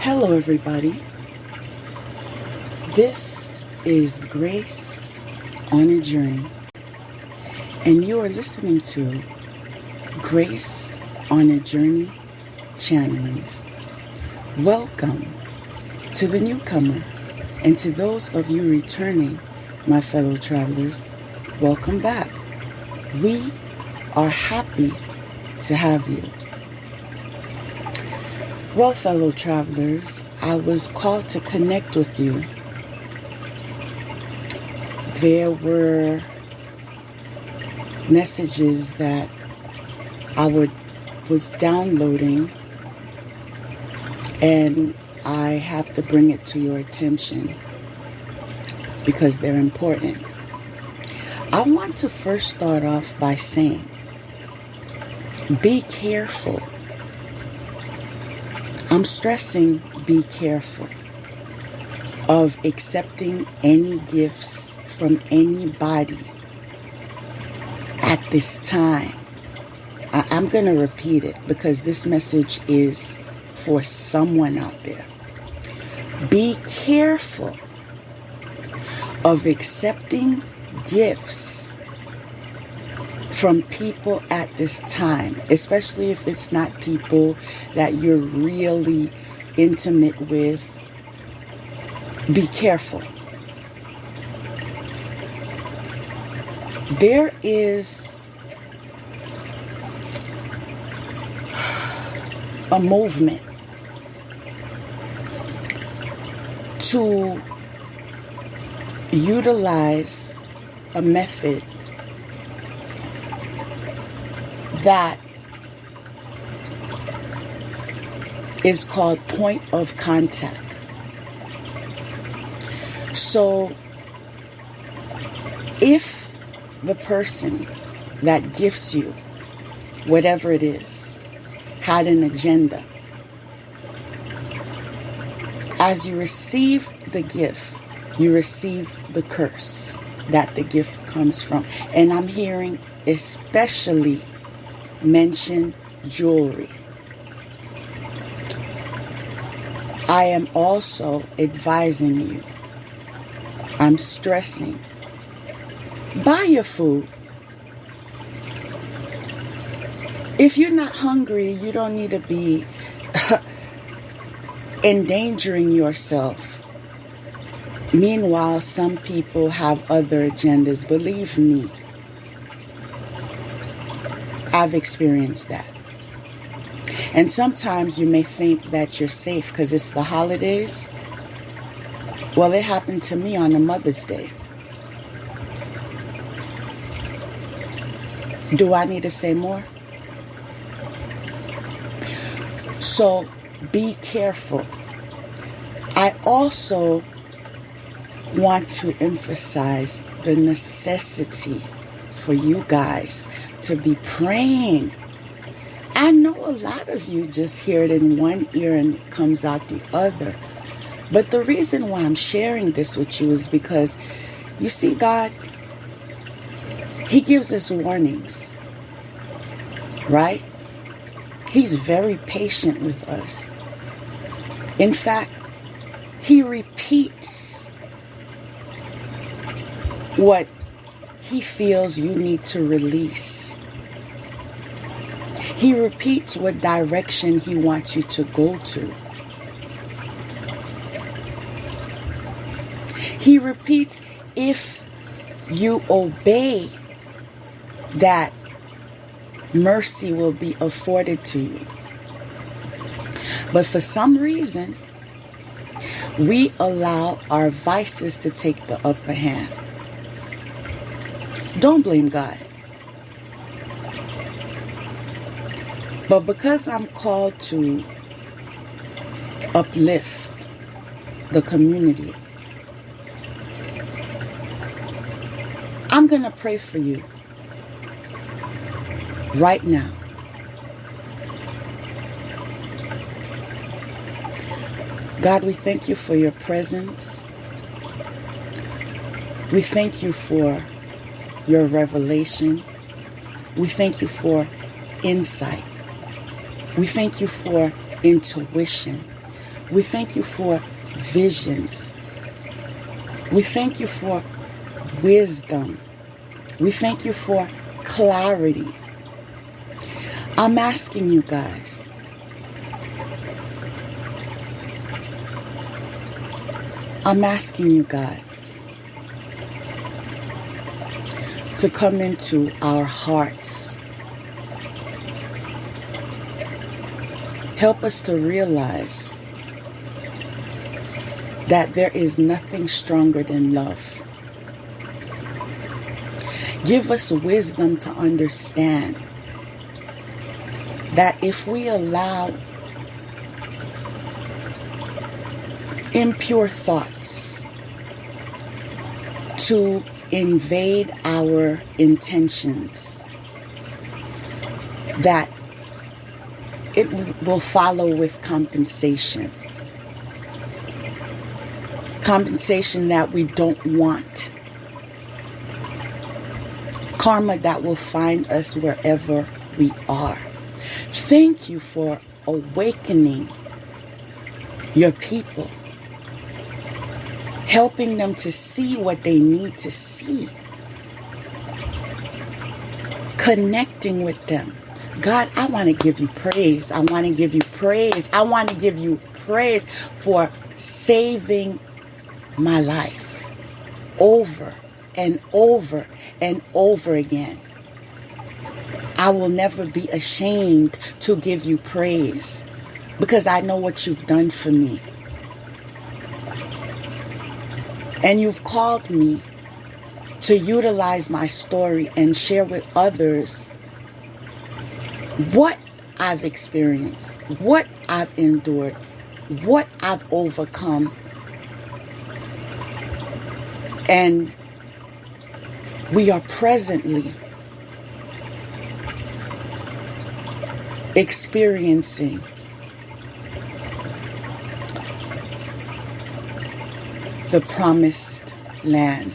Hello everybody, this is Grace on a Journey, and you are listening to Grace on a Journey Channelings. Welcome to the newcomer, and to those of you returning, my fellow travelers, welcome back. We are happy to have you. Well, fellow travelers, I was called to connect with you. There were messages that I was downloading, and I have to bring it to your attention because they're important. I want to first start off by saying, be careful. I'm stressing, be careful of accepting any gifts from anybody at this time. I'm going to repeat it because this message is for someone out there. Be careful of accepting gifts from people at this time, especially if it's not people that you're really intimate with. Be careful. There is a movement to utilize a method that is called point of contact. So if the person that gifts you, whatever it is, had an agenda, as you receive the gift, you receive the curse that the gift comes from. And I'm hearing especially mention jewelry. I am also advising you, I'm stressing, buy your food. If you're not hungry, you don't need to be endangering yourself. Meanwhile, some people have other agendas. Believe me, I've experienced that. And sometimes you may think that you're safe because it's the holidays. Well, it happened to me on a Mother's Day. Do I need to say more? So be careful. I also want to emphasize the necessity for you guys to be praying. I know a lot of you just hear it in one ear and it comes out the other. But the reason why I'm sharing this with you is because, you see, God, He gives us warnings, right? He's very patient with us. In fact, He repeats what He feels you need to release. He repeats what direction He wants you to go to. He repeats, if you obey, that mercy will be afforded to you. But for some reason, we allow our vices to take the upper hand. Don't blame God. But because I'm called to uplift the community, I'm going to pray for you right now. God, we thank you for your presence. We thank you for your revelation. We thank you for insight. We thank you for intuition. We thank you for visions. We thank you for wisdom. We thank you for clarity. I'm asking you guys, God, to come into our hearts. Help us to realize that there is nothing stronger than love. Give us wisdom to understand that if we allow impure thoughts to invade our intentions, that it will follow with compensation. Compensation that we don't want. Karma that will find us wherever we are. Thank you for awakening your people. Helping them to see what they need to see. Connecting with them. God, I want to give you praise. I want to give you praise. I want to give you praise for saving my life over and over and over again. I will never be ashamed to give you praise because I know what you've done for me. And you've called me to utilize my story and share with others what I've experienced, what I've endured, what I've overcome. And we are presently experiencing the promised land.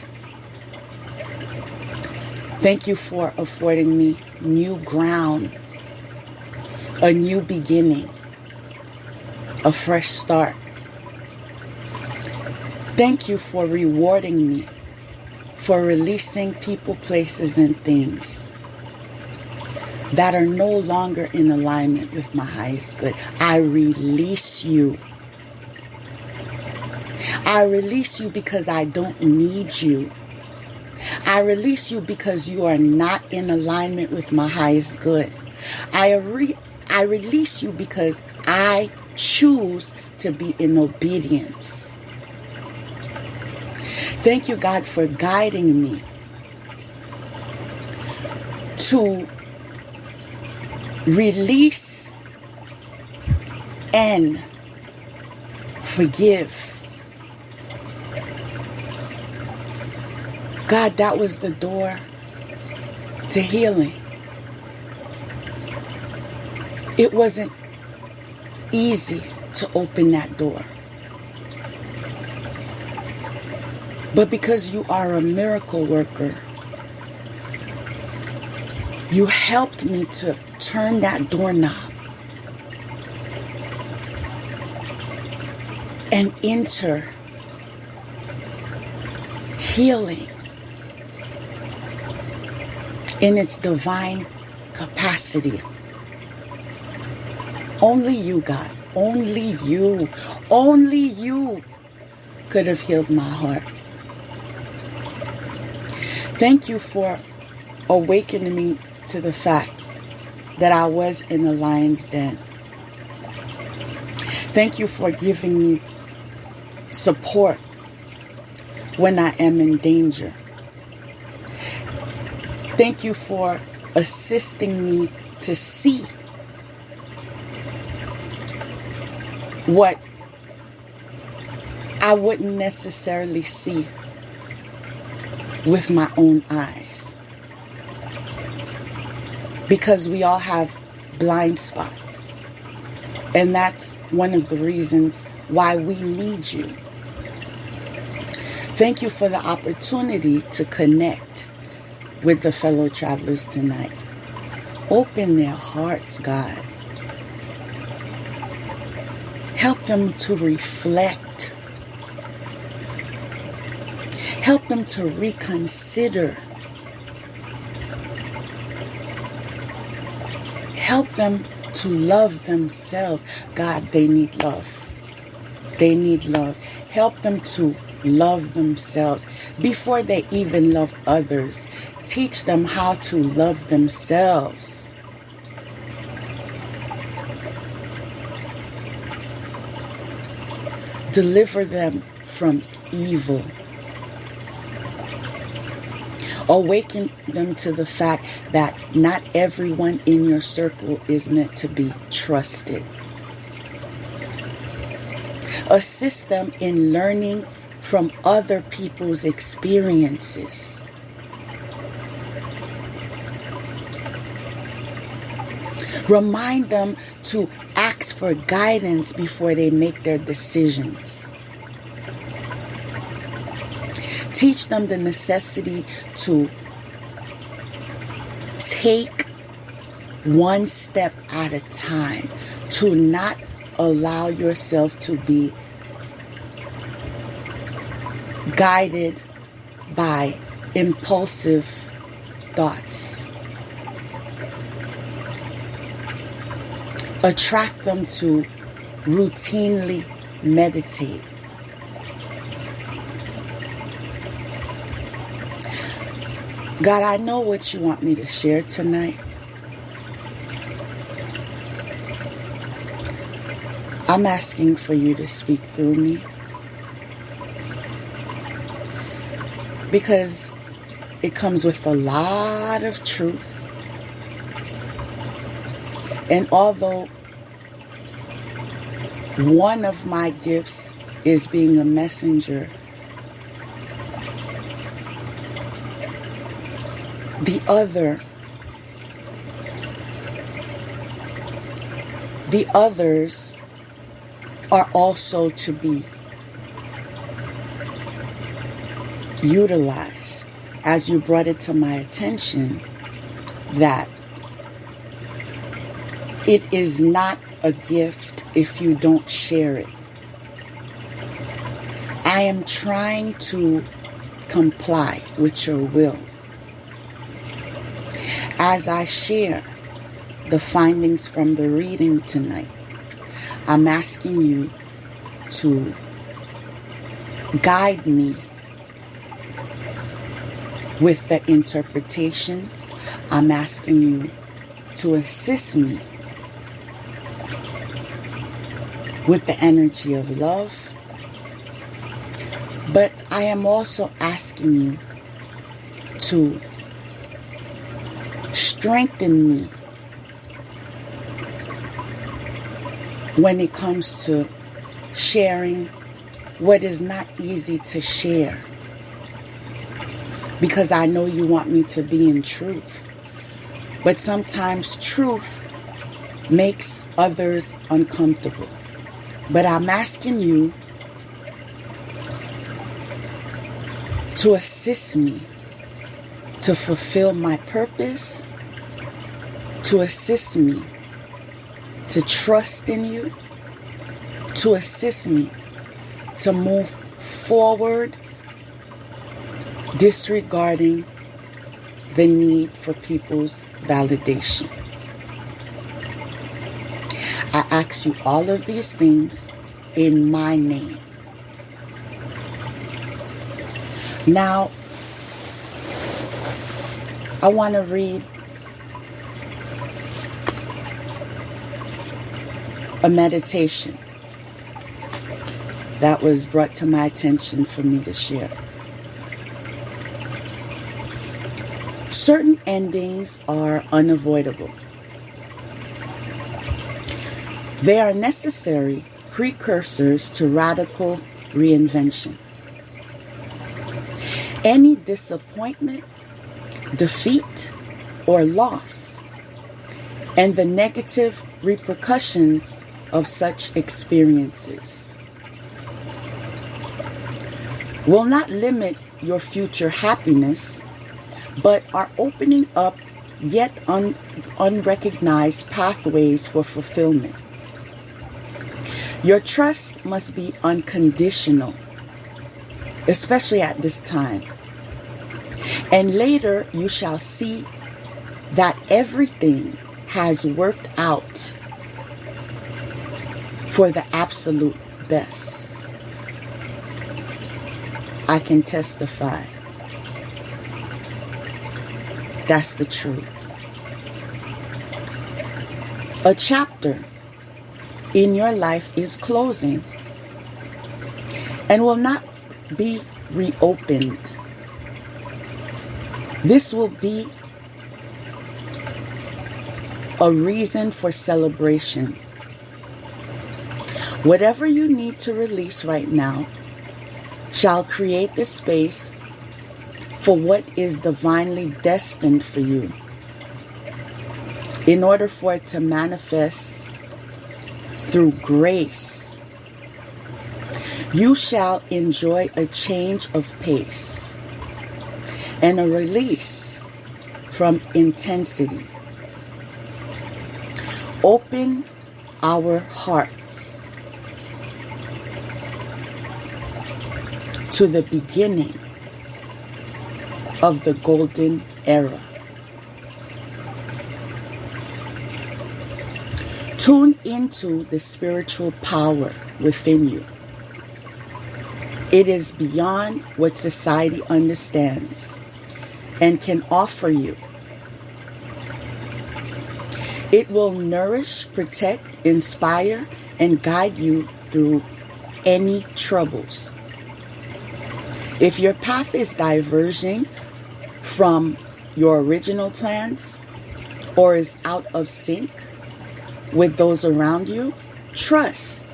Thank you for affording me new ground, a new beginning, a fresh start. Thank you for rewarding me, for releasing people, places, and things that are no longer in alignment with my highest good. I release you. I release you because I don't need you. I release you because you are not in alignment with my highest good. I release you because I choose to be in obedience. Thank you, God, for guiding me to release and forgive. God, that was the door to healing. It wasn't easy to open that door. But because you are a miracle worker, you helped me to turn that doorknob and enter healing in its divine capacity. Only you, God, only you could have healed my heart. Thank you for awakening me to the fact that I was in a lion's den. Thank you for giving me support when I am in danger. Thank you for assisting me to see what I wouldn't necessarily see with my own eyes. Because we all have blind spots. And that's one of the reasons why we need you. Thank you for the opportunity to connect with the fellow travelers tonight. Open their hearts, God. Help them to reflect. Help them to reconsider. Help them to love themselves. God, they need love. They need love. Help them to love themselves before they even love others. Teach them how to love themselves. Deliver them from evil. Awaken them to the fact that not everyone in your circle is meant to be trusted. Assist them in learning from other people's experiences. Remind them to ask for guidance before they make their decisions. Teach them the necessity to take one step at a time, to not allow yourself to be guided by impulsive thoughts. Attract them to routinely meditate. God, I know what you want me to share tonight. I'm asking for you to speak through me, because it comes with a lot of truth. And although one of my gifts is being a messenger, the others are also to be utilized, as you brought it to my attention that it is not a gift if you don't share it. I am trying to comply with your will. As I share the findings from the reading tonight, I'm asking you to guide me with the interpretations. I'm asking you to assist me with the energy of love. But I am also asking you to strengthen me when it comes to sharing what is not easy to share. Because I know you want me to be in truth. But sometimes truth makes others uncomfortable. But I'm asking you to assist me to fulfill my purpose, to assist me to trust in you, to assist me to move forward, disregarding the need for people's validation. I ask you all of these things in my name. Now, I want to read a meditation that was brought to my attention for me to share. Certain endings are unavoidable. They are necessary precursors to radical reinvention. Any disappointment, defeat, or loss, and the negative repercussions of such experiences will not limit your future happiness, but are opening up yet unrecognized pathways for fulfillment. Your trust must be unconditional, especially at this time. And later you shall see that everything has worked out for the absolute best. I can testify. That's the truth. A chapter in your life is closing and will not be reopened. This will be a reason for celebration. Whatever you need to release right now shall create the space for what is divinely destined for you. In order for it to manifest through grace, you shall enjoy a change of pace and a release from intensity. Open our hearts to the beginning of the golden era. Tune into the spiritual power within you. It is beyond what society understands and can offer you. It will nourish, protect, inspire, and guide you through any troubles. If your path is diverging from your original plans or is out of sync with those around you, trust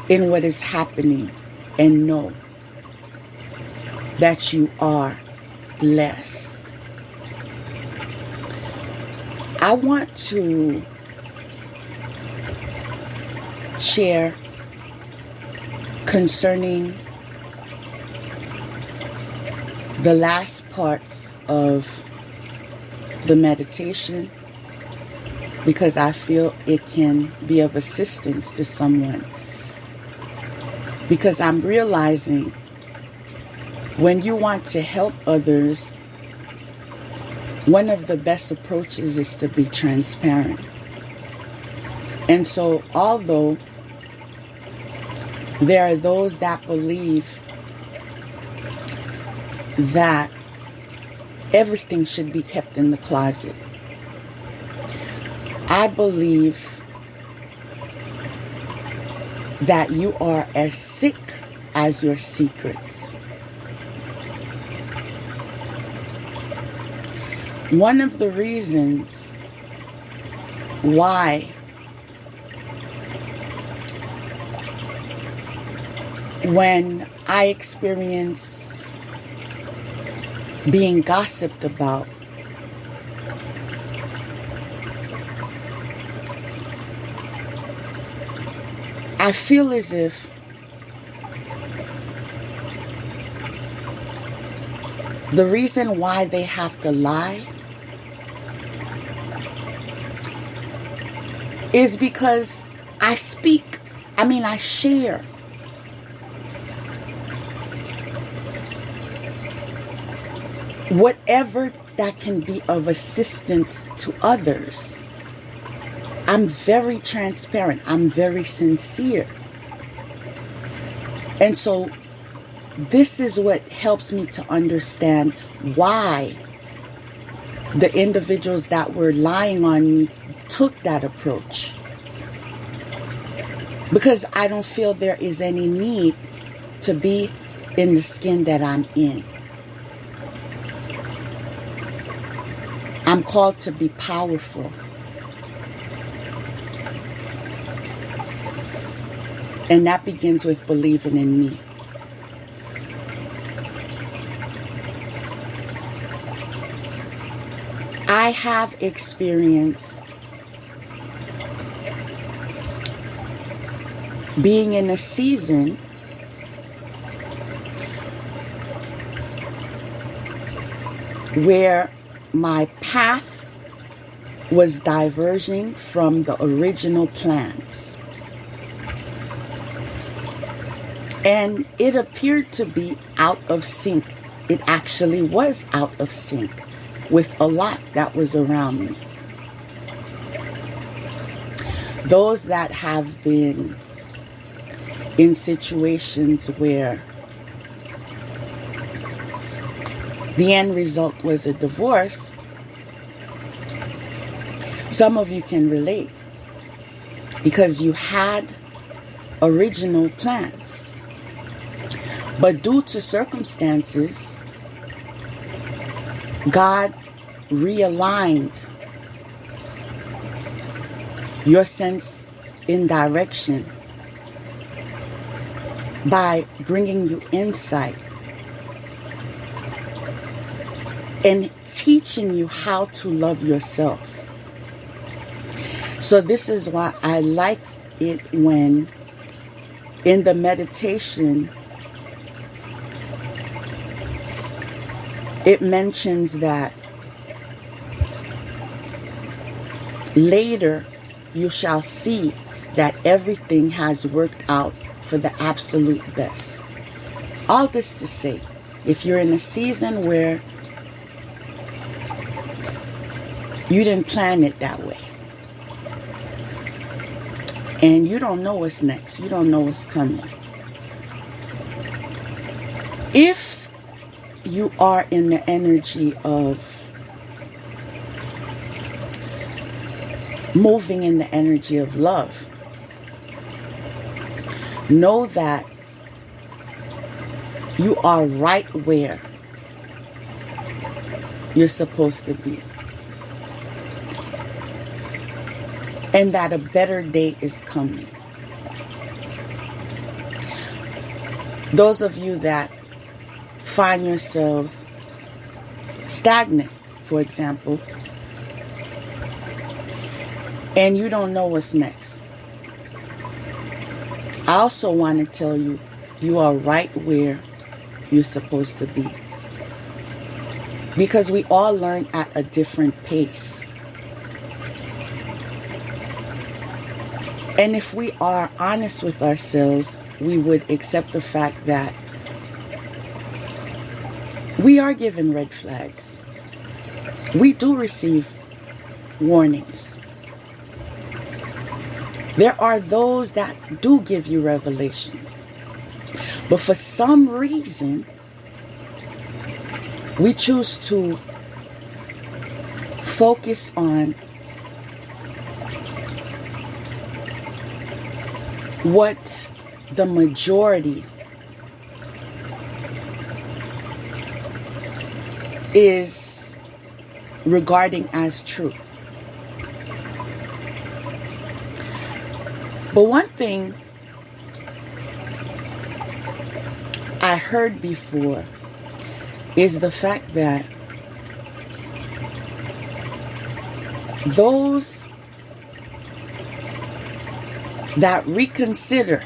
in what is happening and know that you are blessed. I want to share concerning the last parts of the meditation, because I feel it can be of assistance to someone. Because I'm realizing when you want to help others, one of the best approaches is to be transparent. And so, although there are those that believe that everything should be kept in the closet, I believe that you are as sick as your secrets. One of the reasons why when I experience being gossiped about, I feel as if the reason why they have to lie is because I share. Whatever that can be of assistance to others. I'm very transparent. I'm very sincere. And so this is what helps me to understand why the individuals that were lying on me took that approach. Because I don't feel there is any need to be in the skin that I'm in. I'm called to be powerful. And that begins with believing in me. I have experienced being in a season where my path was diverging from the original plans. And it appeared to be out of sync. It actually was out of sync with a lot that was around me. Those that have been in situations where the end result was a divorce, some of you can relate because you had original plans. But due to circumstances, God realigned your sense in direction by bringing you insight and teaching you how to love yourself. So this is why I like it when in the meditation it mentions that later you shall see that everything has worked out for the absolute best. All this to say, if you're in a season where you didn't plan it that way, and you don't know what's next, you don't know what's coming. If you are in the energy of moving in the energy of love, know that you are right where you're supposed to be. And that a better day is coming. Those of you that find yourselves stagnant, for example, and you don't know what's next, I also want to tell you, you are right where you're supposed to be. Because we all learn at a different pace. And if we are honest with ourselves, we would accept the fact that we are given red flags. We do receive warnings. There are those that do give you revelations. But for some reason, we choose to focus on what the majority is regarding as truth. But one thing I heard before is the fact that those that reconsider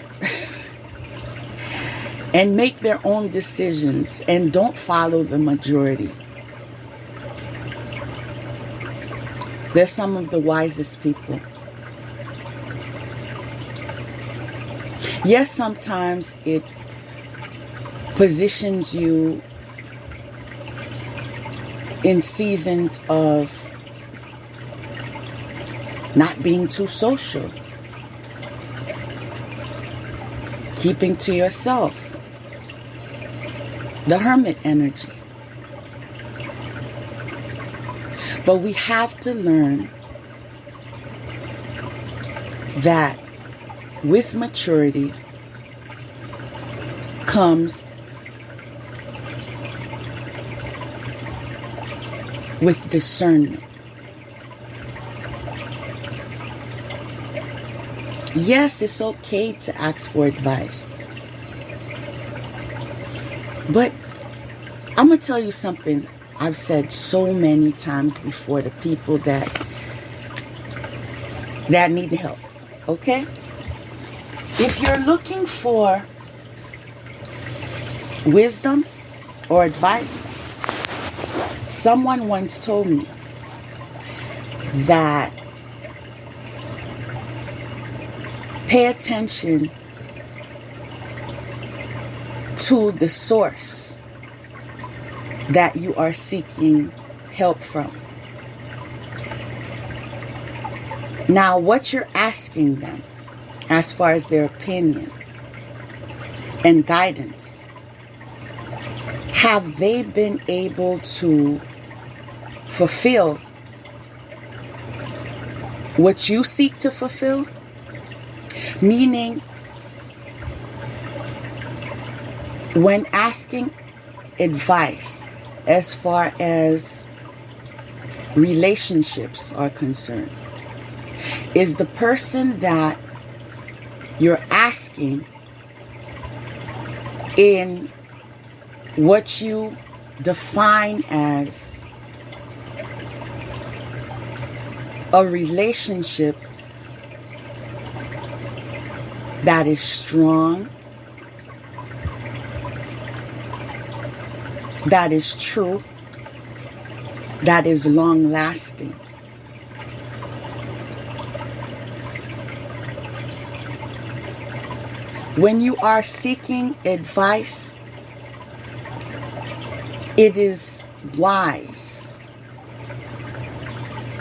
and make their own decisions and don't follow the majority, they're some of the wisest people. Yes, sometimes it positions you in seasons of not being too social, keeping to yourself, the hermit energy. But we have to learn that with maturity comes with discernment. Yes, it's okay to ask for advice. But I'm going to tell you something I've said so many times before to people that need help. Okay? If you're looking for wisdom or advice, someone once told me that pay attention to the source that you are seeking help from. Now, what you're asking them, as far as their opinion and guidance, have they been able to fulfill what you seek to fulfill? Meaning, when asking advice as far as relationships are concerned, is the person that you're asking in what you define as a relationship that is strong, that is true, that is long-lasting? When you are seeking advice, it is wise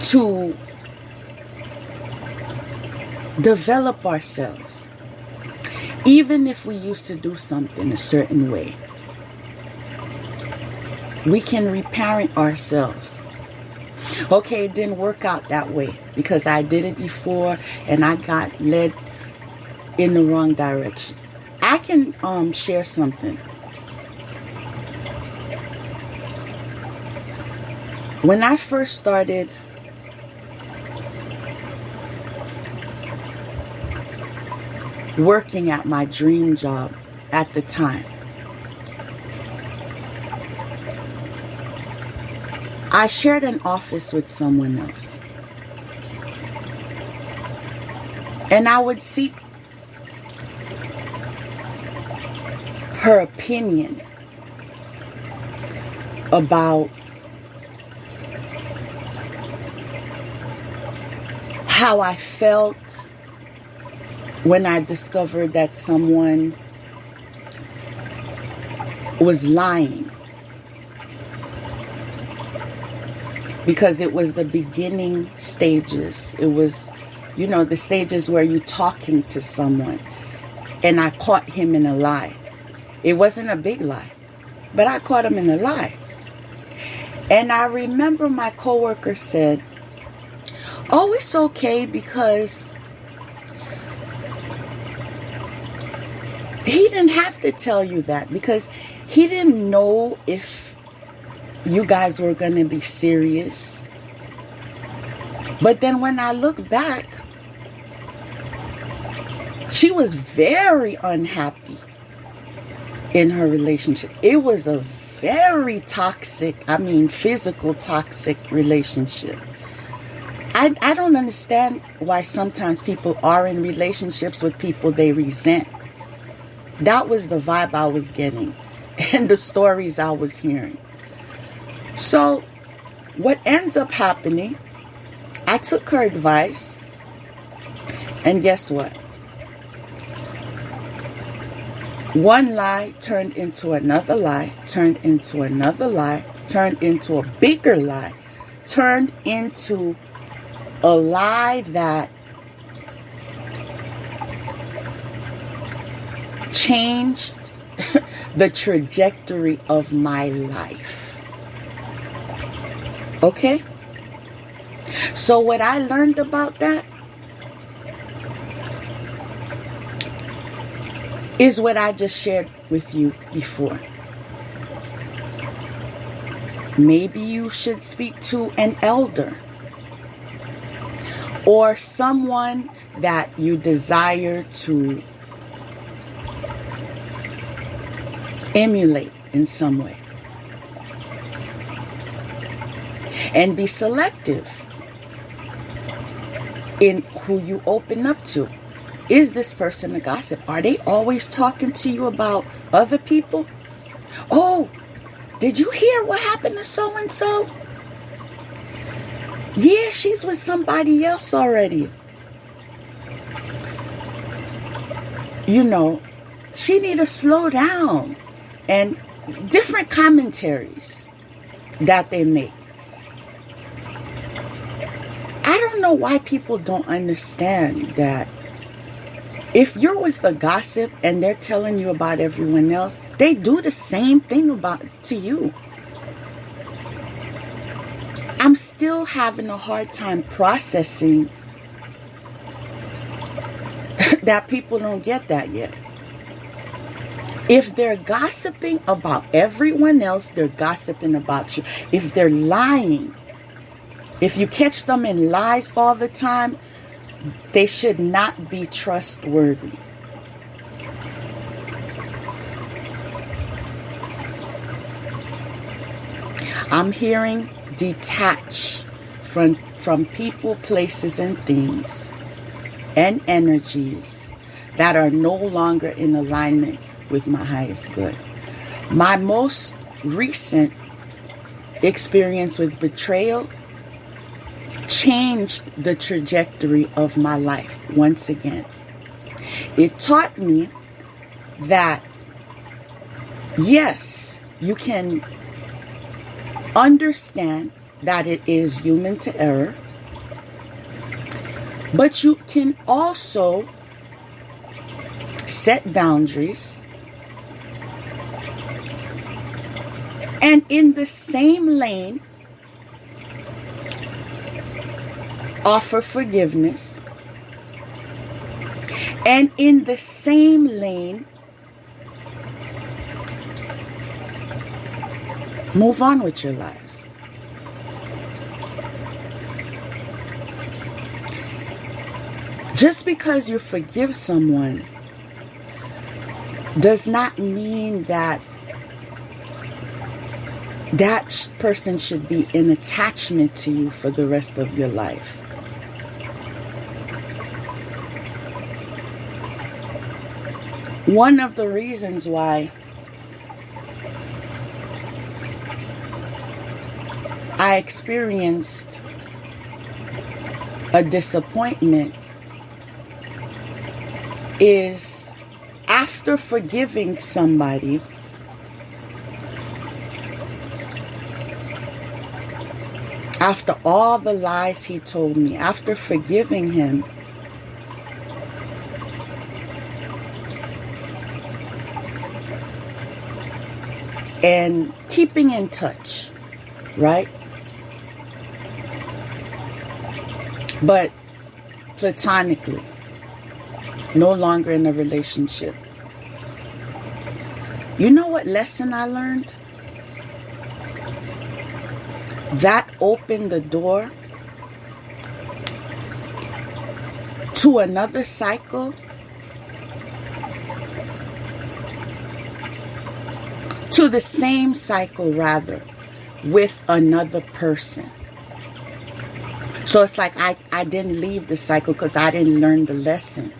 to develop ourselves. Even if we used to do something a certain way, we can reparent ourselves. Okay, it didn't work out that way because I did it before and I got led in the wrong direction. I can share something. When I first started working at my dream job at the time, I shared an office with someone else. And I would seek her opinion about how I felt when I discovered that someone was lying. Because it was the beginning stages. It was, the stages where you're talking to someone. And I caught him in a lie. It wasn't a big lie, but I caught him in a lie. And I remember my coworker said, "Oh, it's okay because he didn't have to tell you that because he didn't know if you guys were going to be serious." But then when I look back, she was very unhappy in her relationship. It was a very toxic, physical toxic relationship. I don't understand why sometimes people are in relationships with people they resent. That was the vibe I was getting and the stories I was hearing. So what ends up happening, I took her advice, and guess what? One lie turned into another lie, turned into another lie, turned into a bigger lie, turned into a lie that changed the trajectory of my life. Okay? So what I learned about that is what I just shared with you before. Maybe you should speak to an elder or someone that you desire to emulate in some way. And be selective in who you open up to. Is this person a gossip? Are they always talking to you about other people? Oh, did you hear what happened to so-and-so? Yeah, she's with somebody else already. She need to slow down. and different commentaries that they make. I don't know why people don't understand that if you're with a gossip and they're telling you about everyone else, they do the same thing to you. I'm still having a hard time processing that people don't get that yet. If they're gossiping about everyone else, they're gossiping about you. If they're lying, if you catch them in lies all the time, they should not be trustworthy. I'm hearing detach from people, places, and things and energies that are no longer in alignment with my highest good. My most recent experience with betrayal changed the trajectory of my life once again. It taught me that, yes, you can understand that it is human to error, but you can also set boundaries, and in the same lane offer forgiveness, and in the same lane move on with your lives. Just because you forgive someone does not mean that that person should be in attachment to you for the rest of your life. One of the reasons why I experienced a disappointment is after forgiving somebody, after all the lies he told me, after forgiving him, and keeping in touch, right? But platonically, no longer in a relationship. You know what lesson I learned? That opened the door to another cycle, to the same cycle rather, with another person. So it's like I didn't leave the cycle because I didn't learn the lesson.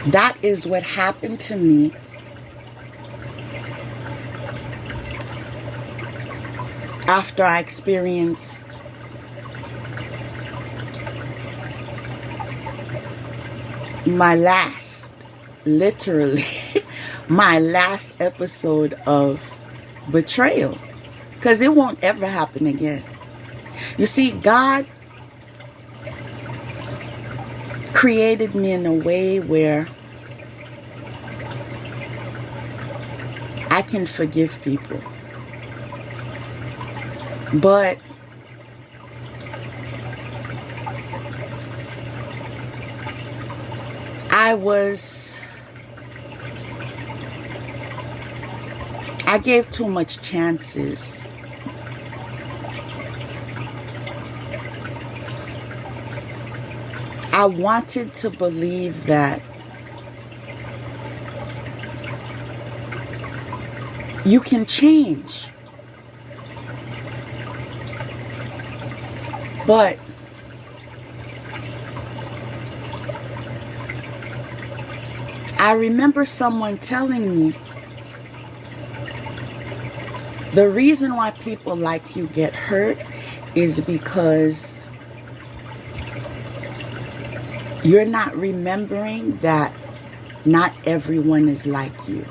That is what happened to me after I experienced my last, literally, my last episode of betrayal. Because it won't ever happen again. You see, God created me in a way where I can forgive people. But I gave too much chances. I wanted to believe that you can change. But I remember someone telling me the reason why people like you get hurt is because you're not remembering that not everyone is like you.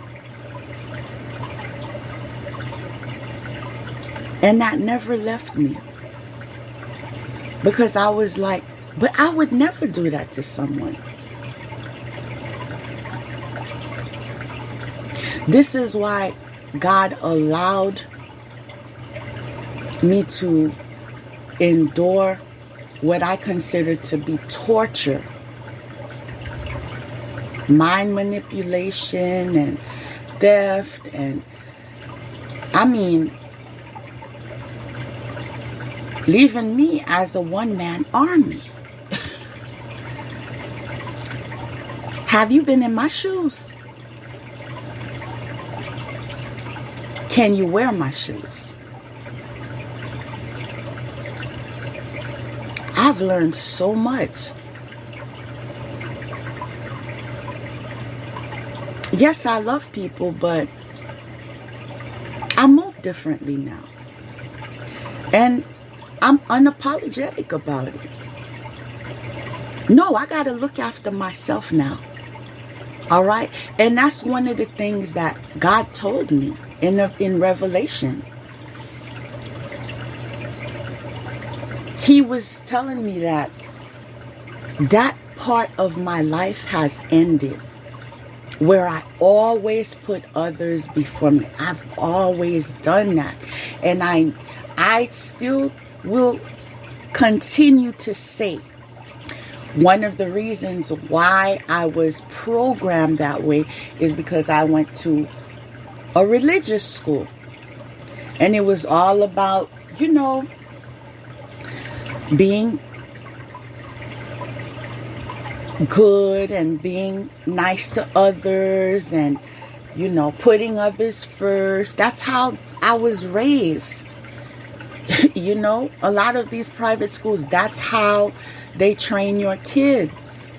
And that never left me. Because I was like, but I would never do that to someone. This is why God allowed me to endure what I consider to be torture. Mind manipulation and theft and, I mean, leaving me as a one-man army. Have you been in my shoes? Can you wear my shoes? I've learned so much. Yes, I love people, but I move differently now. And I'm unapologetic about it. No, I got to look after myself now. All right? And that's one of the things that God told me in Revelation. He was telling me that part of my life has ended, where I always put others before me. I've always done that. And I still will continue to say, one of the reasons why I was programmed that way is because I went to a religious school. And it was all about, being good and being nice to others and, putting others first. That's how I was raised. A lot of these private schools, that's how they train your kids.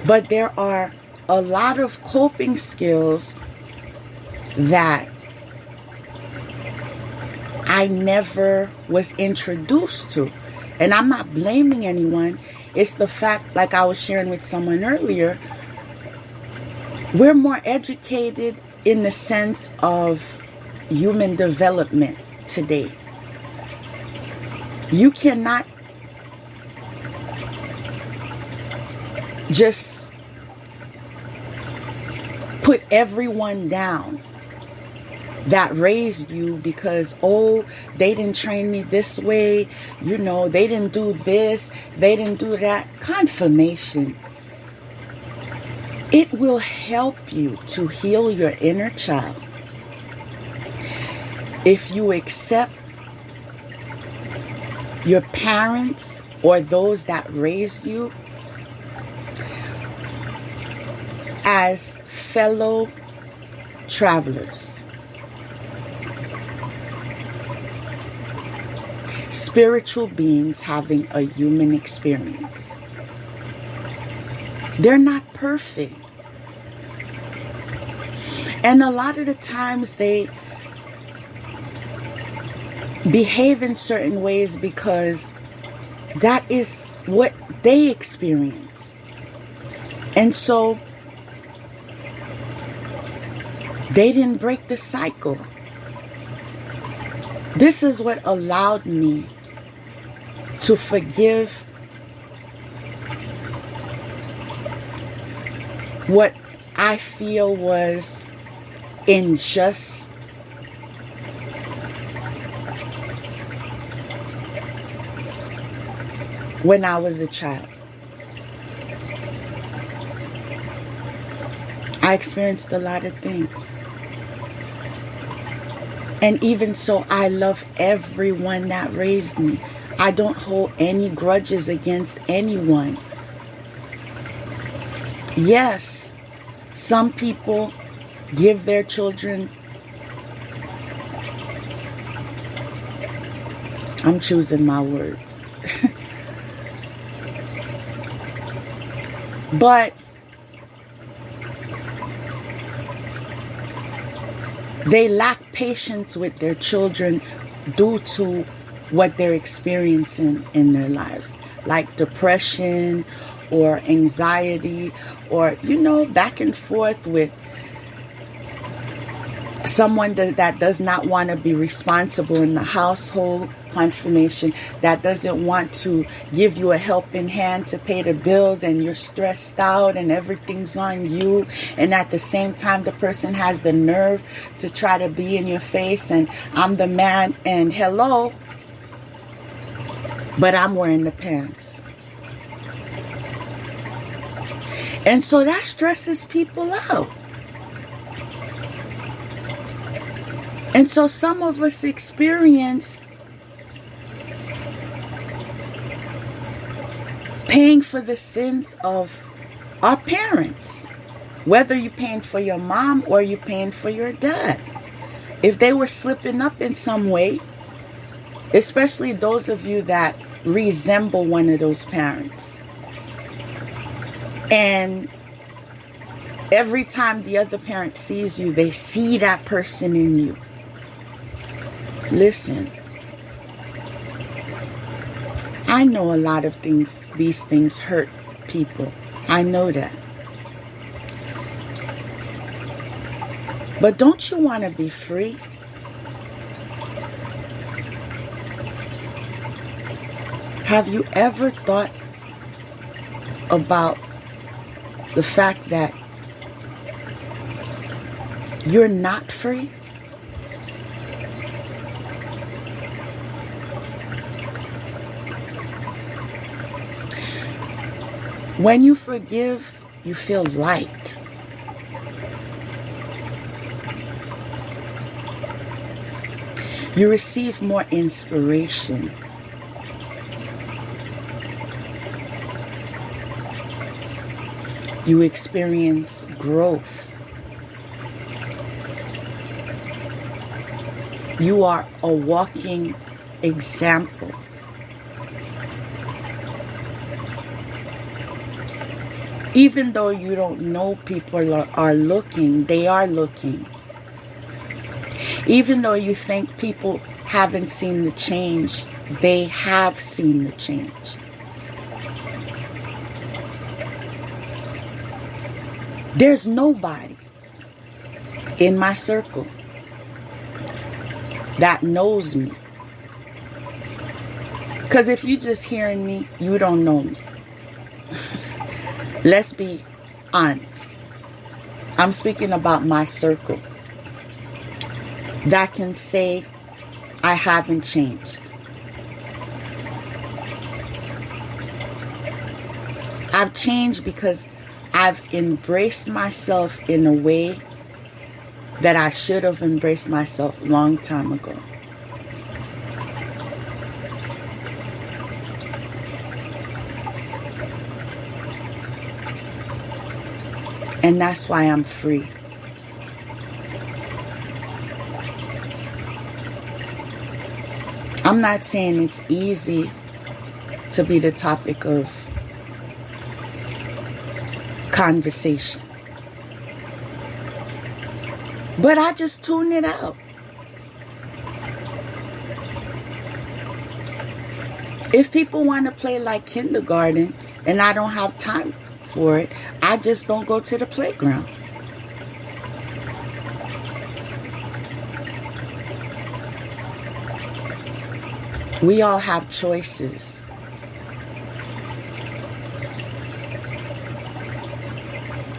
But there are a lot of coping skills that I never was introduced to. And I'm not blaming anyone. It's the fact, like I was sharing with someone earlier, we're more educated in the sense of human development today. You cannot just put everyone down that raised you because, they didn't train me this way, they didn't do this, they didn't do that. Confirmation. It will help you to heal your inner child if you accept your parents or those that raised you as fellow travelers, spiritual beings having a human experience. They're not perfect. And a lot of the times they behave in certain ways because that is what they experienced. And so they didn't break the cycle. This is what allowed me to forgive what I feel was unjust when I was a child. I experienced a lot of things. And even so, I love everyone that raised me. I don't hold any grudges against anyone. Yes, some people give their children, I'm choosing my words, but they lack patience with their children due to what they're experiencing in their lives, like depression or anxiety, or, you know, back and forth with someone that does not want to be responsible in the household, confirmation, that doesn't want to give you a helping hand to pay the bills, and you're stressed out and everything's on you, and at the same time the person has the nerve to try to be in your face and I'm the man and hello, but I'm wearing the pants. And so that stresses people out. And so some of us experience paying for the sins of our parents. Whether you're paying for your mom or you're paying for your dad. If they were slipping up in some way, especially those of you that resemble one of those parents. And every time the other parent sees you, they see that person in you. Listen, I know a lot of things, these things hurt people. I know that. But don't you want to be free? Have you ever thought about the fact that you're not free? When you forgive, you feel light. You receive more inspiration. You experience growth. You are a walking example. Even though you don't know people are looking, they are looking. Even though you think people haven't seen the change, they have seen the change. There's nobody in my circle that knows me. Because if you're just hearing me, you don't know me. Let's be honest. I'm speaking about my circle that can say I haven't changed. I've changed because I've embraced myself in a way that I should have embraced myself a long time ago. And that's why I'm free. I'm not saying it's easy to be the topic of conversation. But I just tune it out. If people want to play like kindergarten and I don't have time for it, I just don't go to the playground. We all have choices.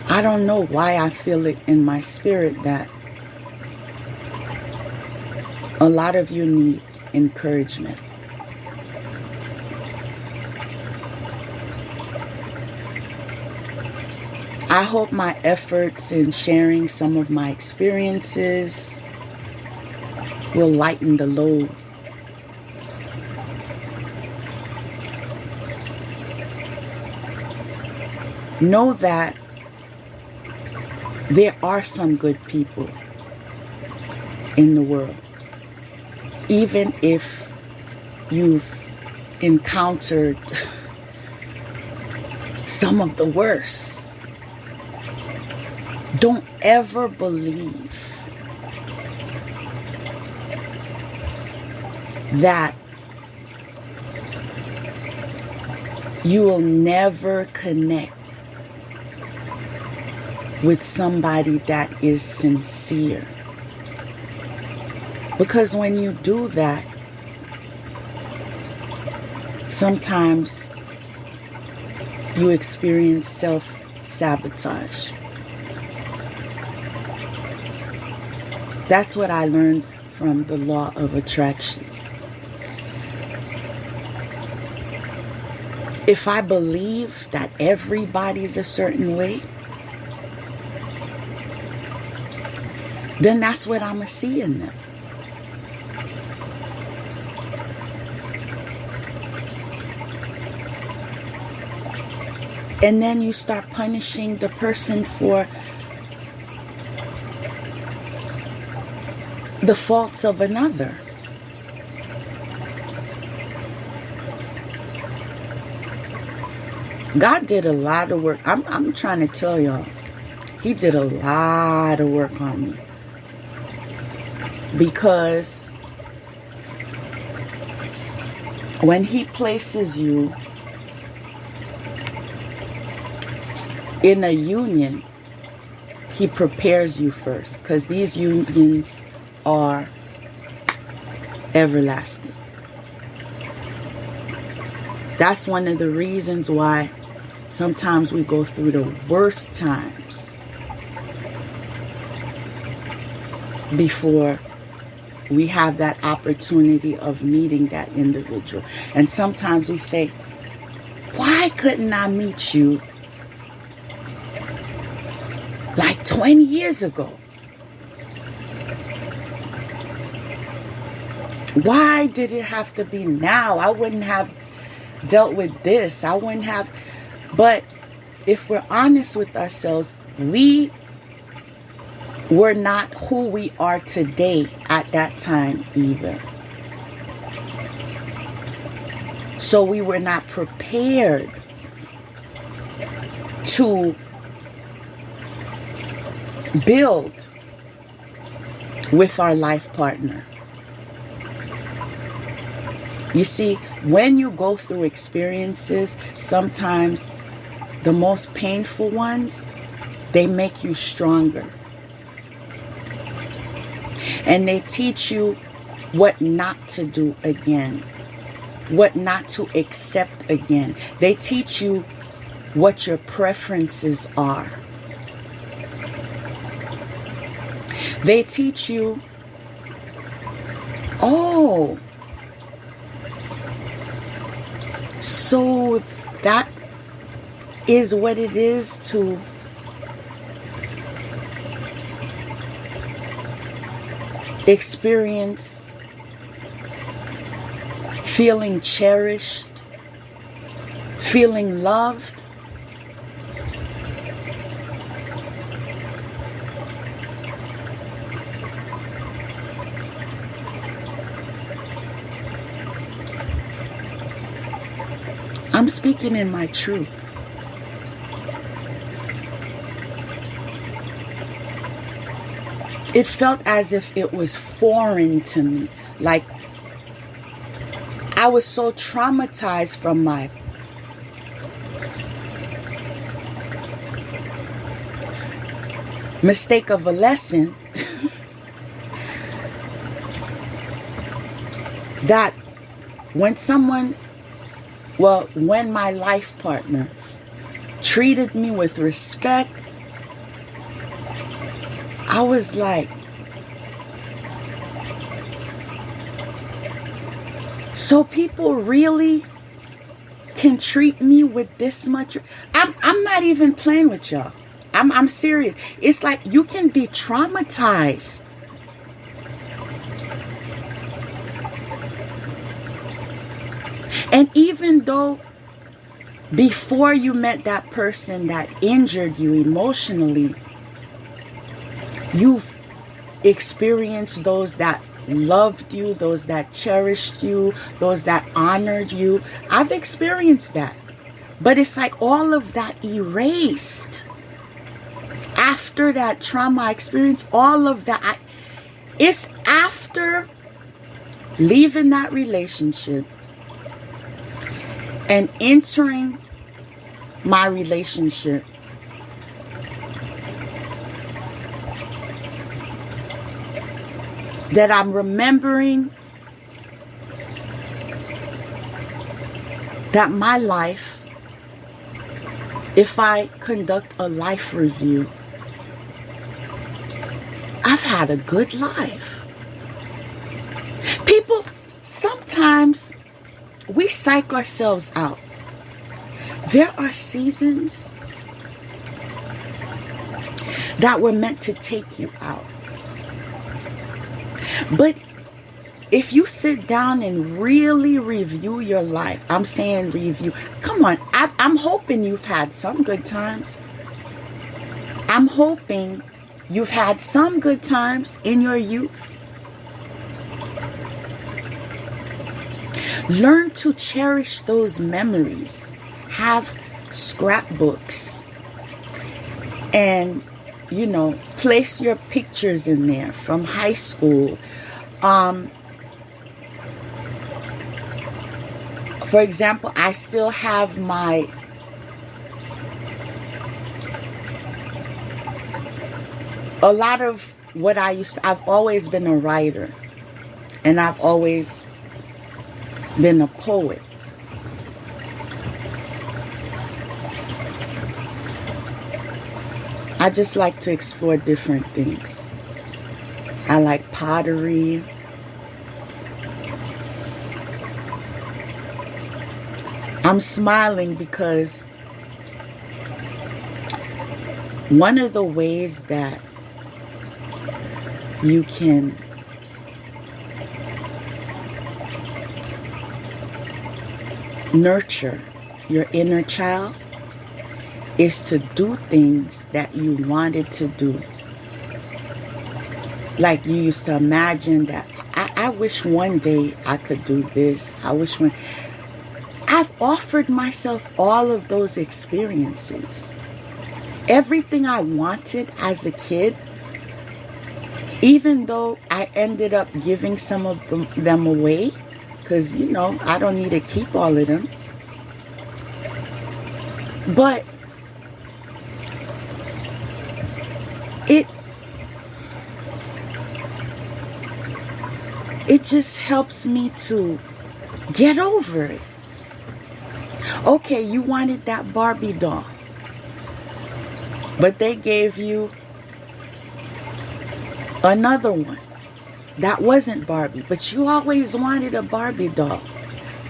I don't know why I feel it in my spirit that a lot of you need encouragement. I hope my efforts in sharing some of my experiences will lighten the load. Know that there are some good people in the world. Even if you've encountered some of the worst, don't ever believe that You will never connect with somebody that is sincere. Because when you do that, sometimes you experience self-sabotage. That's what I learned from the law of attraction. If I believe that everybody's a certain way, then that's what I'm going to see in them. And then you start punishing the person for the faults of another. God did a lot of work. I'm trying to tell y'all, He did a lot of work on me. Because when He places you in a union, He prepares you first. Because these unions are everlasting. That's one of the reasons why sometimes we go through the worst times before we have that opportunity of meeting that individual. And sometimes we say, why couldn't I meet you like 20 years ago? Why did it have to be now? I wouldn't have dealt with this. I wouldn't have. But if we're honest with ourselves, we were not who we are today at that time either. So we were not prepared to build with our life partner. You see, when you go through experiences, sometimes the most painful ones, they make you stronger. And they teach you what not to do again, what not to accept again. They teach you what your preferences are. They teach you, oh, so that is what it is to experience feeling cherished, feeling loved. I'm speaking in my truth. It felt as if it was foreign to me. Like I was so traumatized from my mistake of a lesson that when my life partner treated me with respect, I was like, so people really can treat me with this much? I'm not even playing with y'all. I'm serious. It's like you can be traumatized. And even though before you met that person that injured you emotionally, you've experienced those that loved you, those that cherished you, those that honored you. I've experienced that. But it's like all of that erased. After that trauma experience, all of that, it's after leaving that relationship and entering my relationship, that I'm remembering that my life, if I conduct a life review, I've had a good life. People, sometimes we psych ourselves out. There are seasons that were meant to take you out. But if you sit down and really review your life, I'm saying review. Come on, I'm hoping you've had some good times. I'm hoping you've had some good times in your youth. Learn to cherish those memories. Have scrapbooks. And, you know, place your pictures in there from high school. For example, I still have a lot of what I've always been a writer, and I've always been a poet. I just like to explore different things. I like pottery. I'm smiling because one of the ways that you can nurture your inner child is to do things that you wanted to do. Like you used to imagine that, I wish one day I could do this. I've offered myself all of those experiences. Everything I wanted as a kid, even though I ended up giving some of them away, because, you know, I don't need to keep all of them. But it just helps me to get over it. Okay, you wanted that Barbie doll, but they gave you another one that wasn't Barbie, but you always wanted a Barbie doll.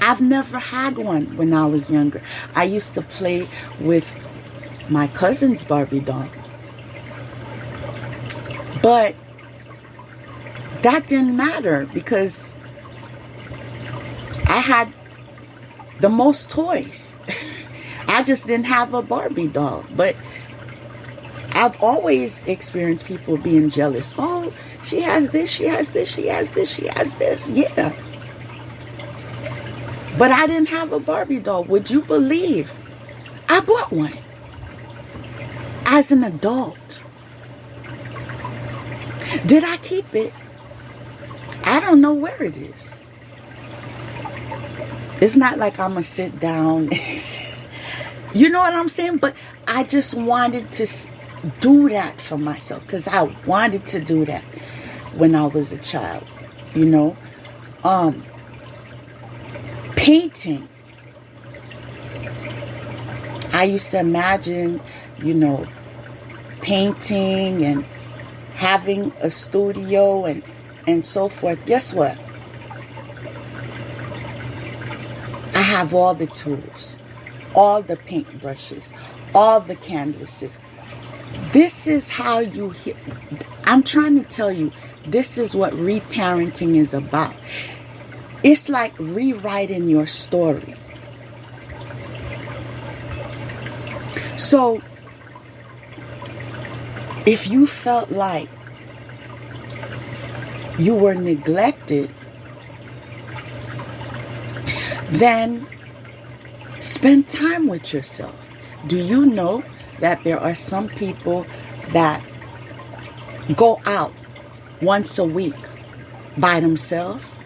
I've never had one when I was younger. I used to play with my cousin's Barbie doll, but that didn't matter because I had the most toys. I just didn't have a Barbie doll. But I've always experienced people being jealous. Oh, she has this, she has this, she has this, she has this. Yeah. But I didn't have a Barbie doll. Would you believe I bought one as an adult? Did I keep it? I don't know where it is. It's not like I'm going to sit down. You know what I'm saying? But I just wanted to do that for myself because I wanted to do that when I was a child. You know? Painting. I used to imagine, you know, painting and having a studio and so forth. Guess what? I have all the tools, all the paintbrushes, all the canvases. This is how you hit. I'm trying to tell you, this is what reparenting is about. It's like rewriting your story. So, if you felt like you were neglected, then spend time with yourself. Do you know that there are some people that go out once a week by themselves?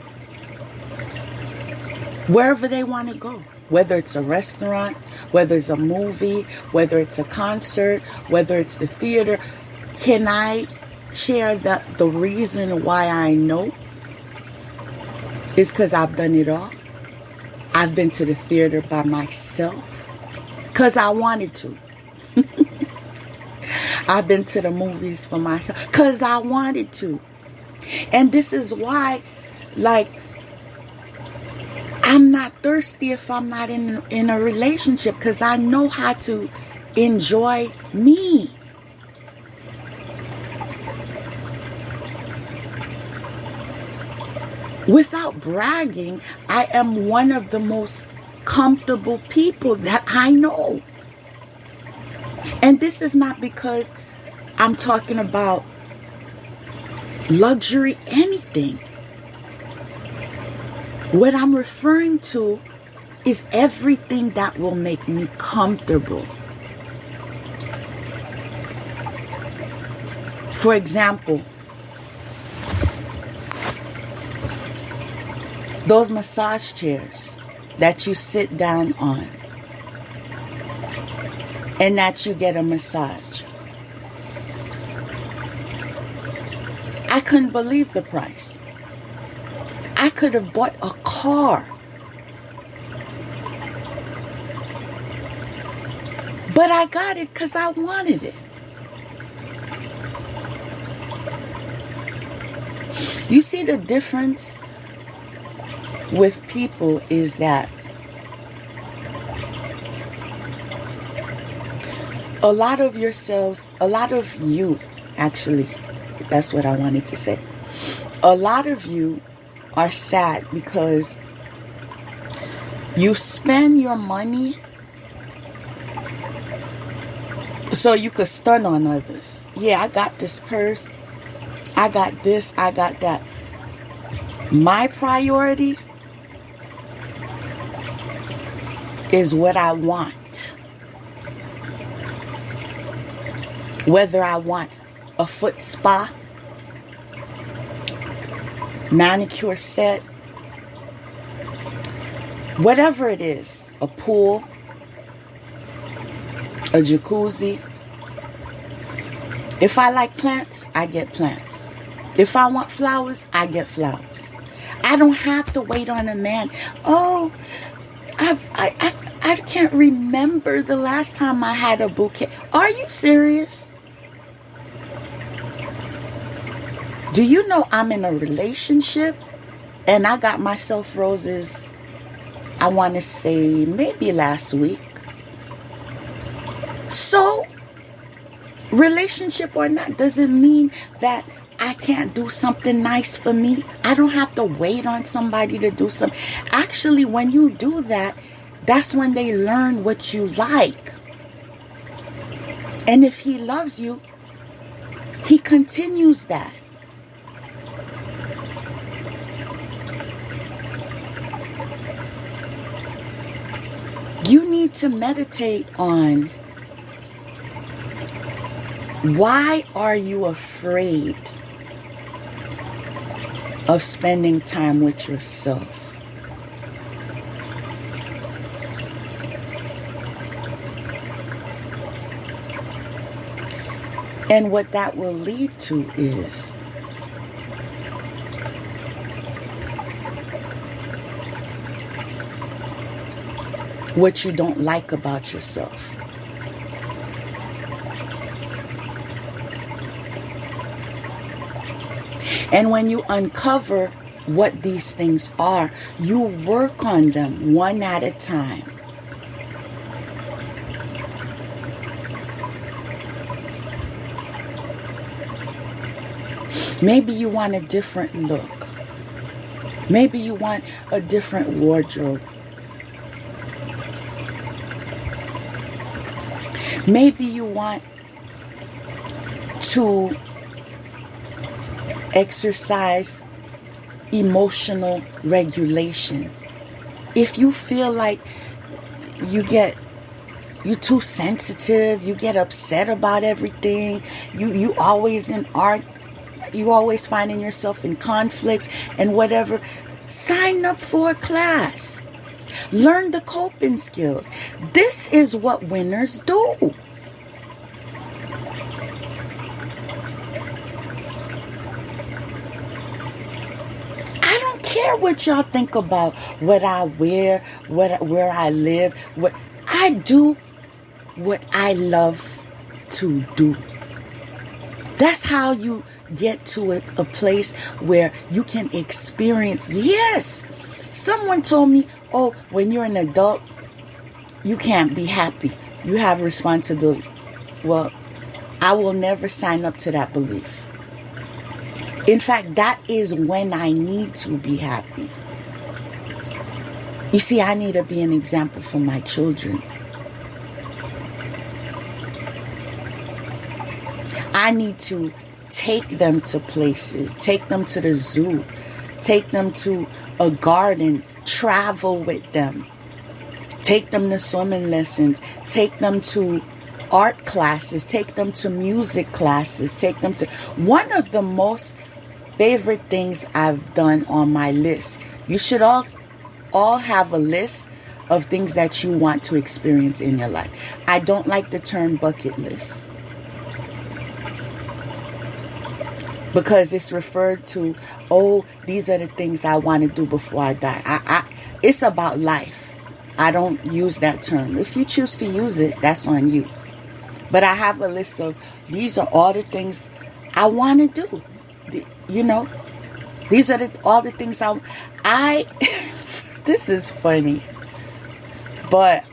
Wherever they want to go. whether it's a restaurant, whether it's a movie, whether it's a concert, whether it's the theater. Can I share that the reason why I know is because I've done it all? I've been to the theater by myself because I wanted to. I've been to the movies for myself because I wanted to. And this is why, like, I'm not thirsty if I'm not in a relationship, because I know how to enjoy me. Without bragging, I am one of the most comfortable people that I know. And this is not because I'm talking about luxury, anything. What I'm referring to is everything that will make me comfortable. For example, those massage chairs that you sit down on and that you get a massage. I couldn't believe the price. I could have bought a car. But I got it because I wanted it. You see, the difference with people is that a lot of you, actually, that's what I wanted to say. A lot of you are sad because you spend your money so you could stun on others. Yeah, I got this purse. I got this. I got that. My priority is what I want. Whether I want a foot spa, manicure set, whatever it is, a pool, a jacuzzi. If I like plants, I get plants. If I want flowers, I get flowers. I don't have to wait on a man. Oh, I can't remember the last time I had a bouquet. Are you serious? Do you know I'm in a relationship and I got myself roses, I want to say maybe last week. So, relationship or not doesn't mean that I can't do something nice for me. I don't have to wait on somebody to do something. Actually, when you do that, that's when they learn what you like. And if he loves you, he continues that. You need to meditate on, why are you afraid of spending time with yourself? And what that will lead to is what you don't like about yourself. And when you uncover what these things are, you work on them one at a time. Maybe you want a different look. Maybe you want a different wardrobe. Maybe you want to exercise emotional regulation. If you feel like you're too sensitive, you get upset about everything, you always finding yourself in conflicts and whatever, sign up for a class. Learn the coping skills. This is what winners do. I don't care what y'all think about what I wear, where I live. What I do, what I love to do. That's how you get to a place where you can experience. Yes, someone told me, oh, when you're an adult, you can't be happy. You have responsibility. Well, I will never sign up to that belief. In fact, that is when I need to be happy. You see, I need to be an example for my children. I need to take them to places, take them to the zoo, take them to a garden, travel with them, take them to swimming lessons, take them to art classes, take them to music classes, take them to... One of the most favorite things I've done on my list. You should all have a list of things that you want to experience in your life. I don't like the term bucket list, because it's referred to, oh, these are the things I want to do before I die. It's about life. I don't use that term. If you choose to use it, that's on you. But I have a list of, these are all the things I want to do. You know, these are all the things I this is funny, but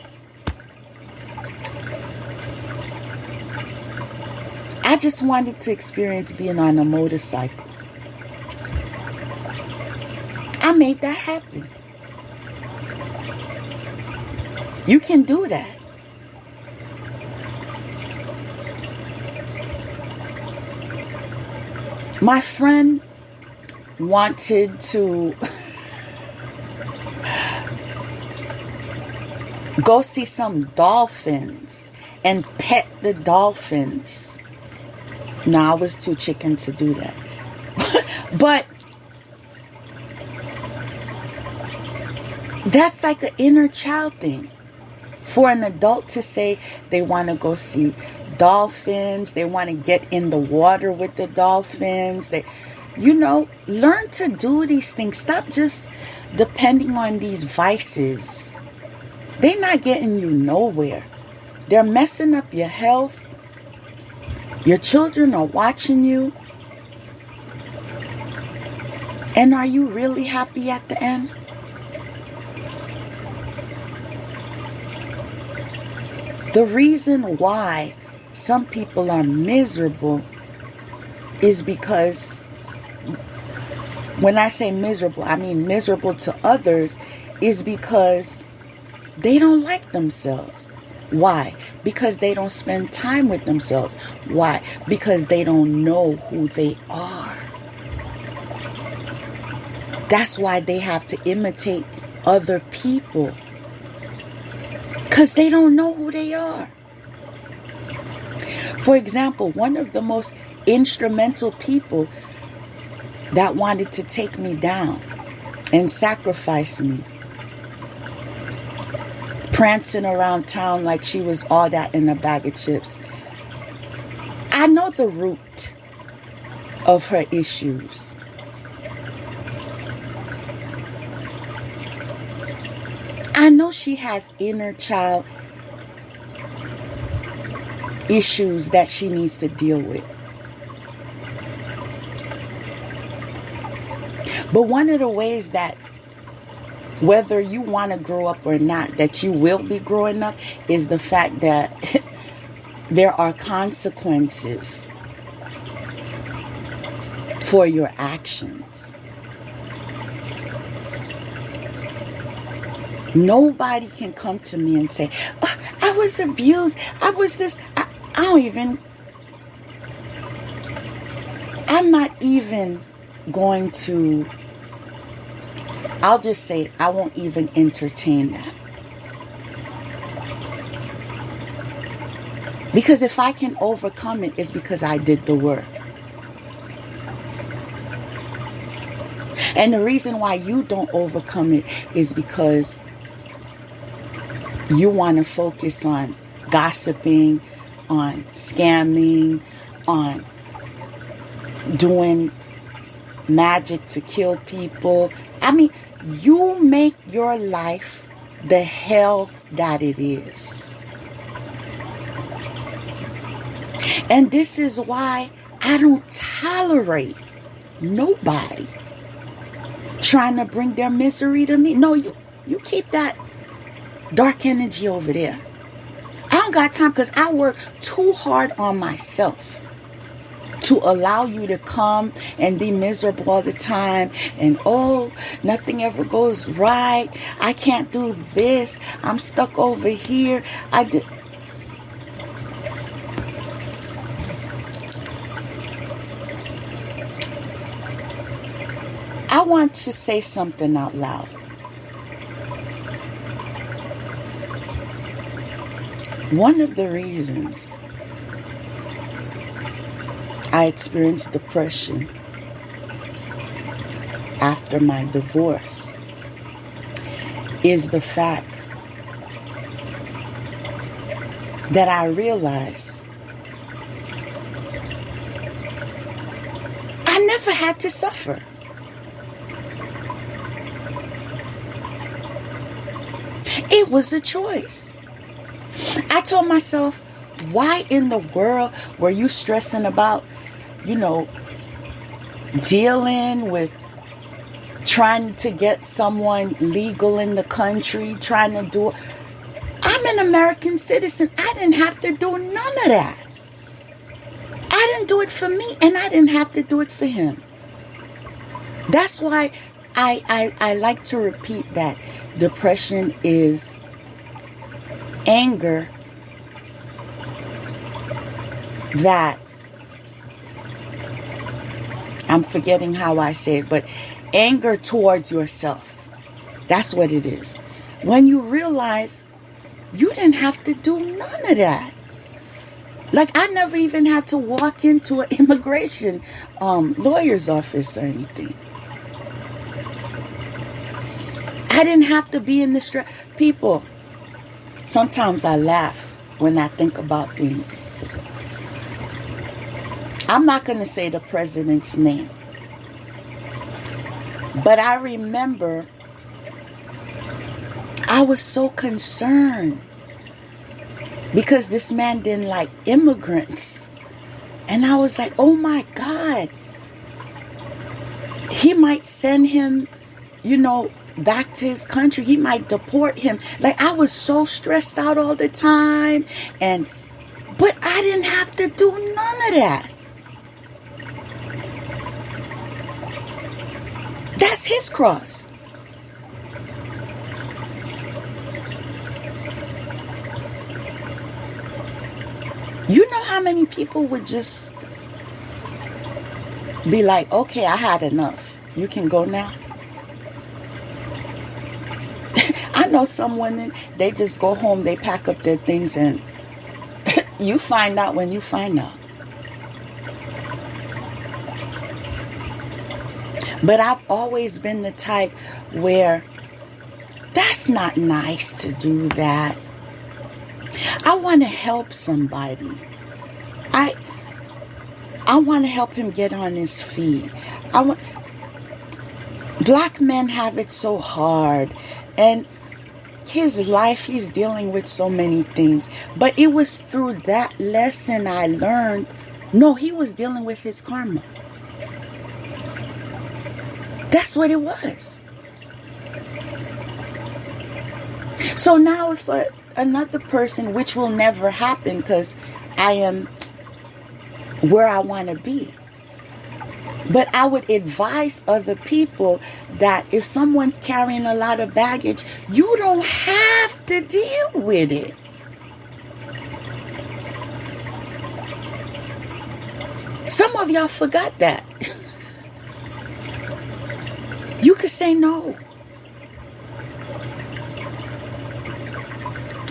I just wanted to experience being on a motorcycle. I made that happen. You can do that. My friend wanted to go see some dolphins and pet the dolphins. No, I was too chicken to do that. But that's like an inner child thing. For an adult to say they want to go see dolphins, they want to get in the water with the dolphins, learn to do these things. Stop just depending on these vices. They're not getting you nowhere. They're messing up your health. Your children are watching you. And are you really happy at the end? The reason why some people are miserable is because, when I say miserable, I mean miserable to others, is because they don't like themselves. Why? Because they don't spend time with themselves. Why? Because they don't know who they are. That's why they have to imitate other people. Because they don't know who they are. For example, one of the most instrumental people that wanted to take me down and sacrifice me, prancing around town like she was all that in a bag of chips. I know the root of her issues. I know she has inner child issues that she needs to deal with. But one of the ways that, whether you want to grow up or not, that you will be growing up, is the fact that there are consequences for your actions. Nobody can come to me and say, oh, I was abused, I was this. I'm not even going to, I'll just say I won't even entertain that. Because if I can overcome it, it's because I did the work. And the reason why you don't overcome it is because you want to focus on gossiping, on scamming, on doing magic to kill people. I mean, you make your life the hell that it is. And this is why I don't tolerate nobody trying to bring their misery to me. No, you keep that dark energy over there. I don't got time, because I work too hard on myself to allow you to come and be miserable all the time. And oh, nothing ever goes right. I can't do this. I'm stuck over here. I want to say something out loud. One of the reasons I experienced depression after my divorce is the fact that I realized I never had to suffer. It was a choice. I told myself, why in the world were you stressing about, dealing with trying to get someone legal in the country, trying to do... I'm an American citizen. I didn't have to do none of that. I didn't do it for me, and I didn't have to do it for him. That's why I like to repeat that depression is anger that, I'm forgetting how I say it, but anger towards yourself. That's what it is. When you realize you didn't have to do none of that. Like, I never even had to walk into an immigration lawyer's office or anything. I didn't have to be in the stress. People, sometimes I laugh when I think about things. I'm not going to say the president's name. But I remember I was so concerned because this man didn't like immigrants. And I was like, oh my God. He might send him, back to his country. He might deport him. Like, I was so stressed out all the time. But I didn't have to do none of that. That's his cross. You know how many people would just be like, okay, I had enough. You can go now. I know some women, they just go home, they pack up their things, and you find out when you find out. But I've always been the type where that's not nice to do that. I want to help somebody. I want to help him get on his feet. Black men have it so hard, and his life, he's dealing with so many things. But it was through that lesson I learned, no, he was dealing with his karma. That's what it was. So now if another person, which will never happen because I am where I want to be. But I would advise other people that if someone's carrying a lot of baggage, you don't have to deal with it. Some of y'all forgot that. You could say no.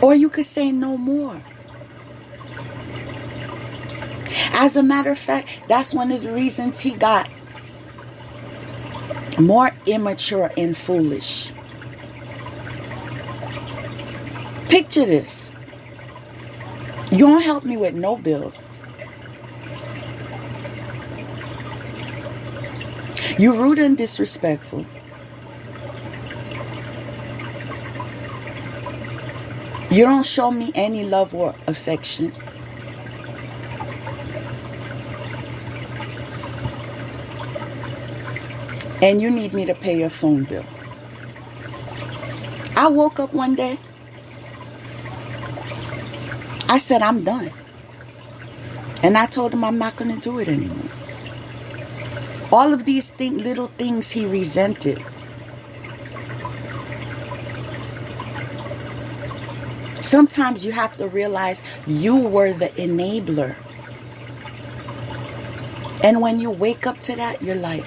Or you could say no more. As a matter of fact, that's one of the reasons he got more immature and foolish. Picture this. You don't help me with no bills. You're rude and disrespectful. You don't show me any love or affection. And you need me to pay your phone bill. I woke up one day. I said, I'm done. And I told him I'm not going to do it anymore. All of these little things he resented. Sometimes you have to realize you were the enabler. And when you wake up to that, you're like,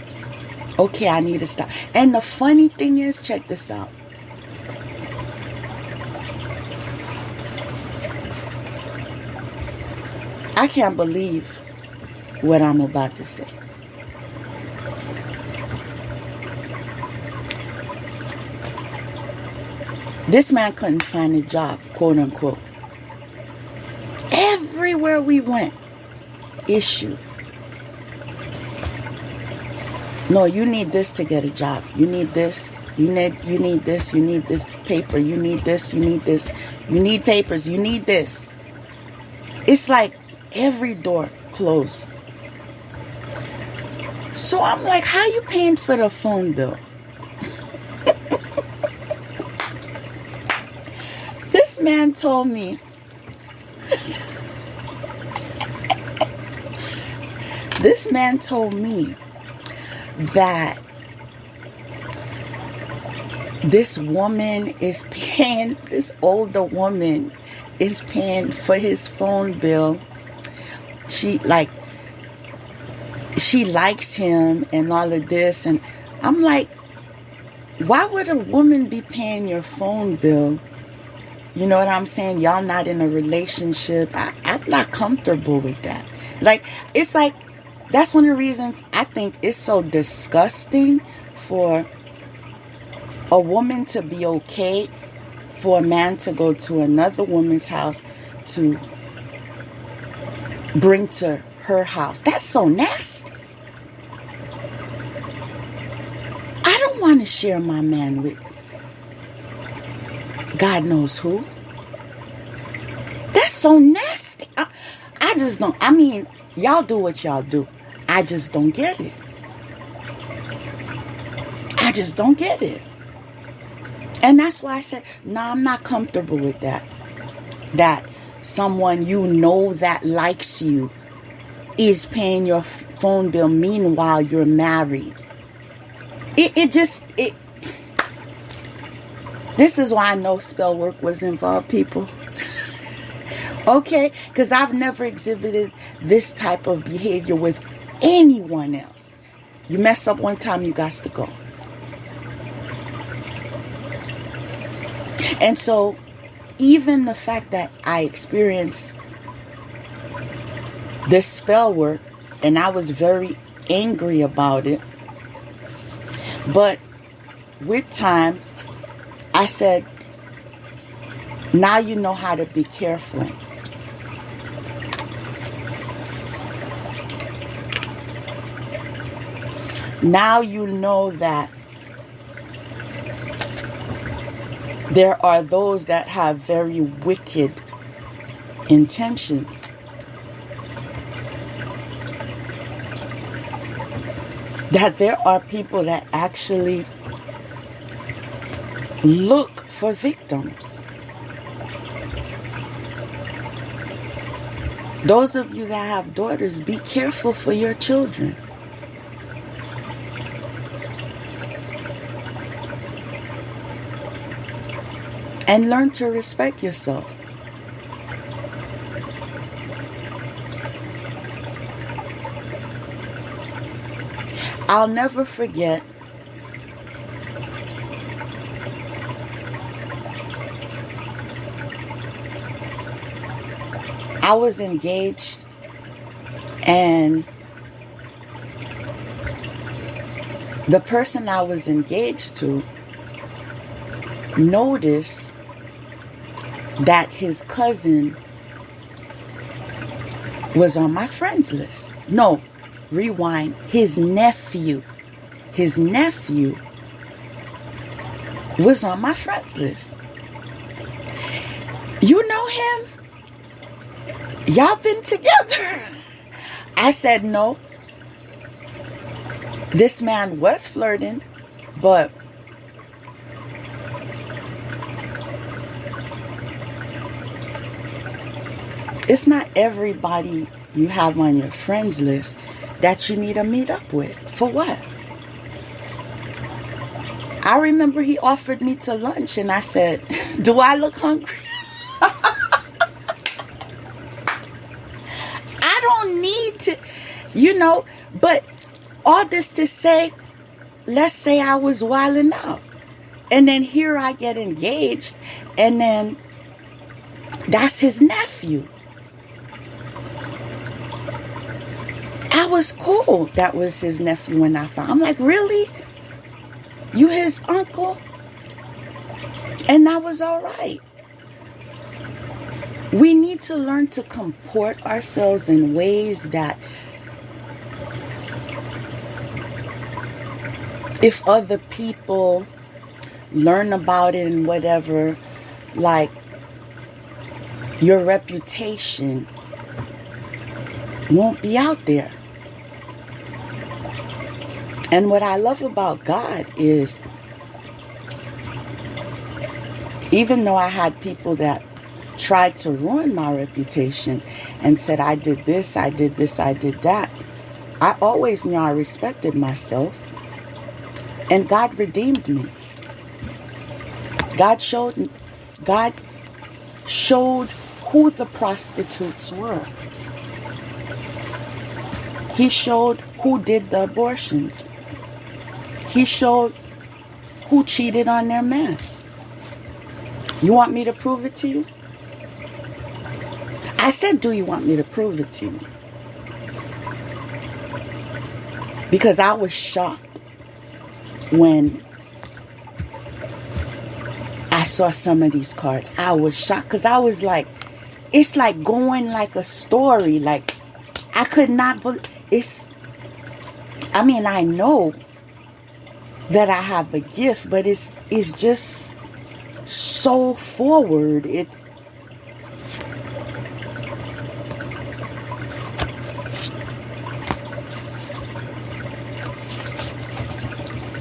okay, I need to stop. And the funny thing is, check this out. I can't believe what I'm about to say. This man couldn't find a job, quote unquote. Everywhere we went, issue. No, you need this to get a job. You need this. You need this. You need this paper. You need this. You need this. You need papers. You need this. It's like every door closed. So I'm like, how you paying for the phone bill? This man told me that this woman is paying, this older woman is paying for his phone bill. She likes him and all of this. And I'm like, why would a woman be paying your phone bill? You know what I'm saying? Y'all not in a relationship. I'm not comfortable with that. Like, it's like, that's one of the reasons I think it's so disgusting for a woman to be okay for a man to go to another woman's house to bring to her house. That's so nasty. I don't want to share my man with God knows who. That's so nasty. I just don't. I mean, y'all do what y'all do. I just don't get it. I just don't get it. And that's why I said, no, I'm not comfortable with that. That someone you know that likes you is paying your phone bill. Meanwhile, you're married. This is why I know spell work was involved, people. Okay? Because I've never exhibited this type of behavior with anyone else. You mess up one time, you got to go. And so, even the fact that I experienced this spell work, and I was very angry about it, but with time, I said, now you know how to be careful. Now you know that there are those that have very wicked intentions. That there are people that actually look for victims. Those of you that have daughters, be careful for your children. And learn to respect yourself. I'll never forget I was engaged and the person I was engaged to noticed that his cousin was on my friends list. No, rewind. His nephew was on my friends list. You know him? Y'all been together? I said no. This man was flirting, but it's not everybody you have on your friends list that you need to meet up with. For what? I remember he offered me to lunch and I said, do I look hungry? I don't need to, but all this to say, let's say I was wilding out. And then here I get engaged and then that's his nephew. I was cool. That was his nephew when I found. I'm like, really? You his uncle? And that was all right. We need to learn to comport ourselves in ways that if other people learn about it and whatever, like your reputation won't be out there. And what I love about God is, even though I had people that tried to ruin my reputation and said I did this, I did this, I did that, I always knew I respected myself. And God redeemed me. God showed who the prostitutes were. He showed who did the abortions. He showed who cheated on their man. You want me to prove it to you? I said, do you want me to prove it to you? Because I was shocked when I saw some of these cards. I was shocked because I was like, it's like going like a story. Like, I could not believe I know that I have a gift, but it's just so forward.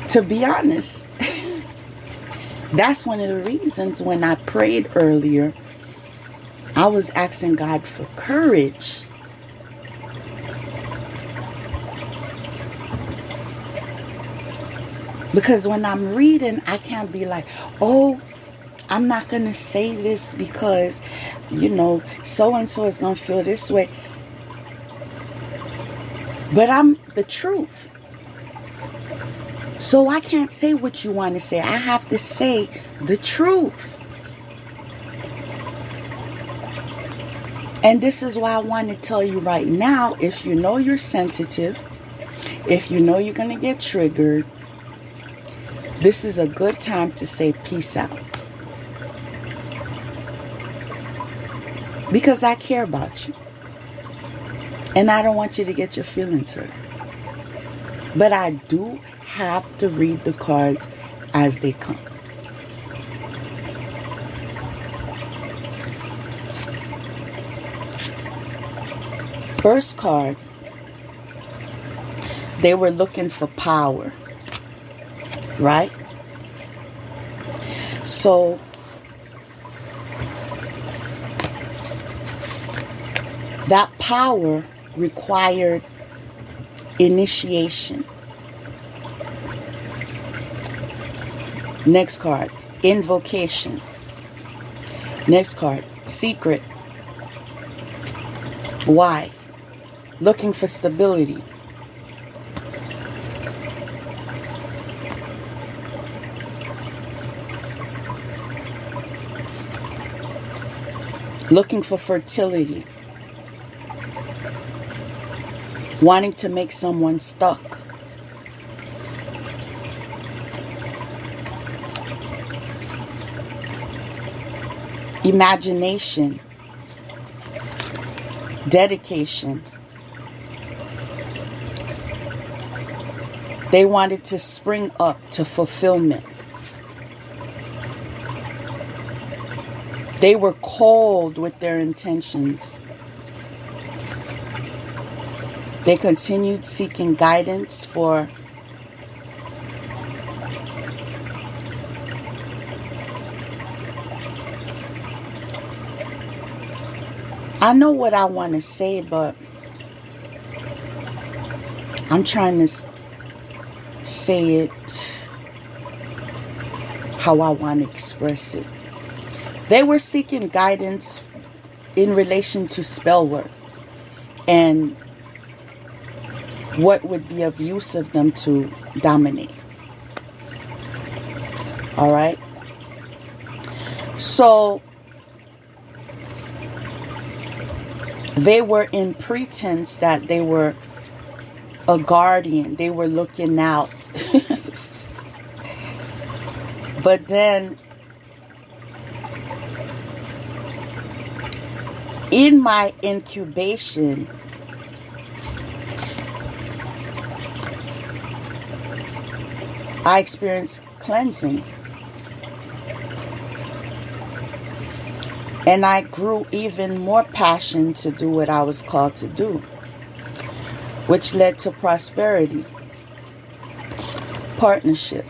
To be honest, that's one of the reasons when I prayed earlier, I was asking God for courage. Because when I'm reading, I can't be like, oh, I'm not going to say this because, so-and-so is going to feel this way. But I'm the truth. So I can't say what you want to say. I have to say the truth. And this is why I want to tell you right now, if you know you're sensitive, if you know you're going to get triggered, this is a good time to say peace out. Because I care about you. And I don't want you to get your feelings hurt. But I do have to read the cards as they come. First card, they were looking for power. Right? So that power required initiation. Next card, invocation. Next card, secret. Why? Looking for stability. Looking for fertility. Wanting to make someone stuck. imagination, dedication. They wanted to spring up to fulfillment. They were cold with their intentions. They continued seeking guidance for I know what I want to say, but I'm trying to say it how I want to express it. They were seeking guidance in relation to spell work and what would be of use of them to dominate. All right. So they were in pretense that they were a guardian. They were looking out. But then in my incubation, I experienced cleansing. And I grew even more passion to do what I was called to do, which led to prosperity, partnership,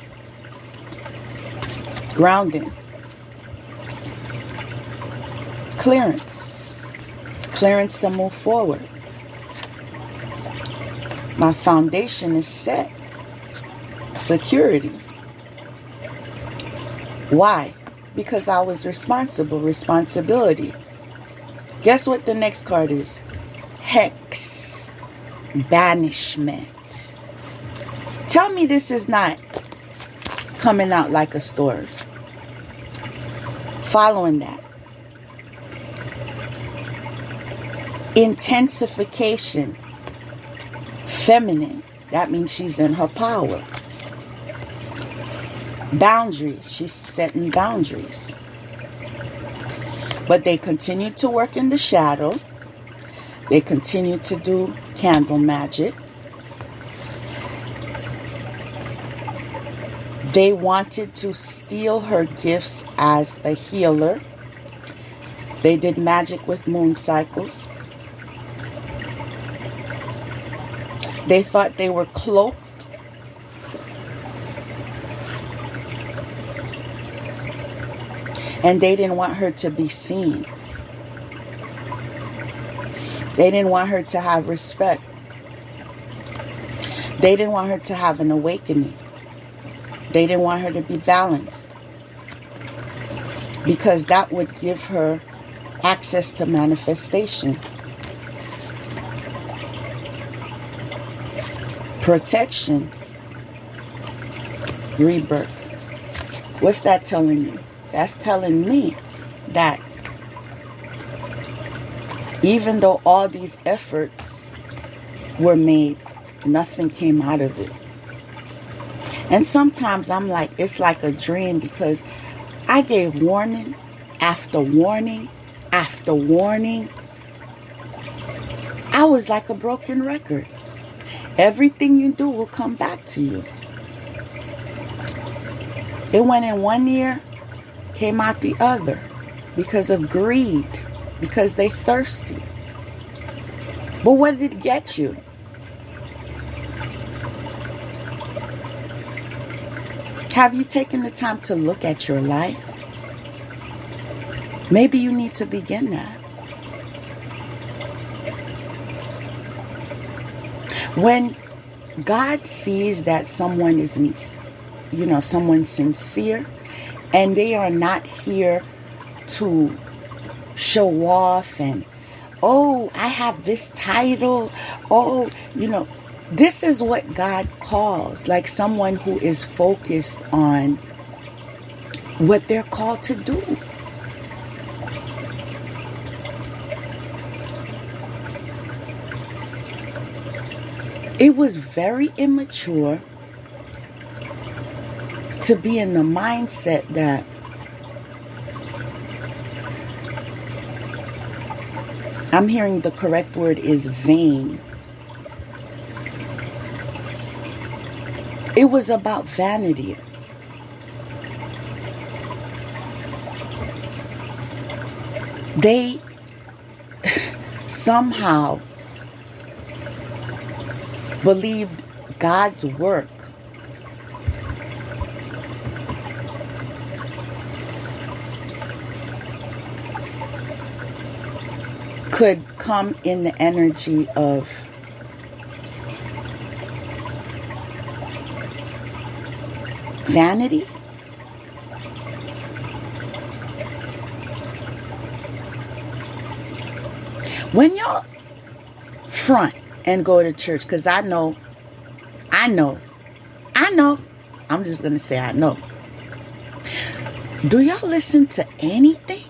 grounding, clearance to move forward. My foundation is set. Security. Why? Because I was responsibility. Guess what the next card is? Hex. Banishment. Tell me this is not coming out like a story. Following that. Intensification. Feminine. That means she's in her power. Boundaries. She's setting boundaries. But they continued to work in the shadow. They continued to do candle magic. They wanted to steal her gifts as a healer. They did magic with moon cycles. They thought they were cloaked. And they didn't want her to be seen. They didn't want her to have respect. They didn't want her to have an awakening. They didn't want her to be balanced. Because that would give her access to manifestation. Protection. Rebirth. What's that telling you? That's telling me that even though all these efforts were made, nothing came out of it. And sometimes I'm like, it's like a dream because I gave warning after warning after warning. I was like a broken record. Everything you do will come back to you. It went in one ear, came out the other because of greed, because they thirsty. But what did it get you? Have you taken the time to look at your life? Maybe you need to begin that. When God sees that someone isn't, someone's sincere, and they are not here to show off and, oh, I have this title. Oh, this is what God calls, like someone who is focused on what they're called to do. It was very immature to be in the mindset that I'm hearing the correct word is vain. It was about vanity. They somehow believed God's work could come in the energy of vanity. When y'all front and go to church, because I know, I'm just going to say I know. Do y'all listen to anything?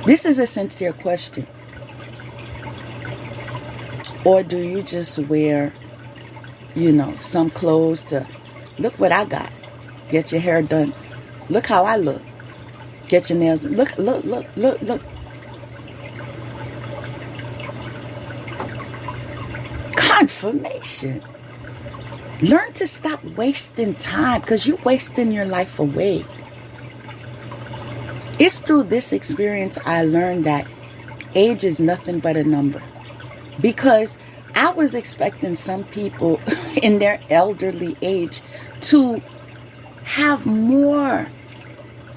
This is a sincere question. Or do you just wear, some clothes to, look what I got. Get your hair done. Look how I look. Get your nails. Look. Confirmation. Learn to stop wasting time, because you're wasting your life away. It's through this experience I learned that age is nothing but a number. Because I was expecting some people in their elderly age to have more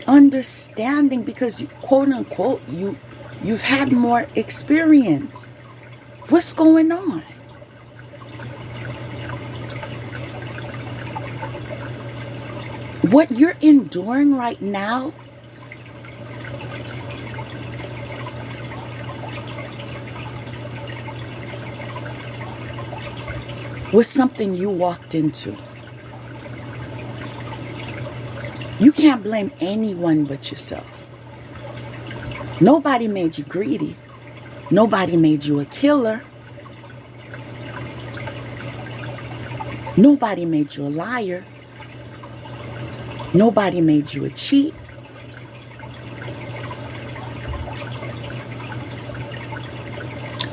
understanding, because quote unquote you've had more experience. What's going on? What you're enduring right now was something you walked into. You can't blame anyone but yourself. Nobody made you greedy. Nobody made you a killer. Nobody made you a liar. Nobody made you a cheat.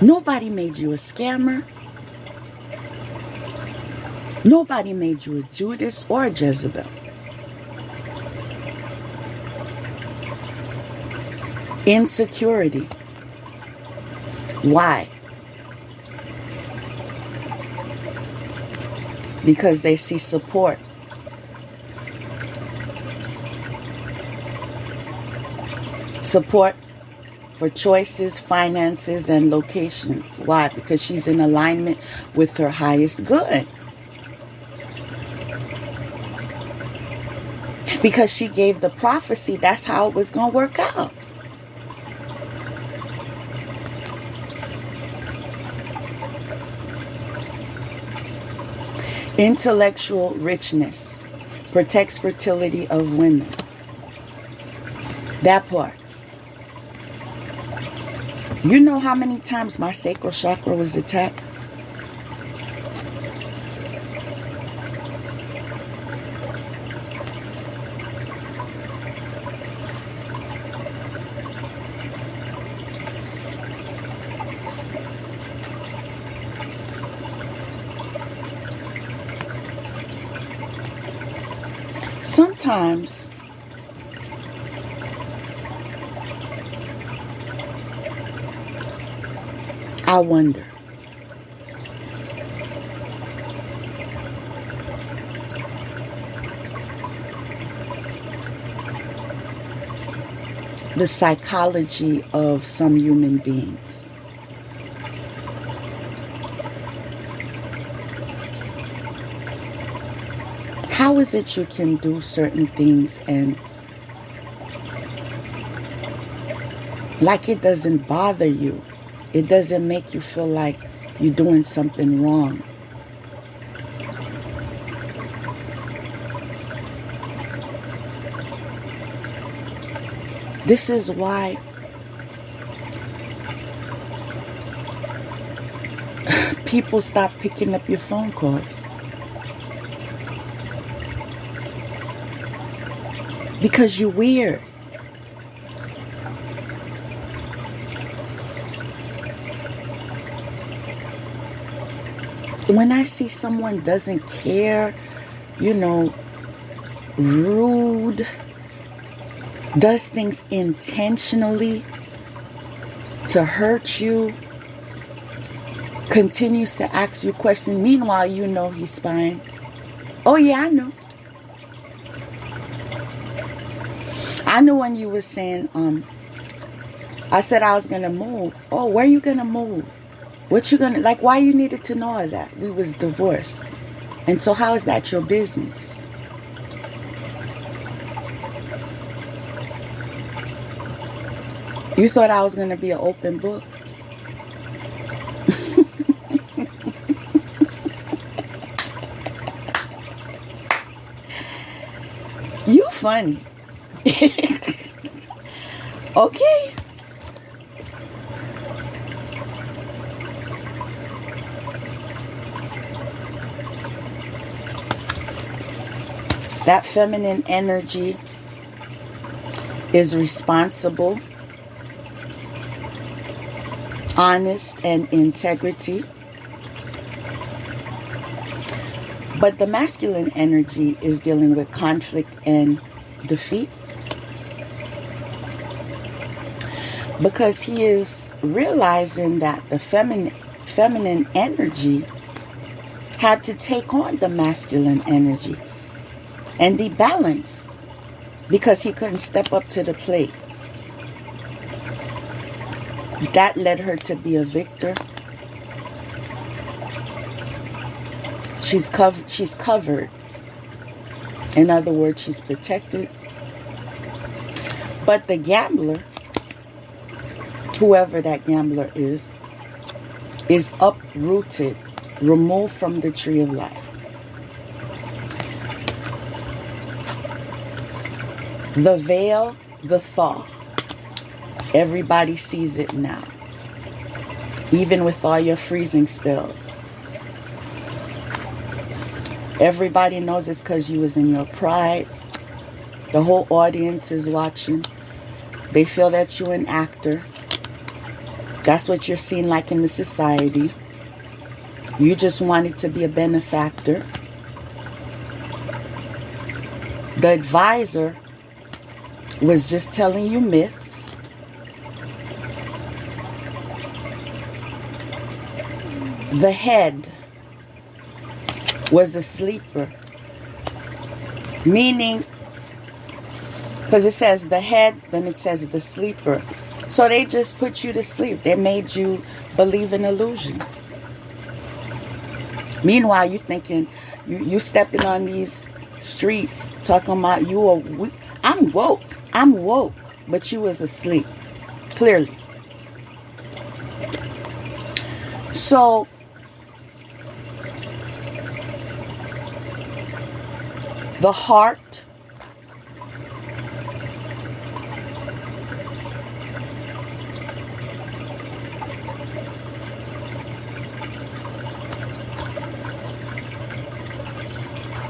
Nobody made you a scammer. Nobody made you a Judas or a Jezebel. Insecurity. Why? Because they see support. Support for choices, finances, and locations. Why? Because she's in alignment with her highest good. Because she gave the prophecy, that's how it was going to work out. Intellectual richness protects fertility of women. That part. You know how many times my sacral chakra was attacked? Sometimes I wonder, the psychology of some human beings. How is it you can do certain things and like it doesn't bother you? It doesn't make you feel like you're doing something wrong. This is why people stop picking up your phone calls. Because you're weird. when I see someone doesn't care, you know, rude, does things intentionally to hurt you, continues to ask you questions, meanwhile you know he's spying. Oh yeah, I know. I know when you were saying, I said I was gonna move. Oh, where you gonna move? What you gonna, like, why you needed to know all that? We was divorced. And so how is that your business? You thought I was gonna be an open book? You funny. Okay. That feminine energy is responsible, honest, and integrity. But the masculine energy is dealing with conflict and defeat, because he is realizing that the feminine energy had to take on the masculine energy and be balanced, because he couldn't step up to the plate. That led her to be a victor. She's covered. In other words, she's protected. But the gambler, whoever that gambler is uprooted, removed from the tree of life. The veil, the thaw. Everybody sees it now. Even with all your freezing spells. Everybody knows it's because you was in your pride. The whole audience is watching. They feel that you're an actor. That's what you're seen like in the society. You just wanted to be a benefactor. The advisor was just telling you myths. The head was a sleeper. Meaning, because it says the head, then it says the sleeper. So they just put you to sleep. They made you believe in illusions. Meanwhile, you thinking, you stepping on these streets, talking about you are weak. I'm woke, but you was asleep, clearly. So, the heart,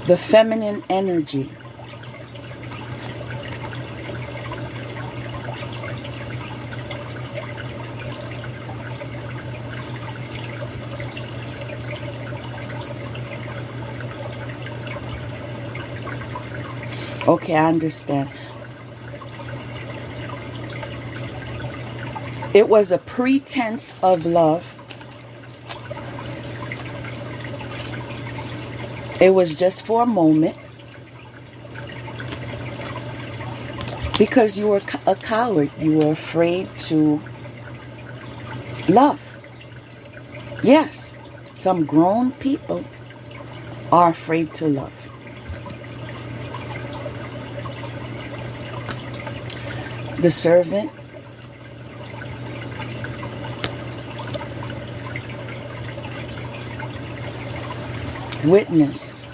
the feminine energy, okay, I understand. It was a pretense of love. It was just for a moment. Because you were a coward. You were afraid to love. Yes, some grown people are afraid to love. The servant, witness,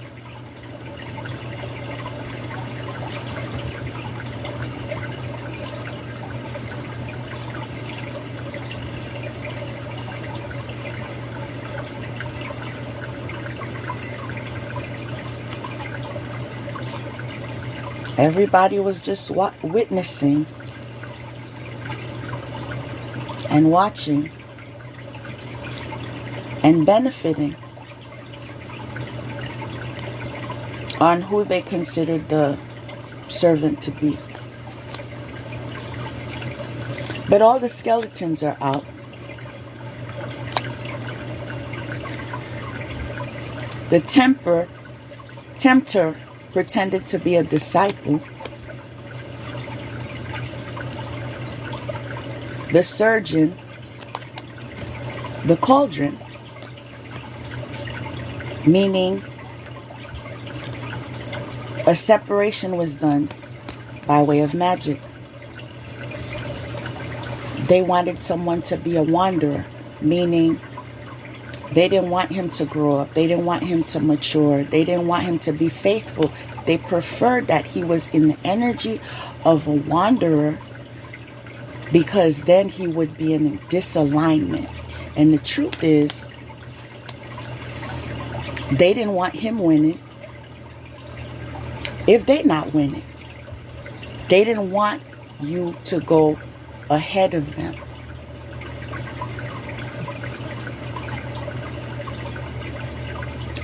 everybody was just witnessing and watching and benefiting on who they considered the servant to be. But all the skeletons are out. The tempter pretended to be a disciple. The surgeon, the cauldron, meaning a separation was done by way of magic. They wanted someone to be a wanderer, meaning they didn't want him to grow up. They didn't want him to mature. They didn't want him to be faithful. They preferred that he was in the energy of a wanderer, because then he would be in disalignment. And the truth is, they didn't want him winning. If they're not winning, they didn't want you to go ahead of them.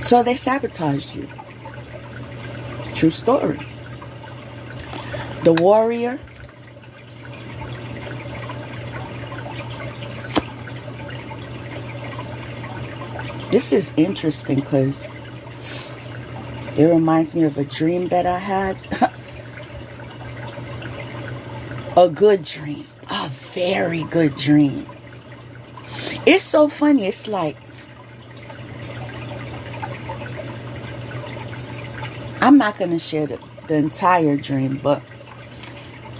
So they sabotaged you. True story. The warrior, this is interesting because it reminds me of a dream that I had. A good dream. A very good dream. It's so funny. It's like, I'm not going to share the entire dream, but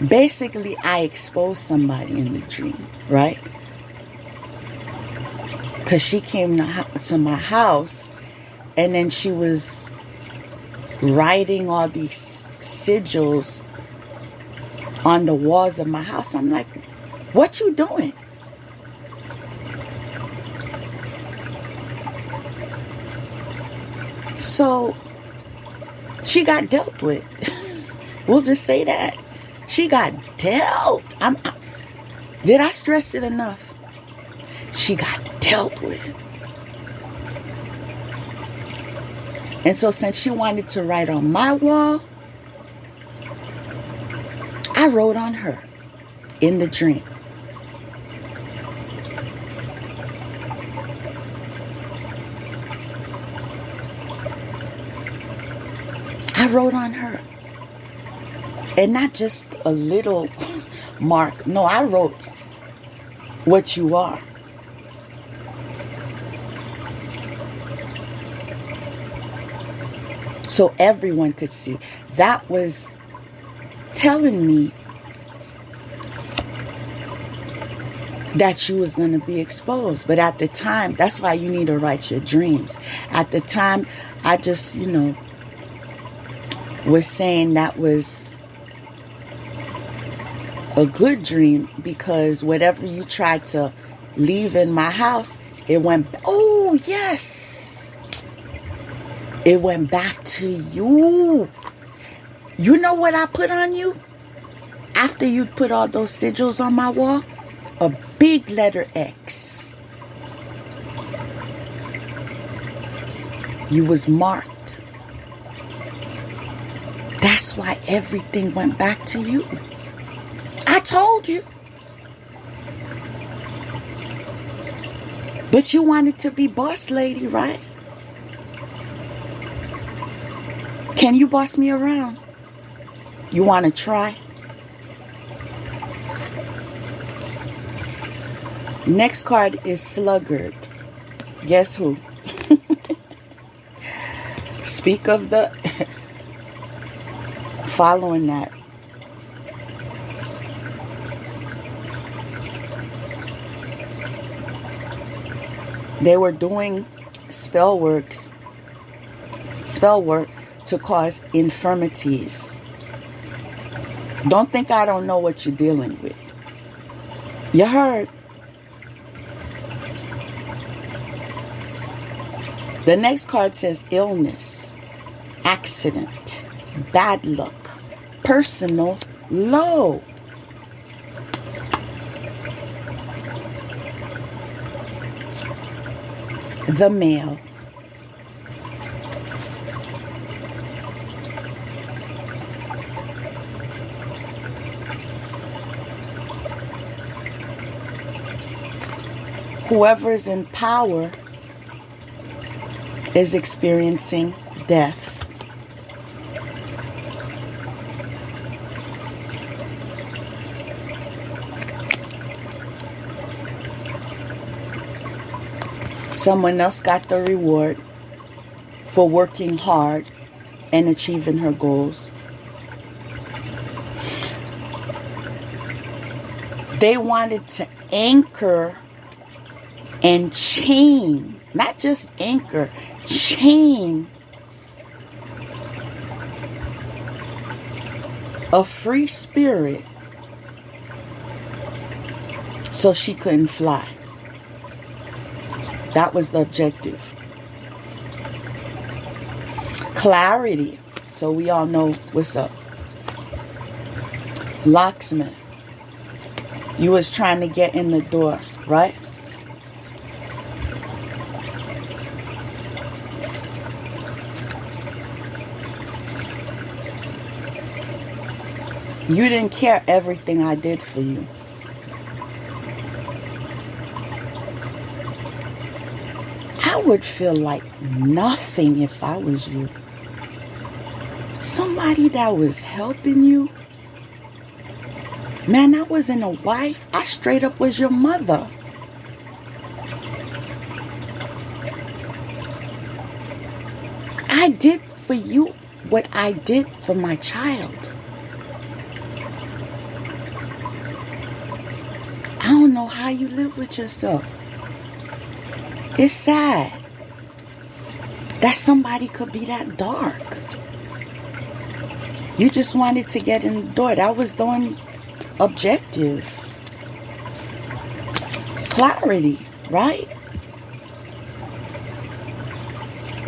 basically I exposed somebody in the dream, right? Because she came to my house, and then she was writing all these sigils on the walls of my house. I'm like, what you doing? So she got dealt with. We'll just say that. She got dealt. Did I stress it enough? She got dealt with. And so since she wanted to write on my wall, I wrote on her in the dream. I wrote on her. And not just a little mark. No, I wrote what you are. So everyone could see. That was telling me that you was going to be exposed. But at the time, that's why you need to write your dreams. At the time, I just, was saying that was a good dream, because whatever you tried to leave in my house, it went, oh yes, it went back to you. You know what I put on you? After you put all those sigils on my wall? A big letter X. You was marked. That's why everything went back to you. I told you. But you wanted to be boss lady, right? Can you boss me around? You want to try? Next card is Sluggard. Guess who? Speak of the... Following that. They were doing spell work to cause infirmities. Don't think I don't know what you're dealing with. You heard. The next card says illness, accident, bad luck, personal low. The male. Whoever is in power is experiencing death. Someone else got the reward for working hard and achieving her goals. They wanted to anchor and chain, not just anchor, chain a free spirit so she couldn't fly. That was the objective. Clarity. So we all know what's up. Locksmith. You was trying to get in the door, right? You didn't care everything I did for you. I would feel like nothing if I was you. Somebody that was helping you. Man, I wasn't a wife. I straight up was your mother. I did for you what I did for my child. I don't know how you live with yourself. It's sad that somebody could be that dark. You just wanted to get in the door. That was the only objective. Clarity, right?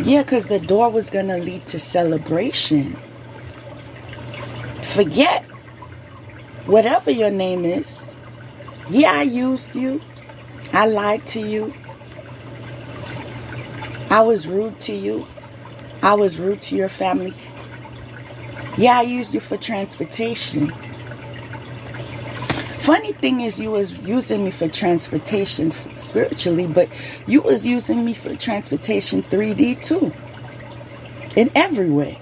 Yeah, because the door was going to lead to celebration. Forget whatever your name is. Yeah, I used you. I lied to you. I was rude to you. I was rude to your family. Yeah, I used you for transportation. Funny thing is, you was using me for transportation spiritually, but you was using me for transportation 3D too. In every way.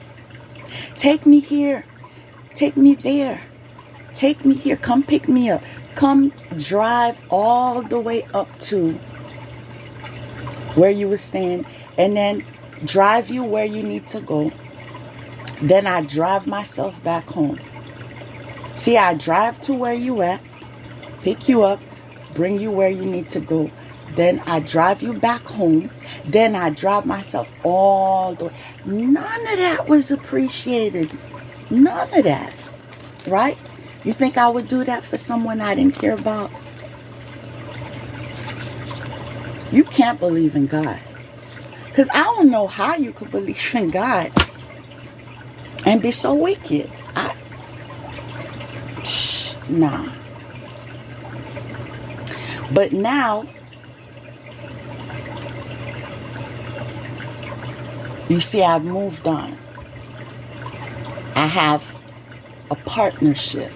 Take me here. Take me there. Take me here. Come pick me up. Come drive all the way up to where you were staying, and then drive you where you need to go. Then I drive myself back home. See, I drive to where you at, pick you up, bring you where you need to go. Then I drive you back home. Then I drive myself all the way. None of that was appreciated. None of that. Right? You think I would do that for someone I didn't care about? You can't believe in God. Because I don't know how you could believe in God and be so wicked. Nah. But now, you see, I've moved on. I have a partnership.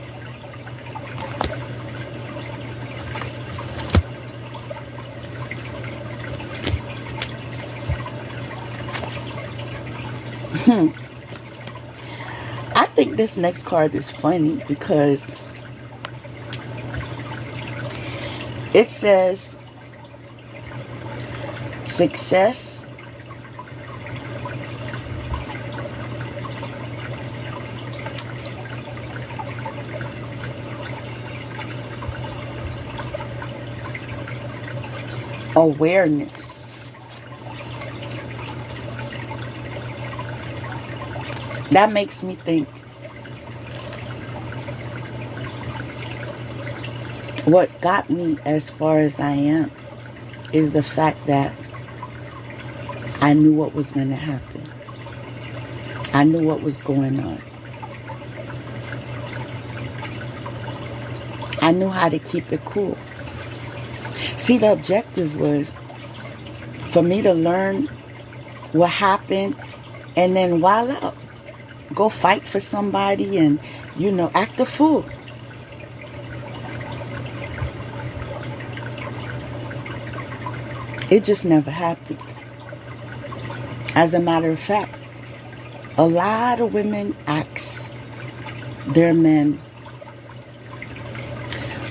I think this next card is funny because it says success, awareness. That makes me think, what got me as far as I am is the fact that I knew what was going to happen. I knew what was going on. I knew how to keep it cool. See, the objective was for me to learn what happened and then voila, go fight for somebody and, act a fool. It just never happened. As a matter of fact, a lot of women ask their men,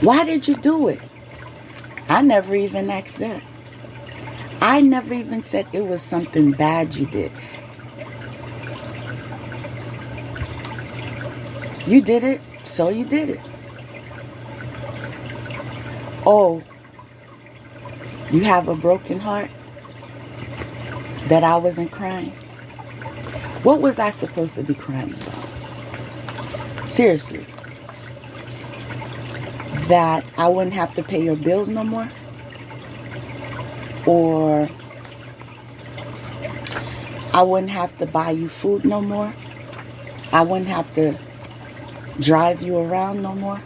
why did you do it? I never even asked that. I never even said it was something bad you did. You did it, so you did it. Oh, you have a broken heart? That I wasn't crying? What was I supposed to be crying about? Seriously. That I wouldn't have to pay your bills no more? Or I wouldn't have to buy you food no more? I wouldn't have to drive you around no more?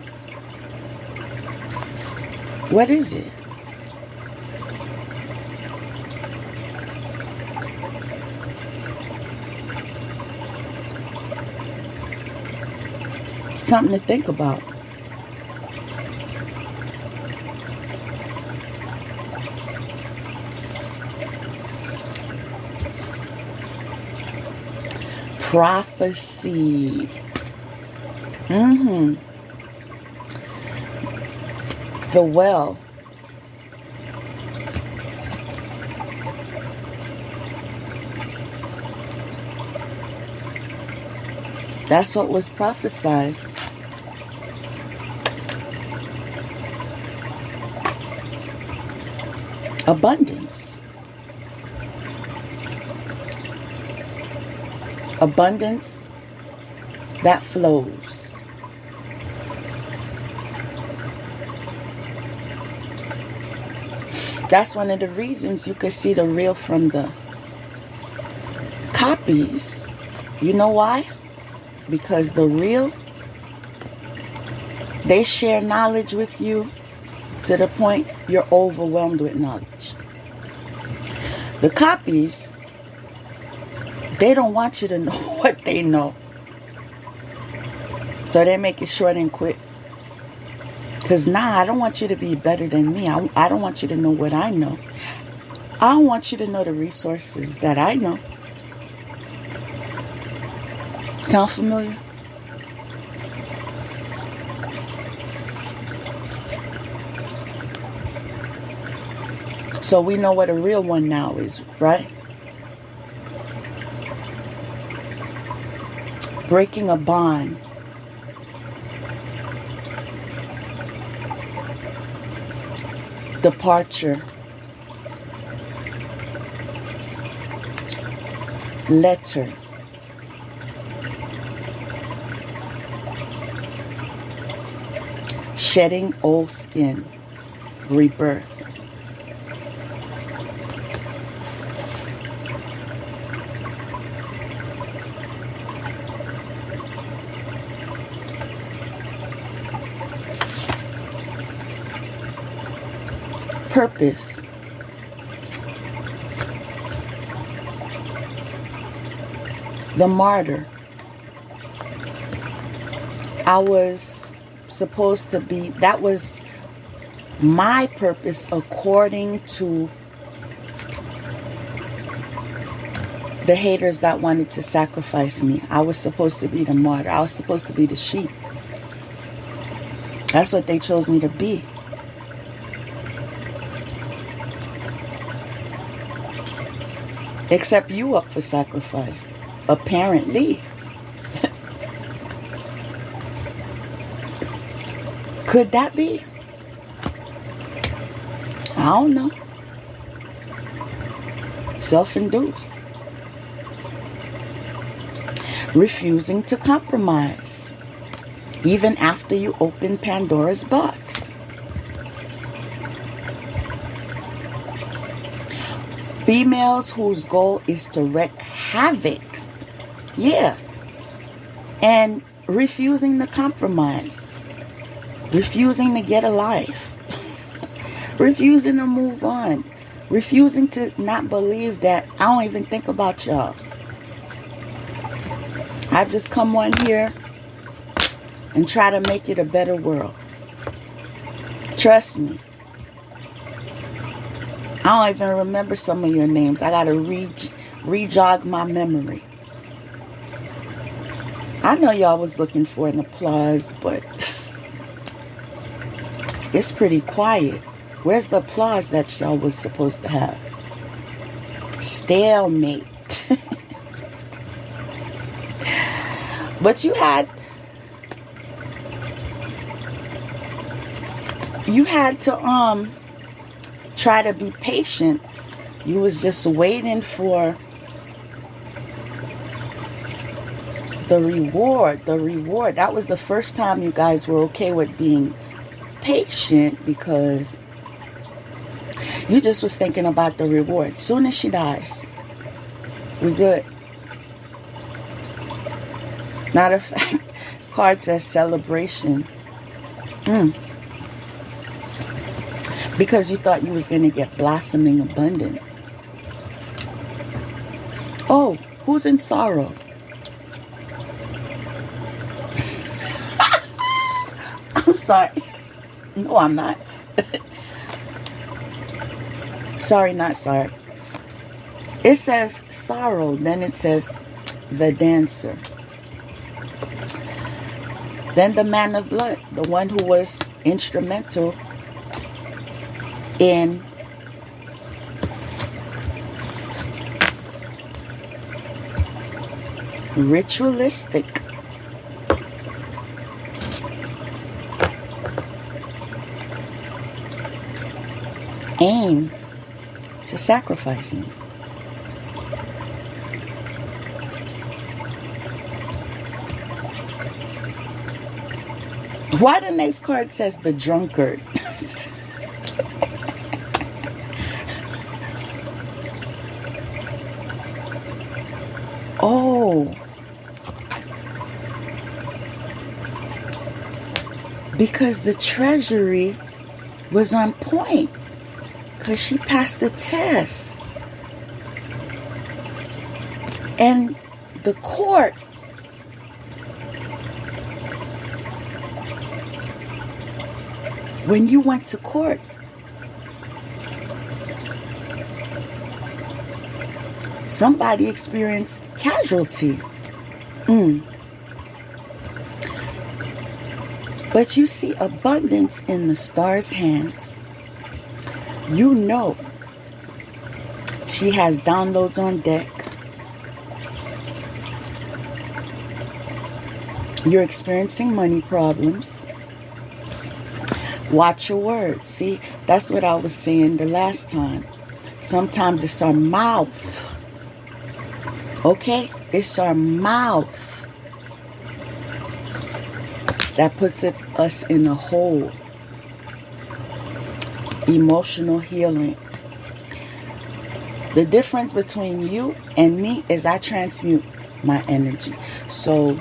What is it? Something to think about. Prophecy. The well. That's what was prophesied. Abundance. Abundance that flows. That's one of the reasons you could see the real from the copies. You know why? Because the real, they share knowledge with you to the point you're overwhelmed with knowledge. The copies, they don't want you to know what they know. So they make it short and quick. Because I don't want you to be better than me. I don't want you to know what I know. I don't want you to know the resources that I know. Sound familiar? So we know what a real one now is, right? Breaking a bond. Departure. Letter. Shedding old skin. Rebirth. Purpose. The martyr. I was supposed to be, that was my purpose according to the haters that wanted to sacrifice me. I was supposed to be the martyr. I was supposed to be the sheep. That's what they chose me to be. Except you up for sacrifice. Apparently. Could that be? I don't know. Self-induced. Refusing to compromise. Even after you open Pandora's box. Females whose goal is to wreak havoc. Yeah. And refusing to compromise. Refusing to get a life. Refusing to move on. Refusing to not believe that I don't even think about y'all. I just come on here and try to make it a better world. Trust me. I don't even remember some of your names. I gotta re-jog my memory. I know y'all was looking for an applause, but it's pretty quiet. Where's the applause that y'all was supposed to have? Stalemate. But you had to try to be patient. You was just waiting for the reward. That was the first time you guys were okay with being patient, because you just was thinking about the reward. Soon as she dies, we good. Matter of fact, card says celebration. Because you thought you was going to get blossoming abundance. Oh, who's in sorrow? I'm sorry. No, I'm not. Sorry, not sorry. It says sorrow, then it says the dancer. Then the man of blood, the one who was instrumental in ritualistic aim to sacrifice me. Why the next card says the drunkard? Oh, because the treasury was on point, because she passed the test. And the court when you went to court, somebody experienced casualty. But you see abundance in the star's hands. You know she has downloads on deck. You're experiencing money problems. Watch your words. See, that's what I was saying the last time. Sometimes it's our mouth. Okay? It's our mouth that puts us in a hole. Emotional healing. The difference between you and me is I transmute my energy. So,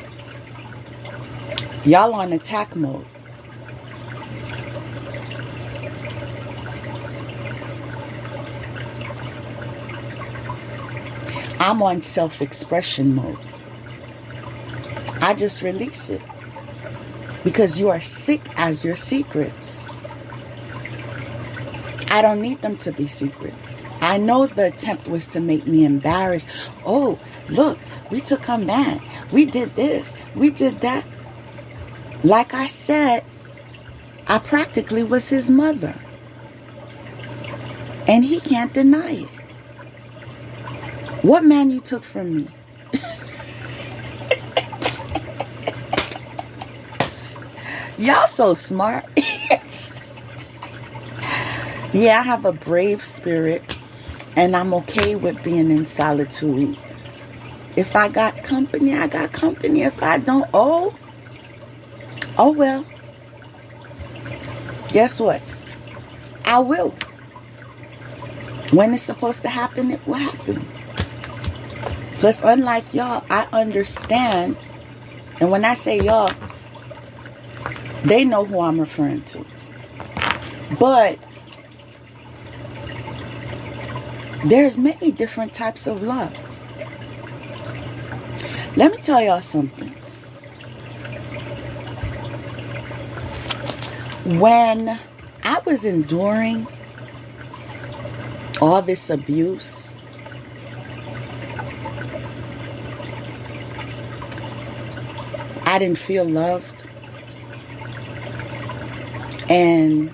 y'all on attack mode. I'm on self-expression mode. I just release it. Because you are sick as your secrets. I don't need them to be secrets. I know the attempt was to make me embarrassed. Oh, look, we took a man. We did this. We did that. Like I said, I practically was his mother. And he can't deny it. What man you took from me? Y'all so smart. Yeah, I have a brave spirit. And I'm okay with being in solitude. If I got company, I got company. If I don't, oh well. Guess what? I will. When it's supposed to happen, it will happen. Plus, unlike y'all, I understand. And when I say y'all, they know who I'm referring to. But there's many different types of love. Let me tell y'all something. When I was enduring all this abuse. I didn't feel loved. And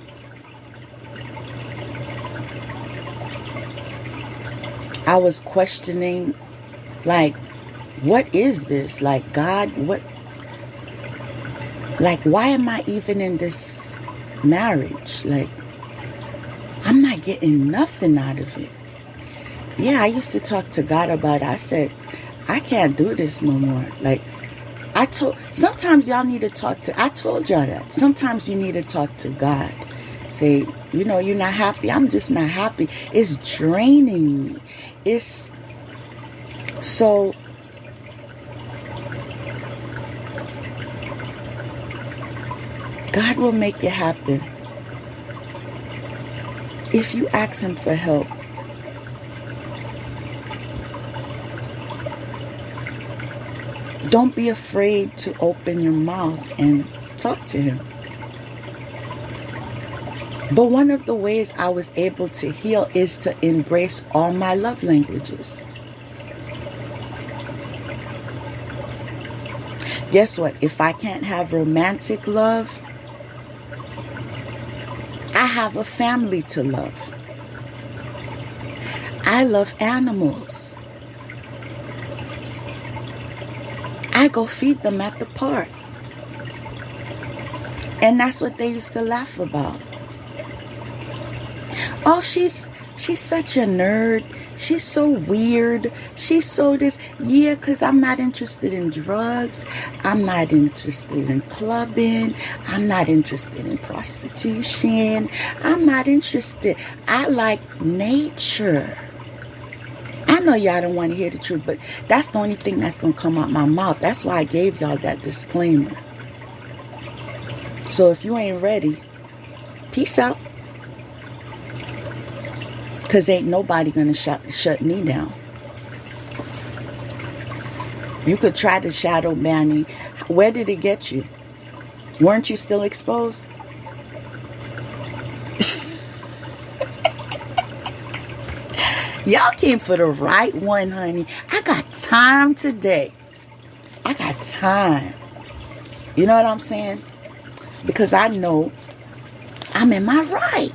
I was questioning, like, what is this? Like, God, what? Like, why am I even in this marriage? Like, I'm not getting nothing out of it. Yeah, I used to talk to God about it. I said, I can't do this no more. Like, sometimes y'all need to talk to, I told y'all that. Sometimes you need to talk to God. Say, you know, you're not happy. I'm just not happy. It's draining me. So, God will make it happen if you ask Him for help. Don't be afraid to open your mouth and talk to Him. But one of the ways I was able to heal is to embrace all my love languages. Guess what? If I can't have romantic love, I have a family to love. I love animals. I go feed them at the park. And that's what they used to laugh about. Oh, she's such a nerd. She's so weird. She's so this. Yeah, because I'm not interested in drugs. I'm not interested in clubbing. I'm not interested in prostitution. I'm not interested. I like nature. I know y'all don't want to hear the truth, but that's the only thing that's going to come out my mouth. That's why I gave y'all that disclaimer. So if you ain't ready, peace out. Because ain't nobody going to shut me down. You could try to shadow banning. Where did it get you? Weren't you still exposed? Y'all came for the right one, honey. I got time today. I got time. You know what I'm saying? Because I know I'm in my right.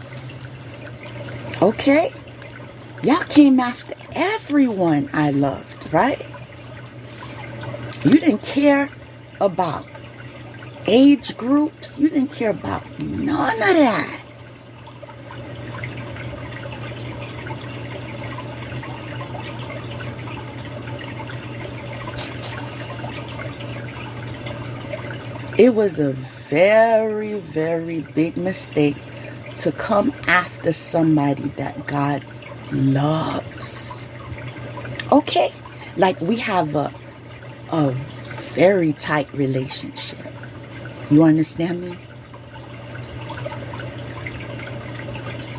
Okay? Y'all came after everyone I loved, right? You didn't care about age groups. You didn't care about none of that. It was a very, very big mistake to come after somebody that God loves. Okay? Like, we have a very tight relationship. You understand me?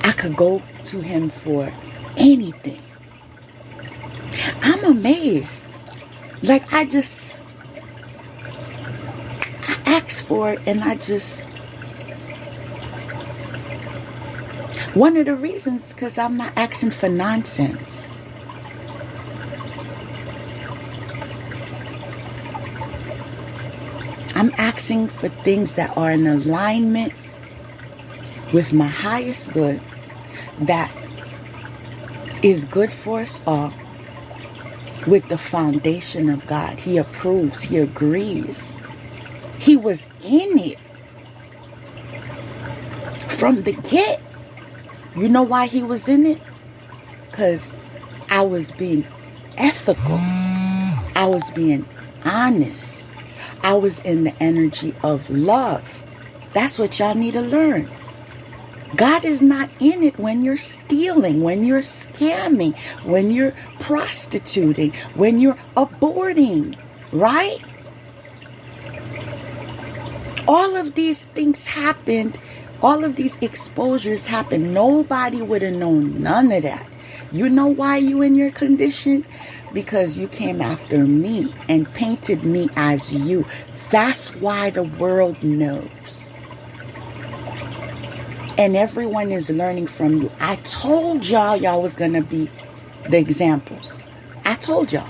I could go to Him for anything. I'm amazed. Like, I ask for it, and one of the reasons, because I'm not asking for nonsense. I'm asking for things that are in alignment with my highest good, that is good for us all, with the foundation of God. He approves, He agrees. He was in it from the get. You know why He was in it? Because I was being ethical. I was being honest. I was in the energy of love. That's what y'all need to learn. God is not in it when you're stealing, when you're scamming, when you're prostituting, when you're aborting, right? All of these things happened. All of these exposures happened. Nobody would have known none of that. You know why you in your condition? Because you came after me and painted me as you. That's why the world knows. And everyone is learning from you. I told y'all was going to be the examples. I told y'all.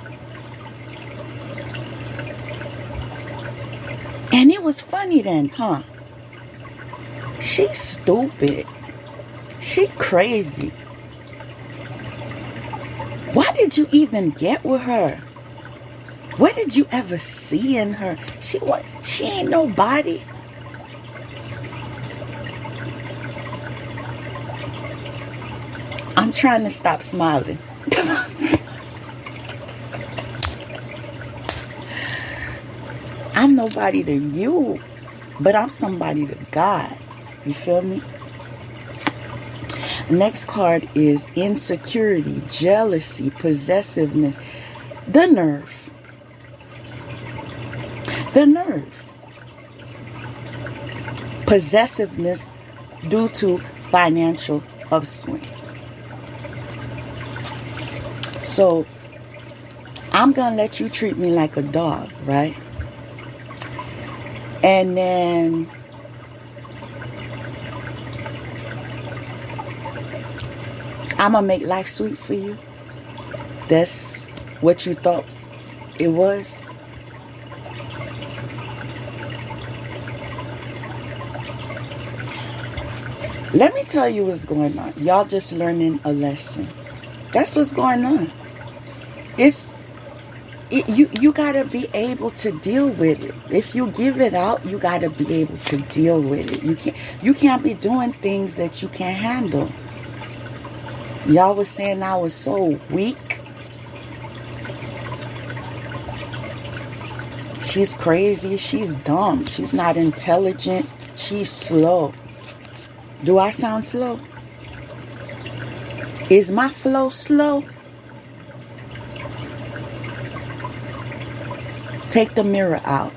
And it was funny then, huh? She's stupid. She crazy. Why did you even get with her? What did you ever see in her? She ain't nobody. I'm trying to stop smiling. I'm nobody to you, but I'm somebody to God. You feel me? Next card is insecurity, jealousy, possessiveness. The nerve. The nerve. Possessiveness due to financial upswing. So, I'm going to let you treat me like a dog, right? And then I'm going to make life sweet for you. That's what you thought it was. Let me tell you what's going on. Y'all just learning a lesson. That's what's going on. You got to be able to deal with it. If you give it out, you got to be able to deal with it. You can't be doing things that you can't handle. Y'all was saying I was so weak. She's crazy. She's dumb. She's not intelligent. She's slow. Do I sound slow? Is my flow slow? Take the mirror out.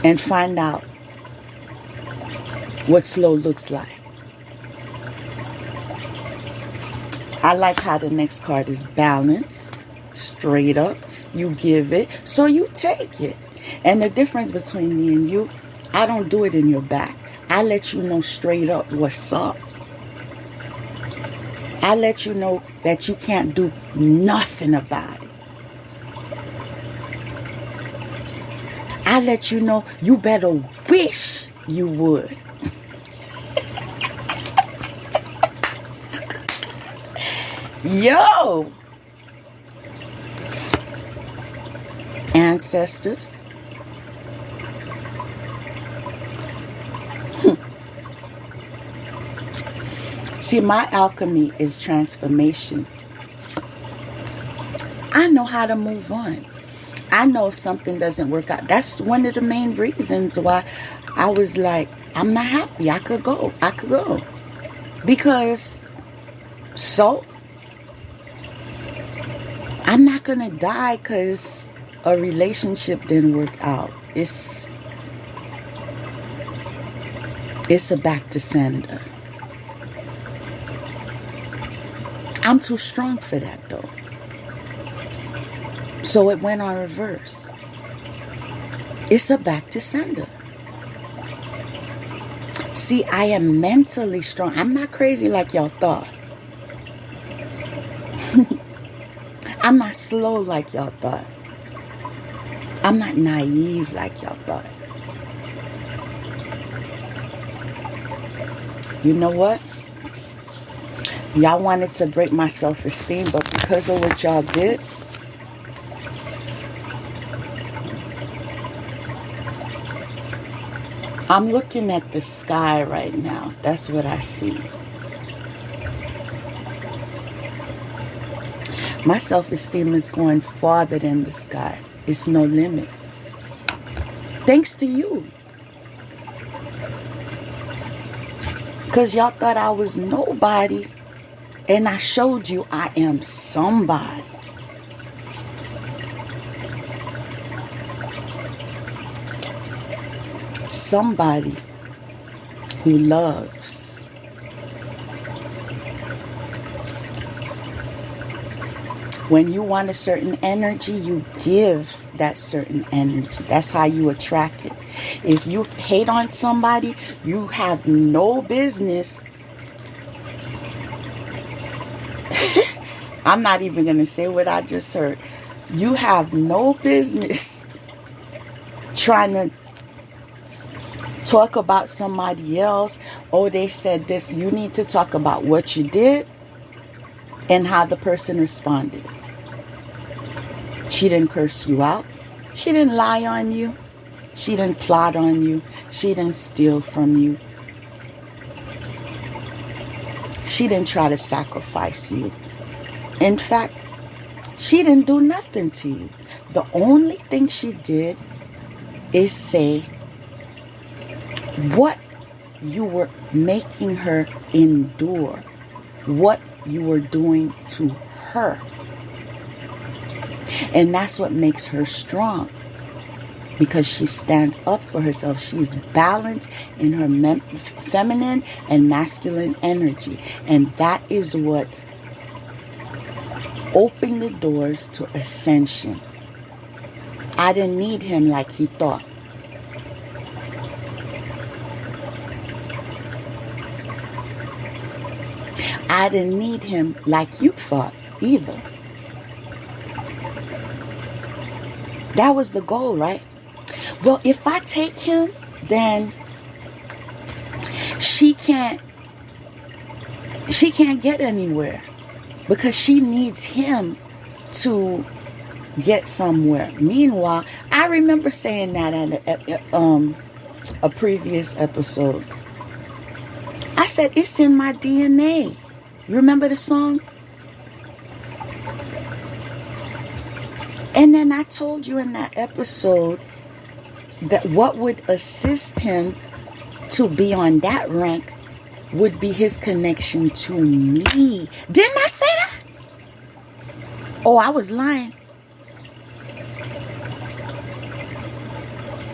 And find out what slow looks like. I like how the next card is balanced, straight up. You give it, so you take it. And the difference between me and you, I don't do it in your back. I let you know straight up what's up. I let you know that you can't do nothing about it. I let you know you better wish you would. Yo! Ancestors. See, my alchemy is transformation. I know how to move on. I know if something doesn't work out. That's one of the main reasons why I was like, I'm not happy. I could go. Because, I'm not going to die because a relationship didn't work out. It's a back to sender. I'm too strong for that, though. So it went on reverse. It's a back to sender. See, I am mentally strong. I'm not crazy like y'all thought. I'm not slow like y'all thought. I'm not naive like y'all thought. You know what? Y'all wanted to break my self-esteem, but because of what y'all did, I'm looking at the sky right now. That's what I see. My self-esteem is going farther than the sky. It's no limit. Thanks to you. Because y'all thought I was nobody. And I showed you I am somebody. Somebody who loves. When you want a certain energy, you give that certain energy. That's how you attract it. If you hate on somebody, you have no business. I'm not even going to say what I just heard. You have no business trying to talk about somebody else. Oh, they said this. You need to talk about what you did and how the person responded. She didn't curse you out. She didn't lie on you. She didn't plot on you. She didn't steal from you. She didn't try to sacrifice you. In fact, she didn't do nothing to you. The only thing she did is say what you were making her endure, what you were doing to her. And that's what makes her strong, because she stands up for herself. She's balanced in her feminine and masculine energy. And that is what opened the doors to ascension. I didn't need him like he thought. I didn't need him like you thought either. That was the goal, right? Well, if I take him, then she can't get anywhere, because she needs him to get somewhere. Meanwhile, I remember saying that at a previous episode. I said, it's in my DNA. You remember the song? And then I told you in that episode that what would assist him to be on that rank would be his connection to me. Didn't I say that? Oh, I was lying.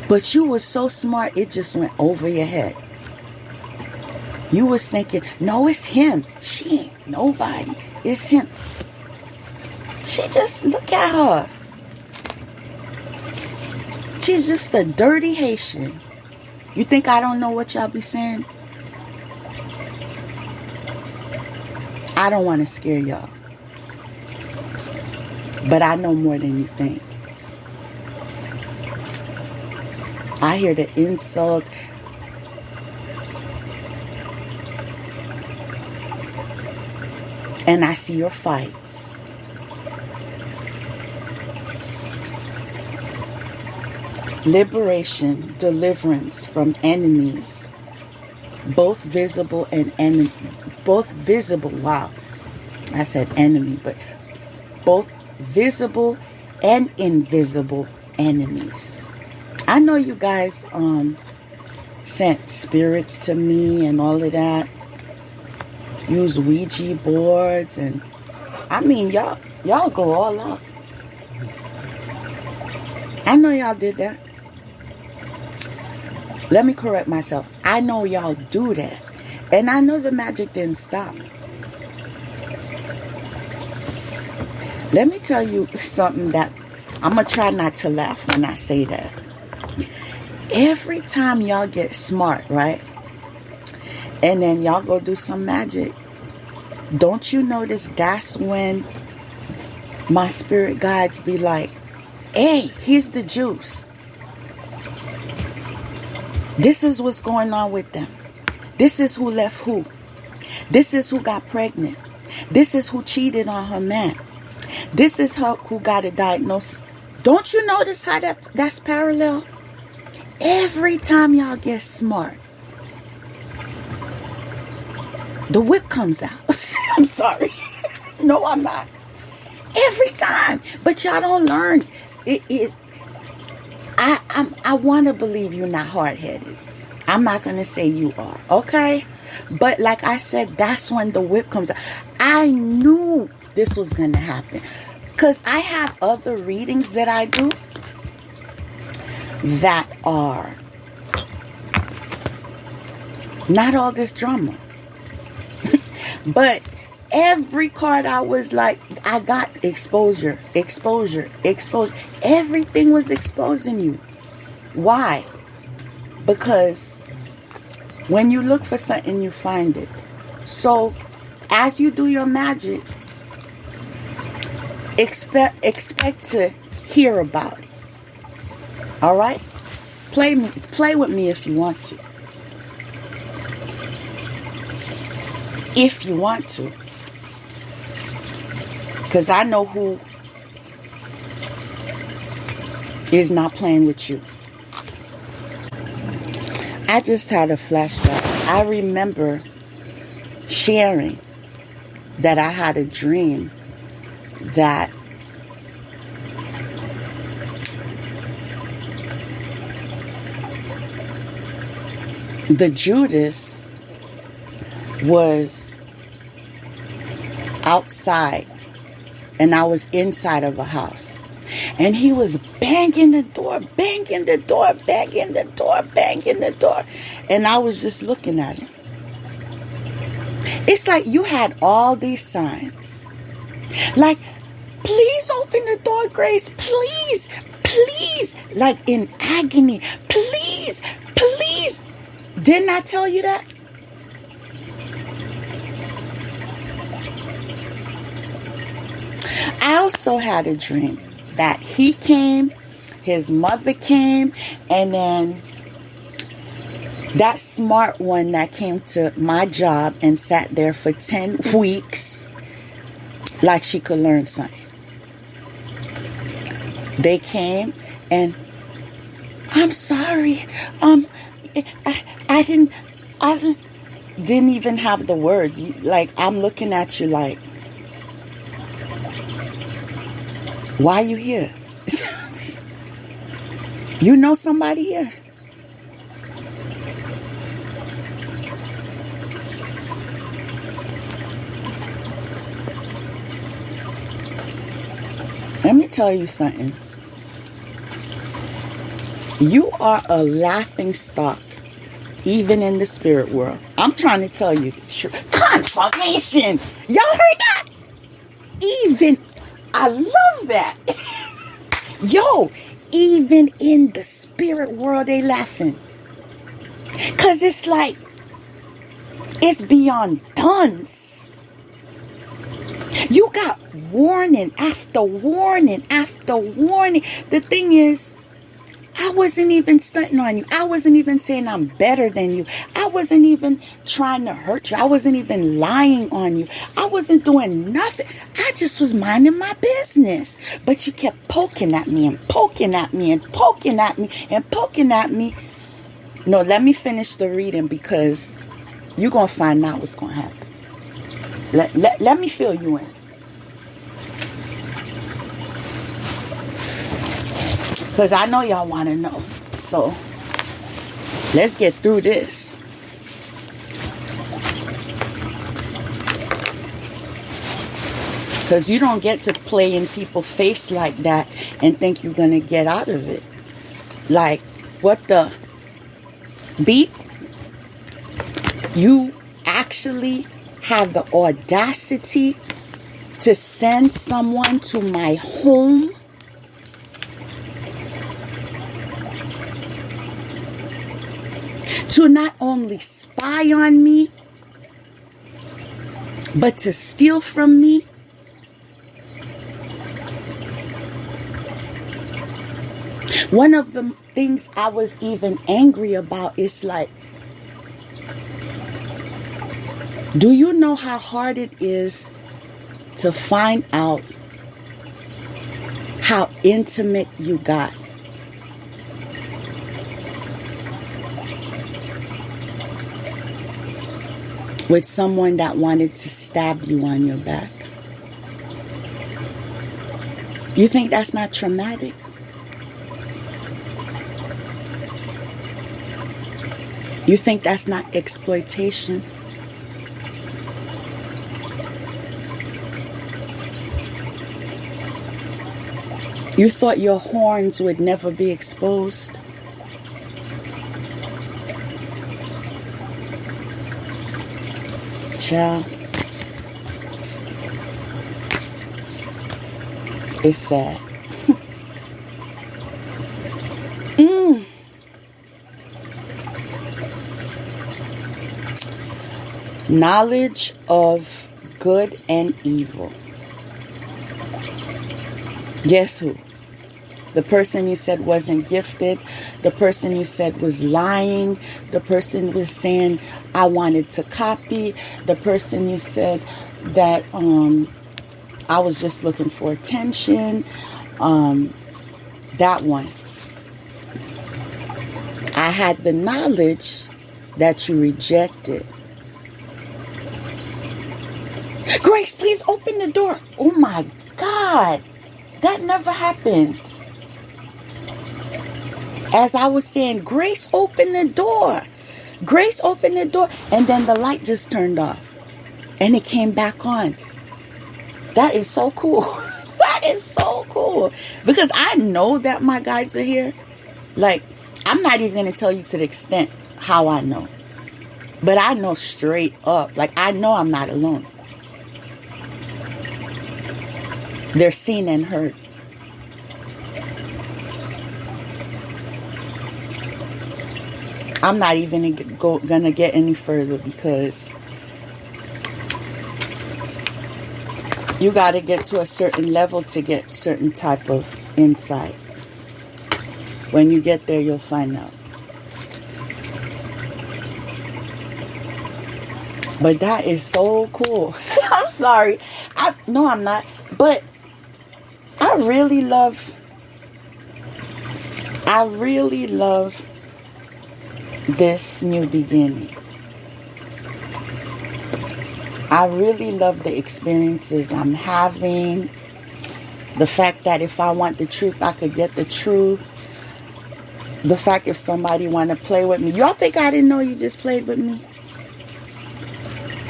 But you were so smart, it just went over your head. You was thinking, no, it's him. She ain't nobody. It's him. She just, look at her. She's just a dirty Haitian. You think I don't know what y'all be saying? I don't want to scare y'all. But I know more than you think. I hear the insults. And I see your fights. Liberation, deliverance from enemies, both visible and both visible. Wow, I said enemy, but both visible and invisible enemies. I know you guys sent spirits to me and all of that. Use Ouija boards, and I mean y'all go all out. I know y'all did that. Let me correct myself. I know y'all do that. And I know the magic didn't stop. Let me tell you something that I'm going to try not to laugh when I say that. Every time y'all get smart, right? And then y'all go do some magic. Don't you notice that's when my spirit guides be like, hey, here's the juice. This is what's going on with them. This is who left who. This is who got pregnant. This is who cheated on her man. This is her who got a diagnosis. Don't you notice how that's parallel? Every time y'all get smart, the whip comes out. I'm sorry. No, I'm not. Every time. But y'all don't learn. It is. I want to believe you're not hard-headed. I'm not going to say you are. Okay? But like I said, that's when the whip comes out. I knew this was going to happen. Because I have other readings that I do that are not all this drama. But every card I was like, I got exposure, exposure, exposure. Everything was exposing you. Why? Because when you look for something, you find it. So as you do your magic, expect to hear about it. All right? Play with me if you want to. If you want to. Because I know who is not playing with you. I just had a flashback. I remember sharing that I had a dream that the Judas was outside and I was inside of a house. And he was banging the door, banging the door, banging the door, banging the door. And I was just looking at him. It's like you had all these signs. Like, please open the door, Grace. Please, please. Like in agony. Please, please. Didn't I tell you that? I also had a dream that he came, his mother came, and then that smart one that came to my job and sat there for 10 weeks like she could learn something. They came and, I'm sorry, I didn't even have the words. Like, I'm looking at you like, why are you here? You know somebody here? Let me tell you something. You are a laughing stock, even in the spirit world. I'm trying to tell you the truth. Confirmation! Y'all heard that? Even, I love that. Yo, even in the spirit world, they laughing. Because it's like, it's beyond dunce. You got warning after warning after warning. The thing is, I wasn't even stunting on you. I wasn't even saying I'm better than you. I wasn't even trying to hurt you. I wasn't even lying on you. I wasn't doing nothing. I just was minding my business. But you kept poking at me and poking at me and poking at me and poking at me. No, let me finish the reading because you're going to find out what's going to happen. Let me fill you in. Because I know y'all want to know. So, let's get through this. Because you don't get to play in people's face like that and think you're going to get out of it. Like, what the beep? You actually have the audacity to send someone to my home to not only spy on me, but to steal from me. One of the things I was even angry about is like, do you know how hard it is to find out how intimate you got? With someone that wanted to stab you on your back. You think that's not traumatic? You think that's not exploitation? You thought your horns would never be exposed? Child, It's sad. Knowledge of good and evil. Guess who? The person you said wasn't gifted. The person you said was lying. The person was saying, I wanted to copy. The person you said that I was just looking for attention. That one. I had the knowledge that you rejected. Grace, please open the door. Oh my God. That never happened. As I was saying, Grace, open the door. Grace, open the door. And then the light just turned off. And it came back on. That is so cool. That is so cool. Because I know that my guides are here. Like, I'm not even going to tell you to the extent how I know. But I know straight up. Like, I know I'm not alone. They're seen and heard. I'm not even gonna get any further because you got to get to a certain level to get certain type of insight. When you get there, you'll find out. But that is so cool. I'm sorry. No, I'm not. But I really love this new beginning. I really love the experiences I'm having. The fact that if I want the truth, I could get the truth. The fact if somebody want to play with me. Y'all think I didn't know you just played with me?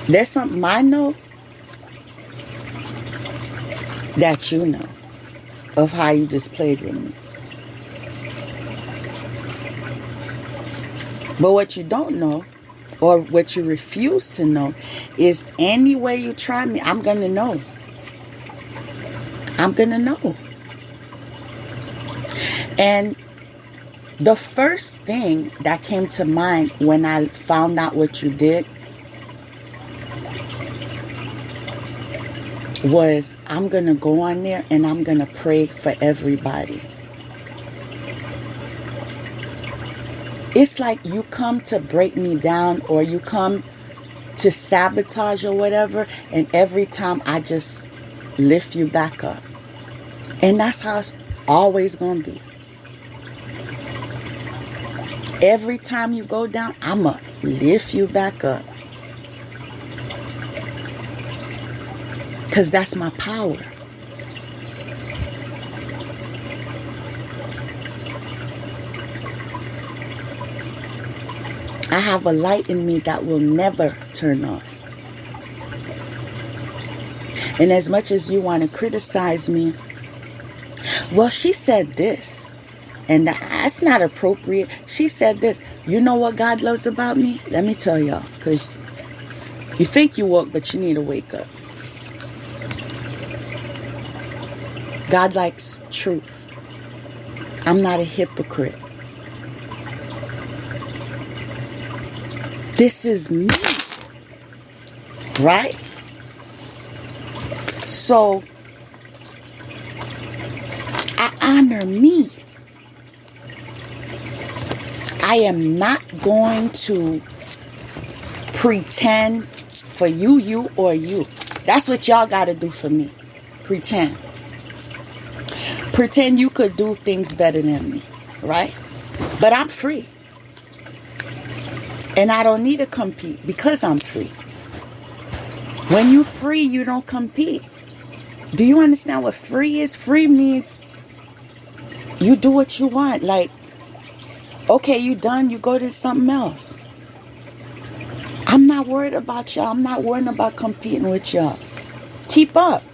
There's something I know that you know of how you just played with me. But what you don't know, or what you refuse to know, is any way you try me, I'm going to know. I'm going to know. And the first thing that came to mind when I found out what you did was, I'm going to go on there and I'm going to pray for everybody. It's like you come to break me down, or you come to sabotage or whatever, and every time I just lift you back up. And that's how it's always going to be. Every time you go down, I'm going to lift you back up. Because that's my power. I have a light in me that will never turn off. And as much as you want to criticize me, well, she said this, and that's not appropriate. She said this. You know what God loves about me? Let me tell y'all, because you think you woke, but you need to wake up. God likes truth. I'm not a hypocrite. This is me, right? So, I honor me. I am not going to pretend for you, or you. That's what y'all got to do for me. Pretend. Pretend you could do things better than me, right? But I'm free. And I don't need to compete because I'm free. When you're free, you don't compete. Do you understand what free is? Free means you do what you want. Like, okay, you done, you go to something else. I'm not worried about y'all. I'm not worried about competing with y'all. Keep up.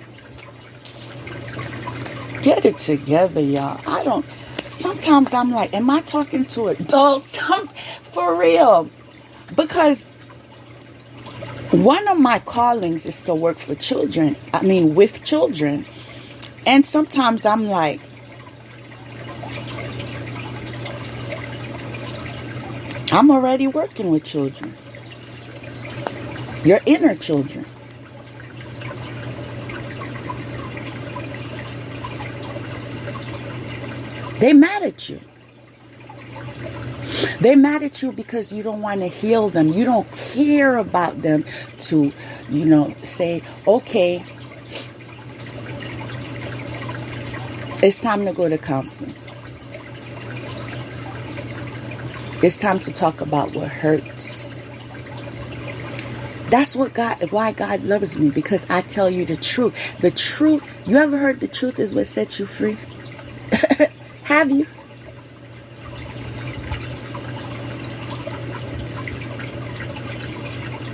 Get it together, y'all. Sometimes I'm like, am I talking to adults? For real. Because one of my callings is to work for children. With children. And sometimes I'm like, I'm already working with children. Your inner children. They mad at you. They mad at you because you don't want to heal them. You don't care about them to, say, okay, it's time to go to counseling. It's time to talk about what hurts. That's why God loves me, because I tell you the truth. The truth, you ever heard the truth is what sets you free? Have you?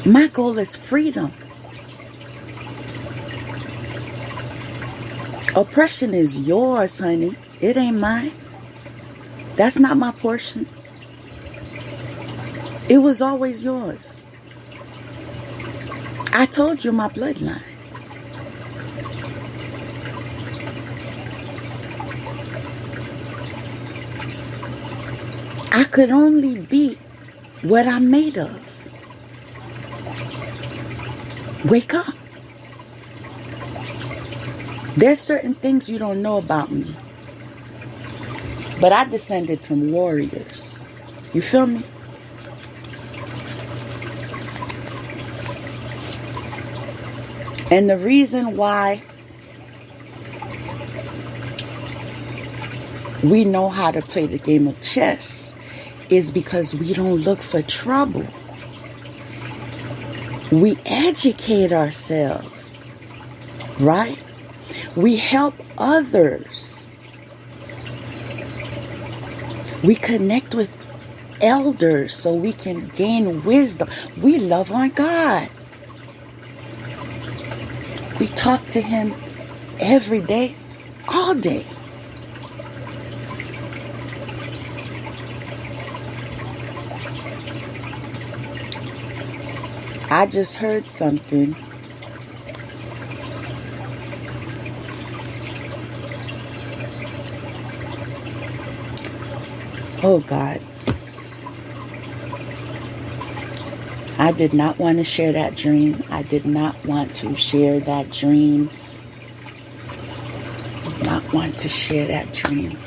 My goal is freedom. Oppression is yours, honey. It ain't mine. That's not my portion. It was always yours. I told you my bloodline. I could only be what I'm made of. Wake up. There's certain things you don't know about me. But I descended from warriors. You feel me? And the reason why we know how to play the game of chess is because we don't look for trouble. We educate ourselves, right? We help others. We connect with elders so we can gain wisdom. We love on God. We talk to Him every day, all day. I just heard something. Oh God. I did not want to share that dream. I did not want to share that dream. Not want to share that dream.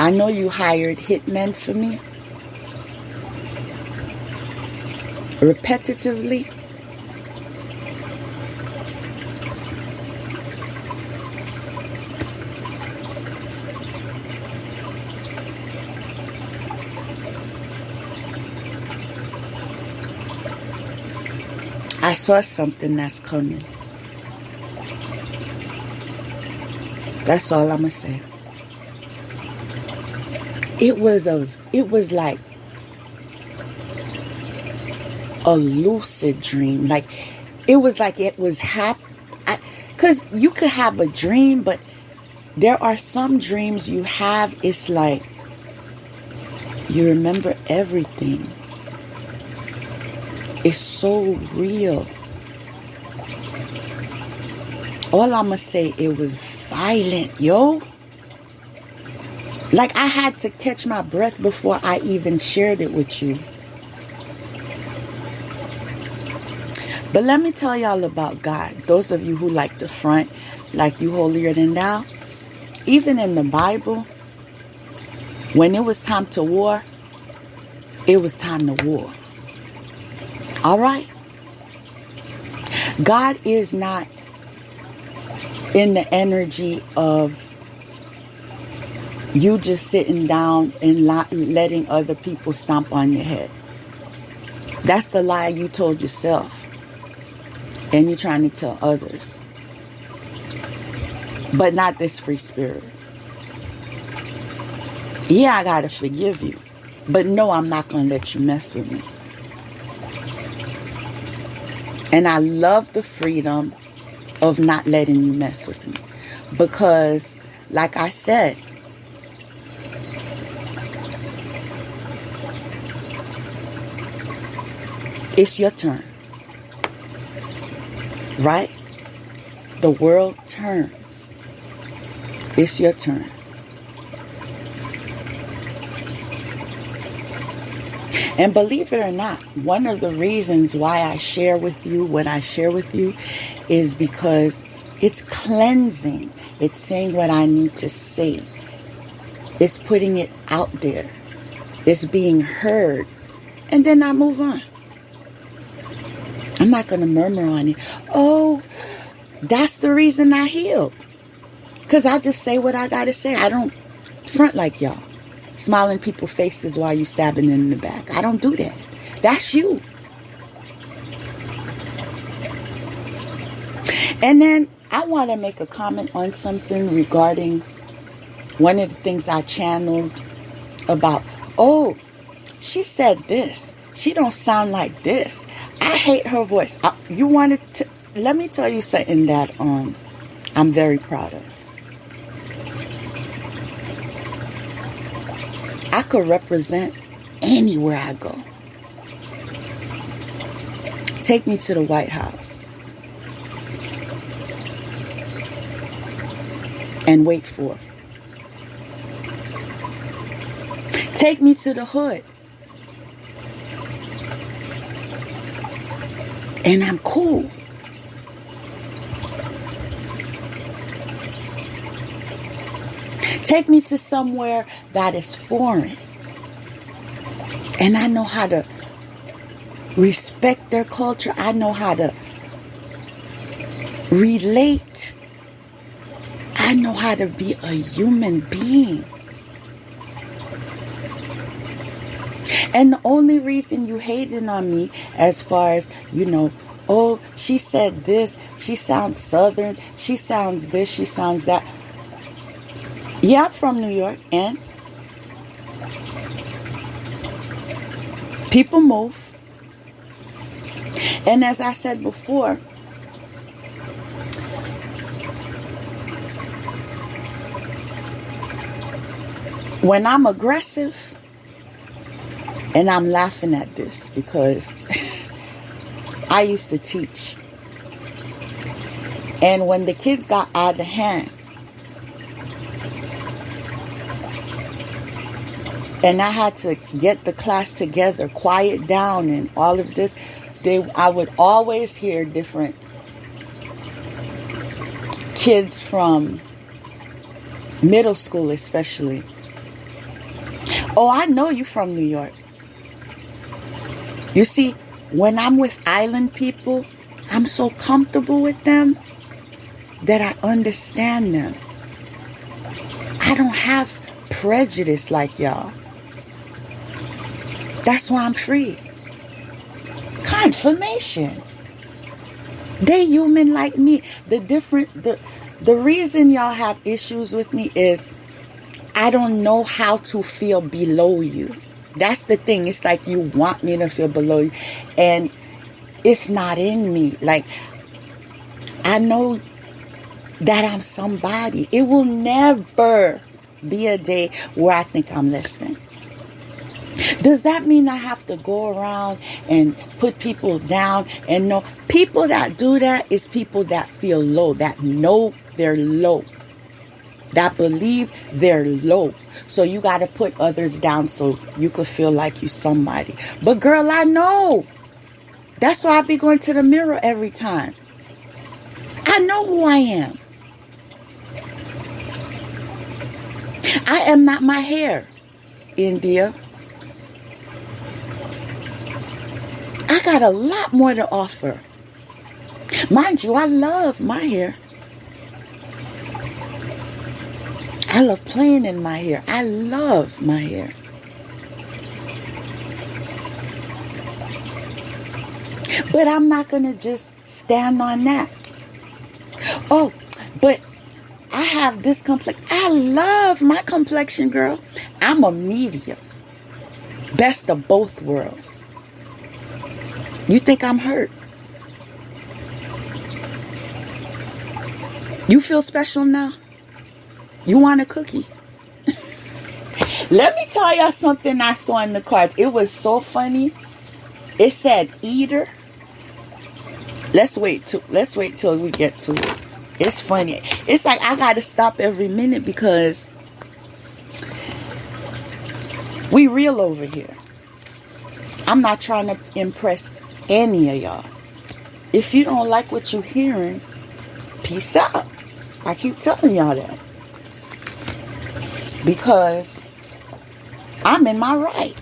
I know you hired hitmen for me. Repetitively. I saw something that's coming. That's all I'm gonna say. It was like a lucid dream. Like it was because you could have a dream, but there are some dreams you have, it's like you remember everything. It's so real. All I'ma say, it was violent, yo. Like I had to catch my breath before I even shared it with you. But let me tell y'all about God. Those of you who like to front like you holier than thou. Even in the Bible, when it was time to war, it was time to war. All right? God is not in the energy of you just sitting down and letting other people stomp on your head. That's the lie you told yourself. And you're trying to tell others. But not this free spirit. Yeah, I gotta forgive you. But no, I'm not gonna let you mess with me. And I love the freedom of not letting you mess with me. Because, like I said, it's your turn. right? The world turns. It's your turn. And believe it or not, one of the reasons why I share with you what I share with you is because it's cleansing. It's saying what I need to say. It's putting it out there. It's being heard. And then I move on. I'm not going to murmur on it. Oh, that's the reason I healed. Because I just say what I got to say. I don't front like y'all. Smiling people's faces while you stabbing them in the back. I don't do that. That's you. And then I want to make a comment on something regarding one of the things I channeled about. Oh, she said this. She don't sound like this. I hate her voice. You wanted to... Let me tell you something that I'm very proud of. I could represent anywhere I go. Take me to the White House. And wait for it. Take me to the hood. And I'm cool. Take me to somewhere that is foreign. And I know how to respect their culture. I know how to relate. I know how to be a human being. And the only reason you hating on me as far as, oh, she said this, she sounds Southern, she sounds this, she sounds that. Yeah, I'm from New York, and people move. And as I said before, when I'm aggressive, and I'm laughing at this because I used to teach. And when the kids got out of hand, and I had to get the class together, quiet down and all of this, I would always hear different kids from middle school especially. Oh, I know you from New York. You see, when I'm with island people, I'm so comfortable with them that I understand them. I don't have prejudice like y'all. That's why I'm free. Confirmation. They human like me. The reason y'all have issues with me is I don't know how to feel below you. That's the thing. It's like you want me to feel below you. And it's not in me. Like, I know that I'm somebody. It will never be a day where I think I'm less than. Does that mean I have to go around and put people down? And no, people that do that is people that feel low, that know they're low, that believe they're low. So you got to put others down so you could feel like you somebody. But girl, I know. That's why I be going to the mirror every time. I know who I am. I am not my hair, India. I got a lot more to offer. Mind you, I love my hair. I love playing in my hair. I love my hair. But I'm not going to just stand on that. Oh, but I have this complexion. I love my complexion, girl. I'm a medium. Best of both worlds. You think I'm hurt? You feel special now? You want a cookie? Let me tell y'all something I saw in the cards. It was so funny. It said eater. Let's wait till we get to it. It's funny. It's like I gotta stop every minute because we real over here. I'm not trying to impress any of y'all. If you don't like what you're hearing, peace out. I keep telling y'all that. Because I'm in my right.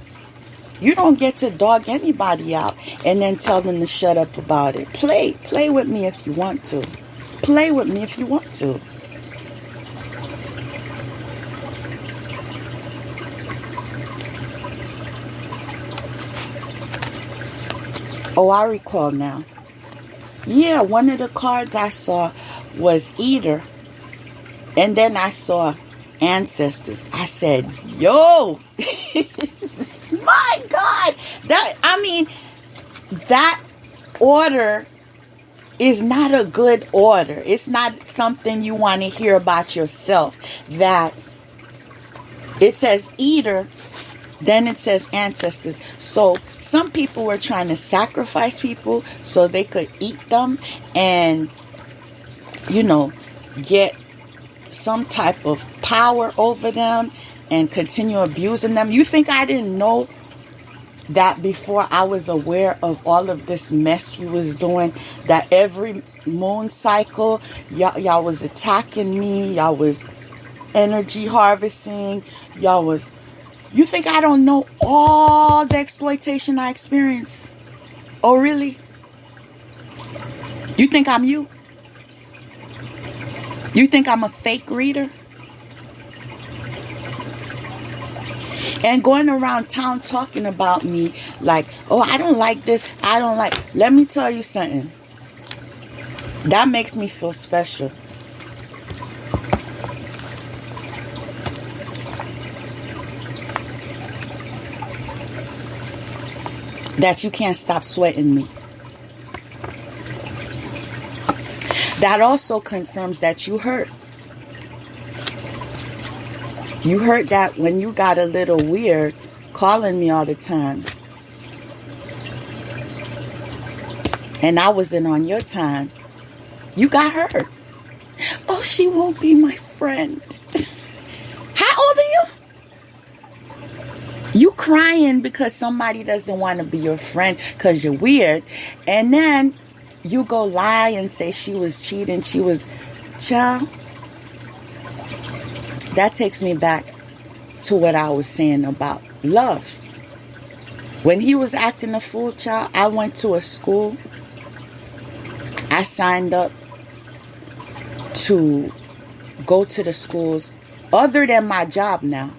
You don't get to dog anybody out and then tell them to shut up about it. Play with me if you want to. Play with me if you want to. Oh, I recall now. Yeah, one of the cards I saw was Eater. And then I saw Ancestors. I said, yo, my God. That order is not a good order. It's not something you want to hear about yourself. That it says Eater, then it says Ancestors. So some people were trying to sacrifice people so they could eat them and, get some type of power over them and continue abusing them. You think I didn't know that before I was aware of all of this mess you was doing? That every moon cycle, y'all was attacking me. Y'all was energy harvesting. You think I don't know all the exploitation I experienced? Oh, really? You think I'm you? You think I'm a fake reader? And going around town talking about me like, oh, I don't like this. Let me tell you something. That makes me feel special. That you can't stop sweating me. That also confirms that you hurt. You hurt that when you got a little weird calling me all the time. And I wasn't on your time. You got hurt. Oh, she won't be my friend. How old are you? You crying because somebody doesn't want to be your friend because you're weird. And then you go lie and say she was cheating. Child. That takes me back to what I was saying about love. When he was acting a fool, child, I went to a school. I signed up to go to the schools. Other than my job now,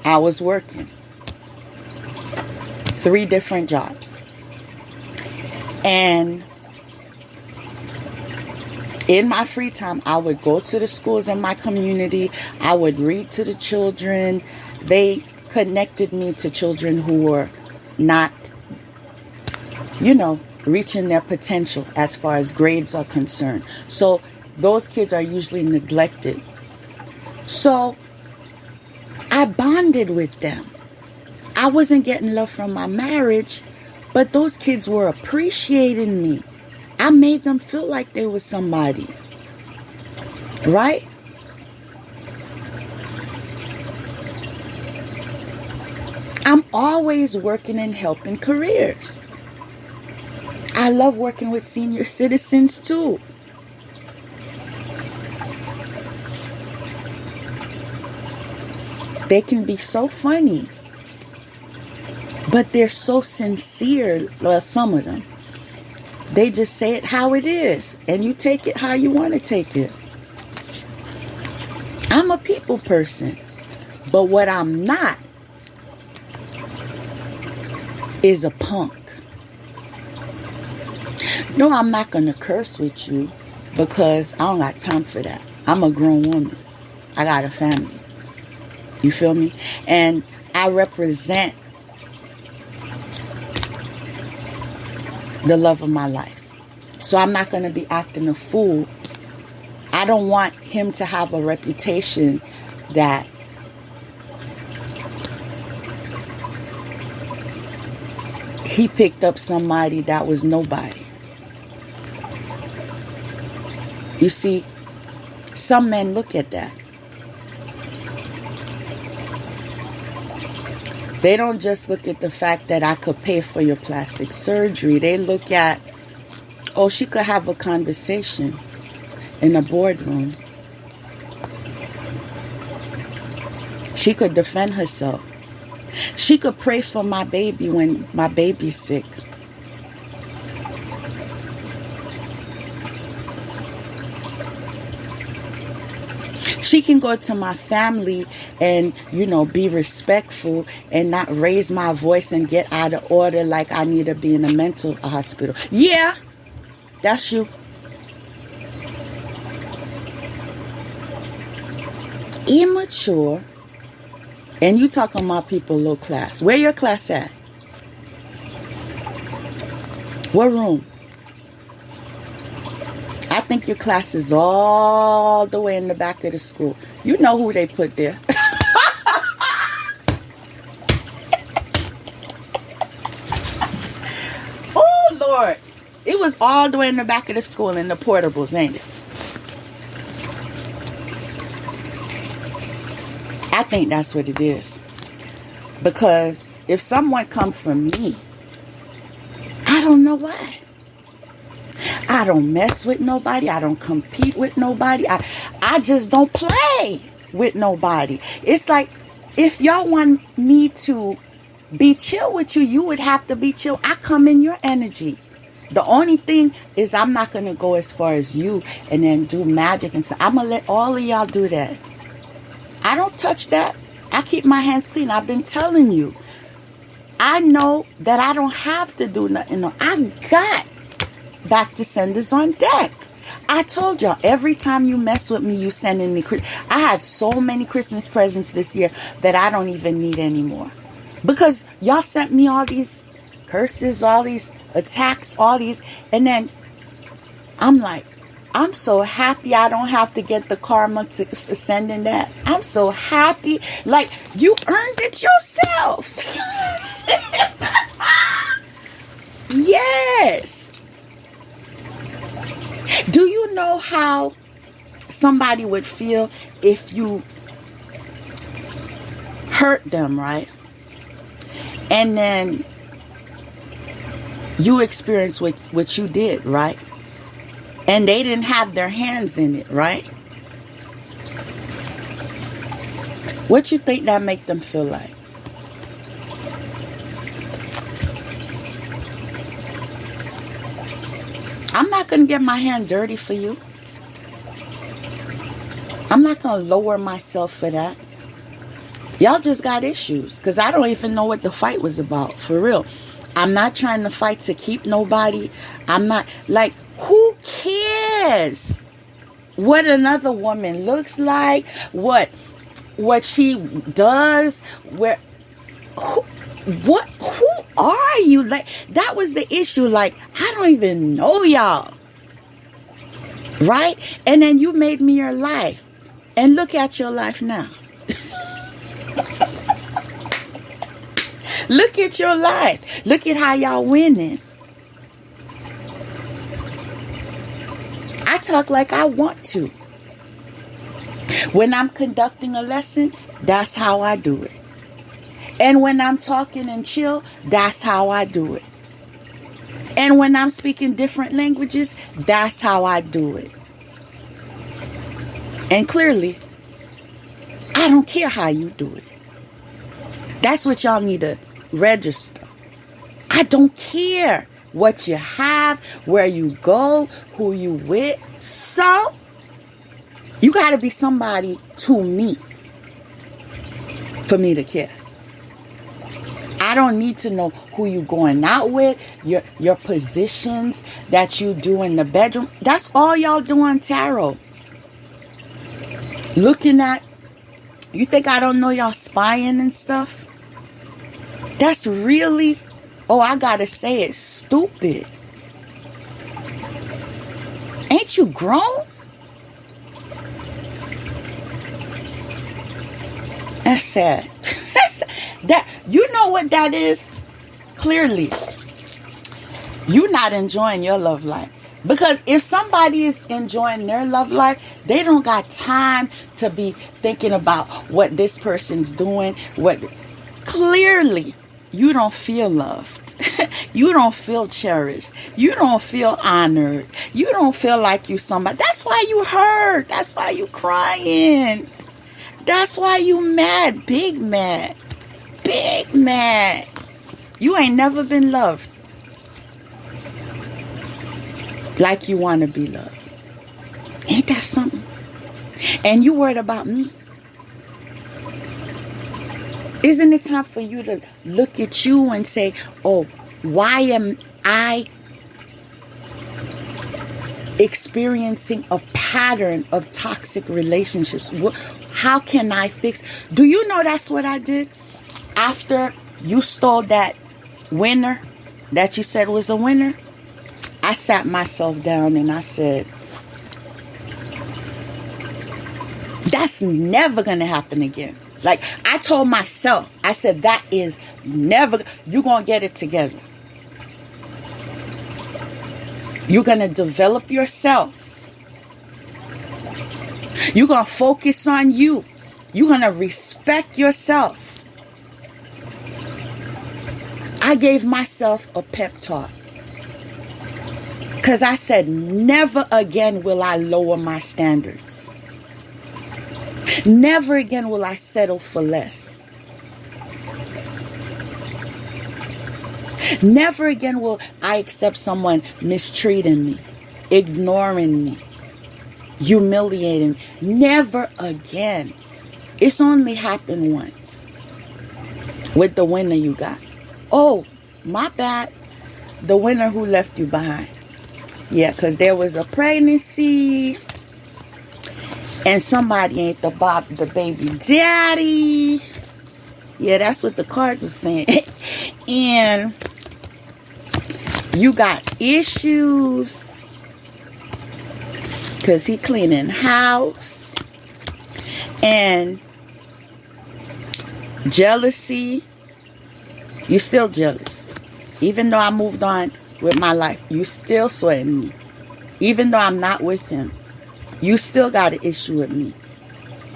I was working 3 different jobs. And in my free time, I would go to the schools in my community. I would read to the children. They connected me to children who were not, reaching their potential as far as grades are concerned. So those kids are usually neglected. So I bonded with them. I wasn't getting love from my marriage, but those kids were appreciating me. I made them feel like they were somebody. Right? I'm always working and helping careers. I love working with senior citizens too. They can be so funny, but they're so sincere. Well, some of them. They just say it how it is, and you take it how you want to take it. I'm a people person, but what I'm not is a punk. No, I'm not going to curse with you because I don't got time for that. I'm a grown woman. I got a family. You feel me? And I represent the love of my life. So I'm not going to be acting a fool. I don't want him to have a reputation that he picked up somebody that was nobody. You see, some men look at that. They don't just look at the fact that I could pay for your plastic surgery. They look at, oh, she could have a conversation in a boardroom. She could defend herself. She could pray for my baby when my baby's sick. She can go to my family and, be respectful and not raise my voice and get out of order like I need to be in a mental hospital. Yeah, that's you. Immature. And you talking about people low class. Where your class at? What room? I think your class is all the way in the back of the school. You know who they put there. Oh, Lord. It was all the way in the back of the school in the portables, ain't it? I think that's what it is. Because if someone comes for me, I don't know why. I don't mess with nobody. I don't compete with nobody. I just don't play with nobody. It's like, if y'all want me to be chill with you, you would have to be chill. I come in your energy. The only thing is I'm not going to go as far as you and then do magic and stuff. I'm going to let all of y'all do that. I don't touch that. I keep my hands clean. I've been telling you. I know that I don't have to do nothing. No, I got back to senders on deck. I told y'all, every time you mess with me, you sending me. I had so many Christmas presents this year that I don't even need anymore. Because y'all sent me all these curses, all these attacks, all these. And then I'm like, I'm so happy I don't have to get the karma for sending that. I'm so happy. Like, you earned it yourself. Yes. Do you know how somebody would feel if you hurt them, right? And then you experience what you did, right? And they didn't have their hands in it, right? What you think that make them feel like? I'm not going to get my hand dirty for you. I'm not going to lower myself for that. Y'all just got issues because I don't even know what the fight was about, for real. I'm not trying to fight to keep nobody. I'm not, like, who cares what another woman looks like, what she does, who are you? Like, that was the issue. Like, I don't even know y'all. Right? And then you made me your life. And look at your life now. Look at your life. Look at how y'all winning. I talk like I want to. When I'm conducting a lesson, that's how I do it. And when I'm talking and chill, that's how I do it. And when I'm speaking different languages, that's how I do it. And clearly, I don't care how you do it. That's what y'all need to register. I don't care what you have, where you go, who you with. So, you got to be somebody to me for me to care. I don't need to know who you going out with, your positions that you do in the bedroom. That's all y'all do on tarot. Looking at, you think I don't know y'all spying and stuff? That's really, oh, I gotta say it, stupid. Ain't you grown? That's sad. That, you know what that is? Clearly, you're not enjoying your love life. Because if somebody is enjoying their love life, they don't got time to be thinking about what this person's doing. Clearly, you don't feel loved. You don't feel cherished. You don't feel honored. You don't feel like you somebody. That's why you hurt. That's why you crying. That's why you mad. Big mad. Big mad. You ain't never been loved like you want to be loved. Ain't that something? And you worried about me. Isn't it time for you to look at you and say, oh, why am I experiencing a pattern of toxic relationships? How can I fix? Do you know that's what I did? After you stole that winner that you said was a winner, I sat myself down and I said, that's never going to happen again. Like I told myself, I said, that is never, you're going to get it together. You're going to develop yourself. You're going to focus on you. You're going to respect yourself. I gave myself a pep talk. Because I said, never again will I lower my standards. Never again will I settle for less. Never again will I accept someone mistreating me, ignoring me, humiliating me. Never again. It's only happened once with the winner you got. Oh, my bad. The winner who left you behind. Yeah, because there was a pregnancy and somebody ain't the baby daddy. Yeah, that's what the cards were saying. And you got issues because he cleaning house. And jealousy. You still jealous. Even though I moved on with my life, you still sweating me. Even though I'm not with him, you still got an issue with me.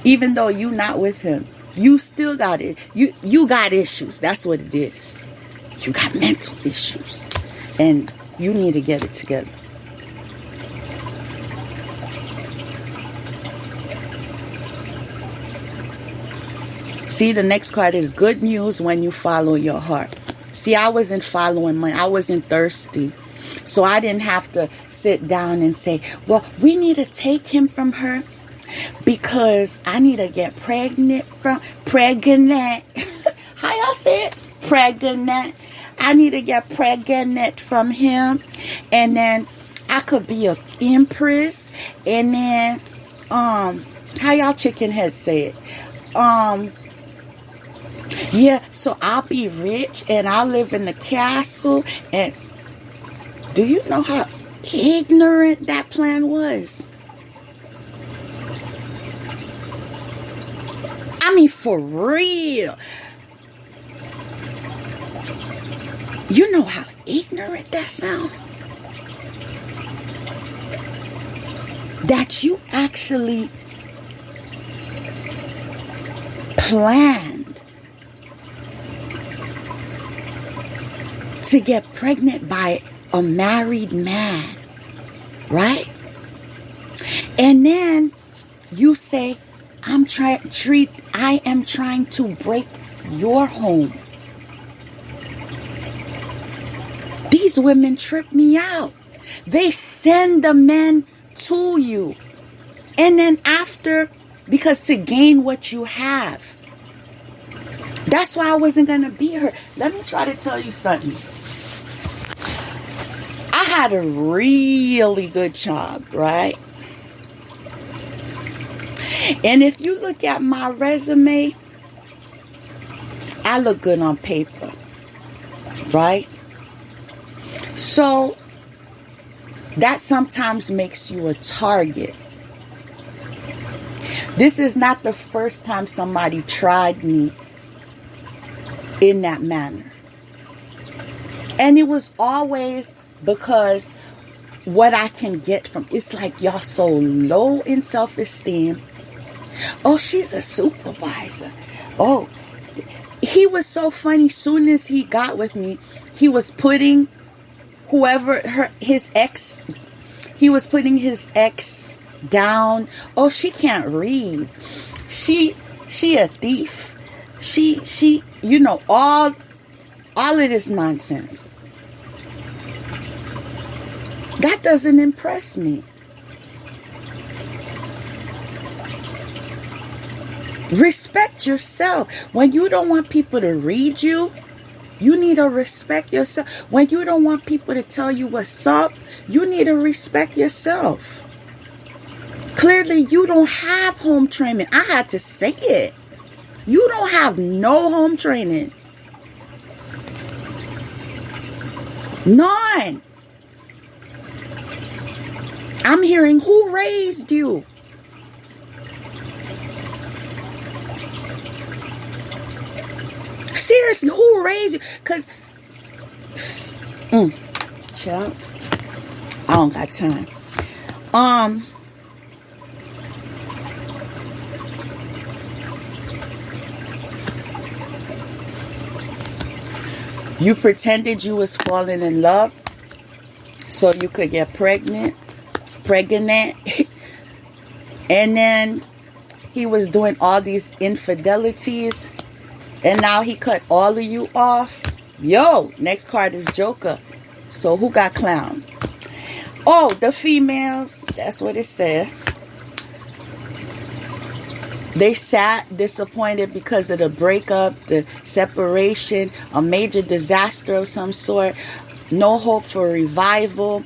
Even though you not with him, you still got it. You got issues. That's what it is. You got mental issues. And you need to get it together. See, the next card is good news when you follow your heart. See, I wasn't following mine. I wasn't thirsty. So I didn't have to sit down and say, well, we need to take him from her because I need to get pregnant. How y'all say it? Pregnant. I need to get pregnant from him. And then I could be an empress. And then, how y'all chicken heads say it? Yeah, so I'll be rich and I'll live in the castle. And do you know how ignorant that plan was? I mean, for real. You know how ignorant that sounds? That you actually planned to get pregnant by a married man, right? And then you say, I am trying to break your home. These women trip me out. They send the men to you. And then after, because to gain what you have. That's why I wasn't going to be her. Let me try to tell you something. I had a really good job, right? And if you look at my resume, I look good on paper, right? So that sometimes makes you a target. This is not the first time somebody tried me in that manner. And it was always because what I can get from. It's like y'all so low in self-esteem. Oh, she's a supervisor. Oh, he was so funny. Soon as he got with me, he was putting his ex down. Oh, she can't read. She a thief. She all of this nonsense. That doesn't impress me. Respect yourself. When you don't want people to read you, you need to respect yourself. When you don't want people to tell you what's up, you need to respect yourself. Clearly, you don't have home training. I had to say it. You don't have no home training. None. I'm hearing, who raised you? Seriously, who raised you? Because, child, I don't got time. You pretended you was falling in love so you could get pregnant. And then he was doing all these infidelities. And now he cut all of you off. Yo, next card is Joker. So who got clown? Oh, the females. That's what it said. They sat disappointed because of the breakup, the separation, a major disaster of some sort. No hope for revival.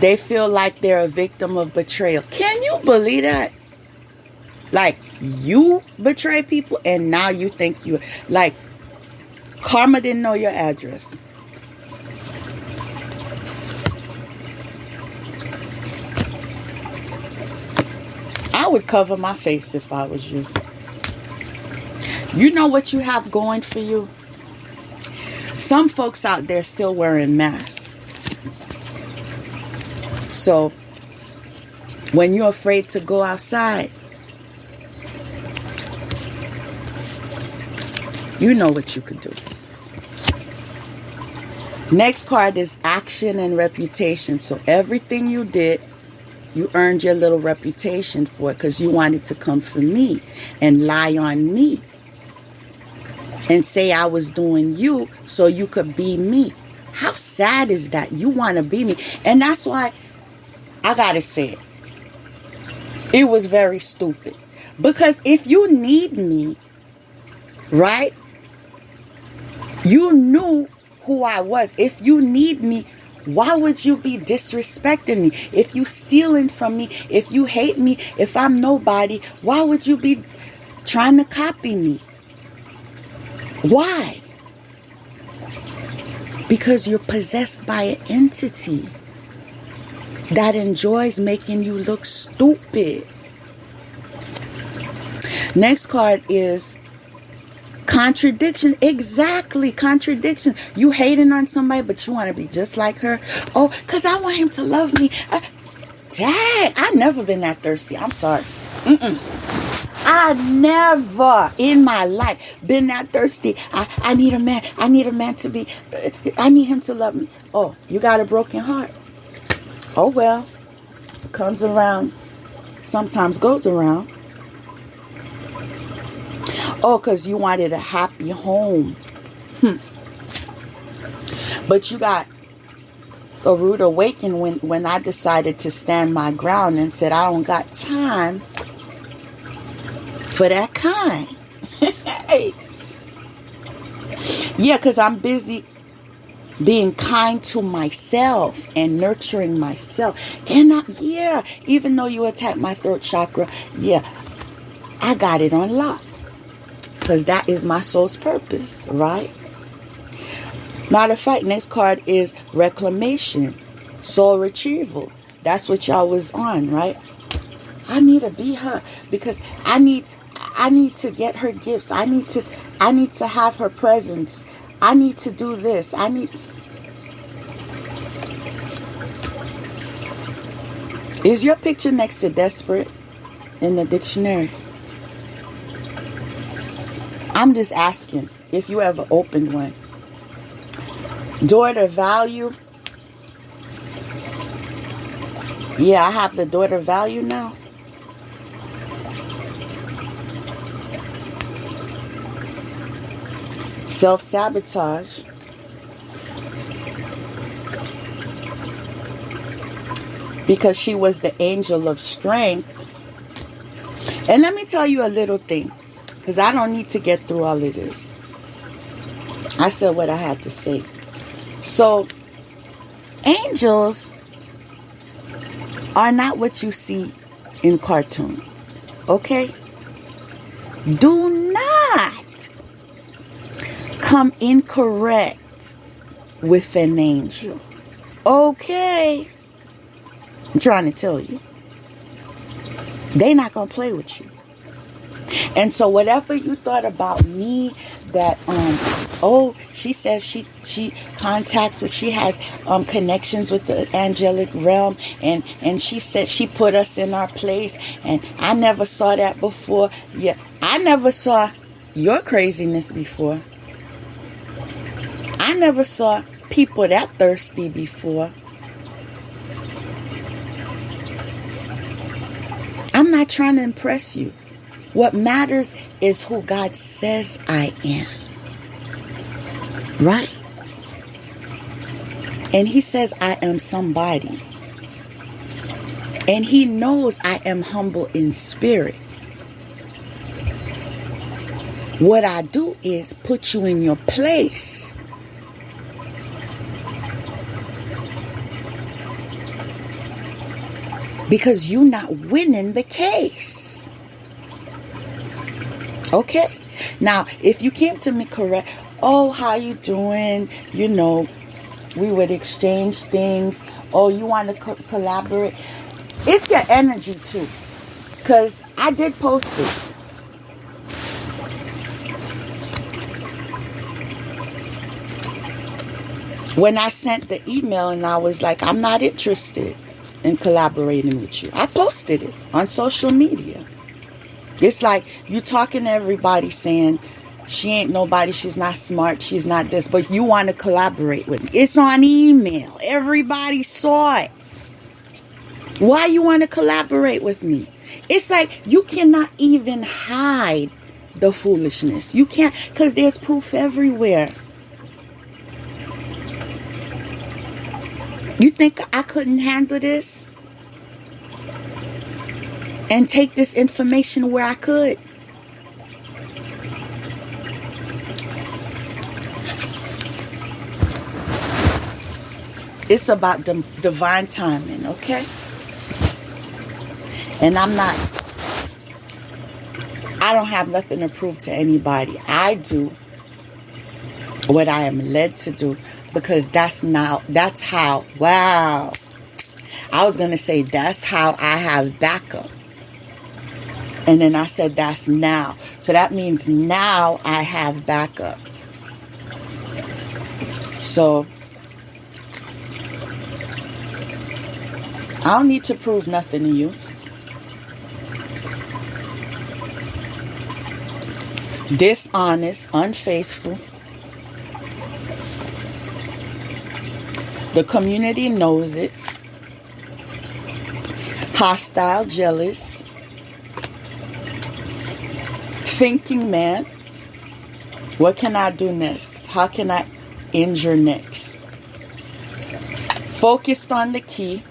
They feel like they're a victim of betrayal. Can you believe that? Like, you betray people and now you think you... Like, karma didn't know your address. I would cover my face if I was you. You know what you have going for you? Some folks out there still wearing masks. So, when you're afraid to go outside, you know what you could do. Next card is action and reputation. So everything you did, you earned your little reputation for it because you wanted to come for me and lie on me and say I was doing you so you could be me. How sad is that? You want to be me. And that's why I got to say it. It was very stupid. Because if you need me, right? You knew who I was. If you need me, why would you be disrespecting me? If you stealing from me, if you hate me, if I'm nobody, why would you be trying to copy me? Why? Because you're possessed by an entity that enjoys making you look stupid. Next card is contradiction. Exactly. Contradiction. You hating on somebody, but you want to be just like her. Oh, because I want him to love me. Dang, I've never been that thirsty. I'm sorry. I never in my life been that thirsty. I need a man. I need a man to be. I need him to love me. Oh, you got a broken heart. Oh, well. Comes around. Sometimes goes around. Oh, because you wanted a happy home. But you got a rude awakening when I decided to stand my ground and said, I don't got time for that kind. Yeah, because I'm busy being kind to myself and nurturing myself. And even though you attacked my throat chakra, I got it on lock. Because that is my soul's purpose, right? Matter of fact, next card is reclamation, soul retrieval. That's what y'all was on, right? I need to be her because I need to get her gifts. I need to have her presence. I need to do this. Is your picture next to desperate in the dictionary? I'm just asking if you ever opened one. Daughter value. Yeah, I have the daughter value now. Self-sabotage. Because she was the angel of strength. And let me tell you a little thing, because I don't need to get through all of this. I said what I had to say. So, angels are not what you see in cartoons. Okay? Do not come incorrect with an angel. Okay? I'm trying to tell you. They not going to play with you. And so whatever you thought about me, that, she says she contacts with, she has connections with the angelic realm, and she said she put us in our place, and I never saw that before. Yeah, I never saw your craziness before. I never saw people that thirsty before. I'm not trying to impress you. What matters is who God says I am. Right? And He says I am somebody. And He knows I am humble in spirit. What I do is put you in your place. Because you're not winning the case. Okay? Now, if you came to me correct, how you doing? You know, we would exchange things. Oh, you want to collaborate? It's your energy too. Because I did post it. When I sent the email and I was like, I'm not interested in collaborating with you. I posted it on social media. It's like you talking to everybody saying she ain't nobody, she's not smart, she's not this, but you want to collaborate with me. It's on email. Everybody saw it. Why you want to collaborate with me? It's like you cannot even hide the foolishness. You can't, because there's proof everywhere. You think I couldn't handle this? And take this information where I could? It's about divine timing, okay? And I don't have nothing to prove to anybody. I do what I am led to do. Because that's how, wow. I was going to say that's how I have backup. And then I said that's now. So that means now I have backup. So I don't need to prove nothing to you. Dishonest, unfaithful. The community knows it. Hostile, jealous. Thinking man. What can I do next? How can I injure next? Focused on the key.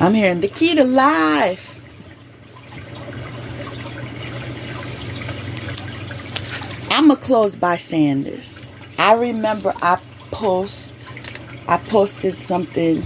I'm hearing the key to life. I'm going to close by saying this. I remember I posted something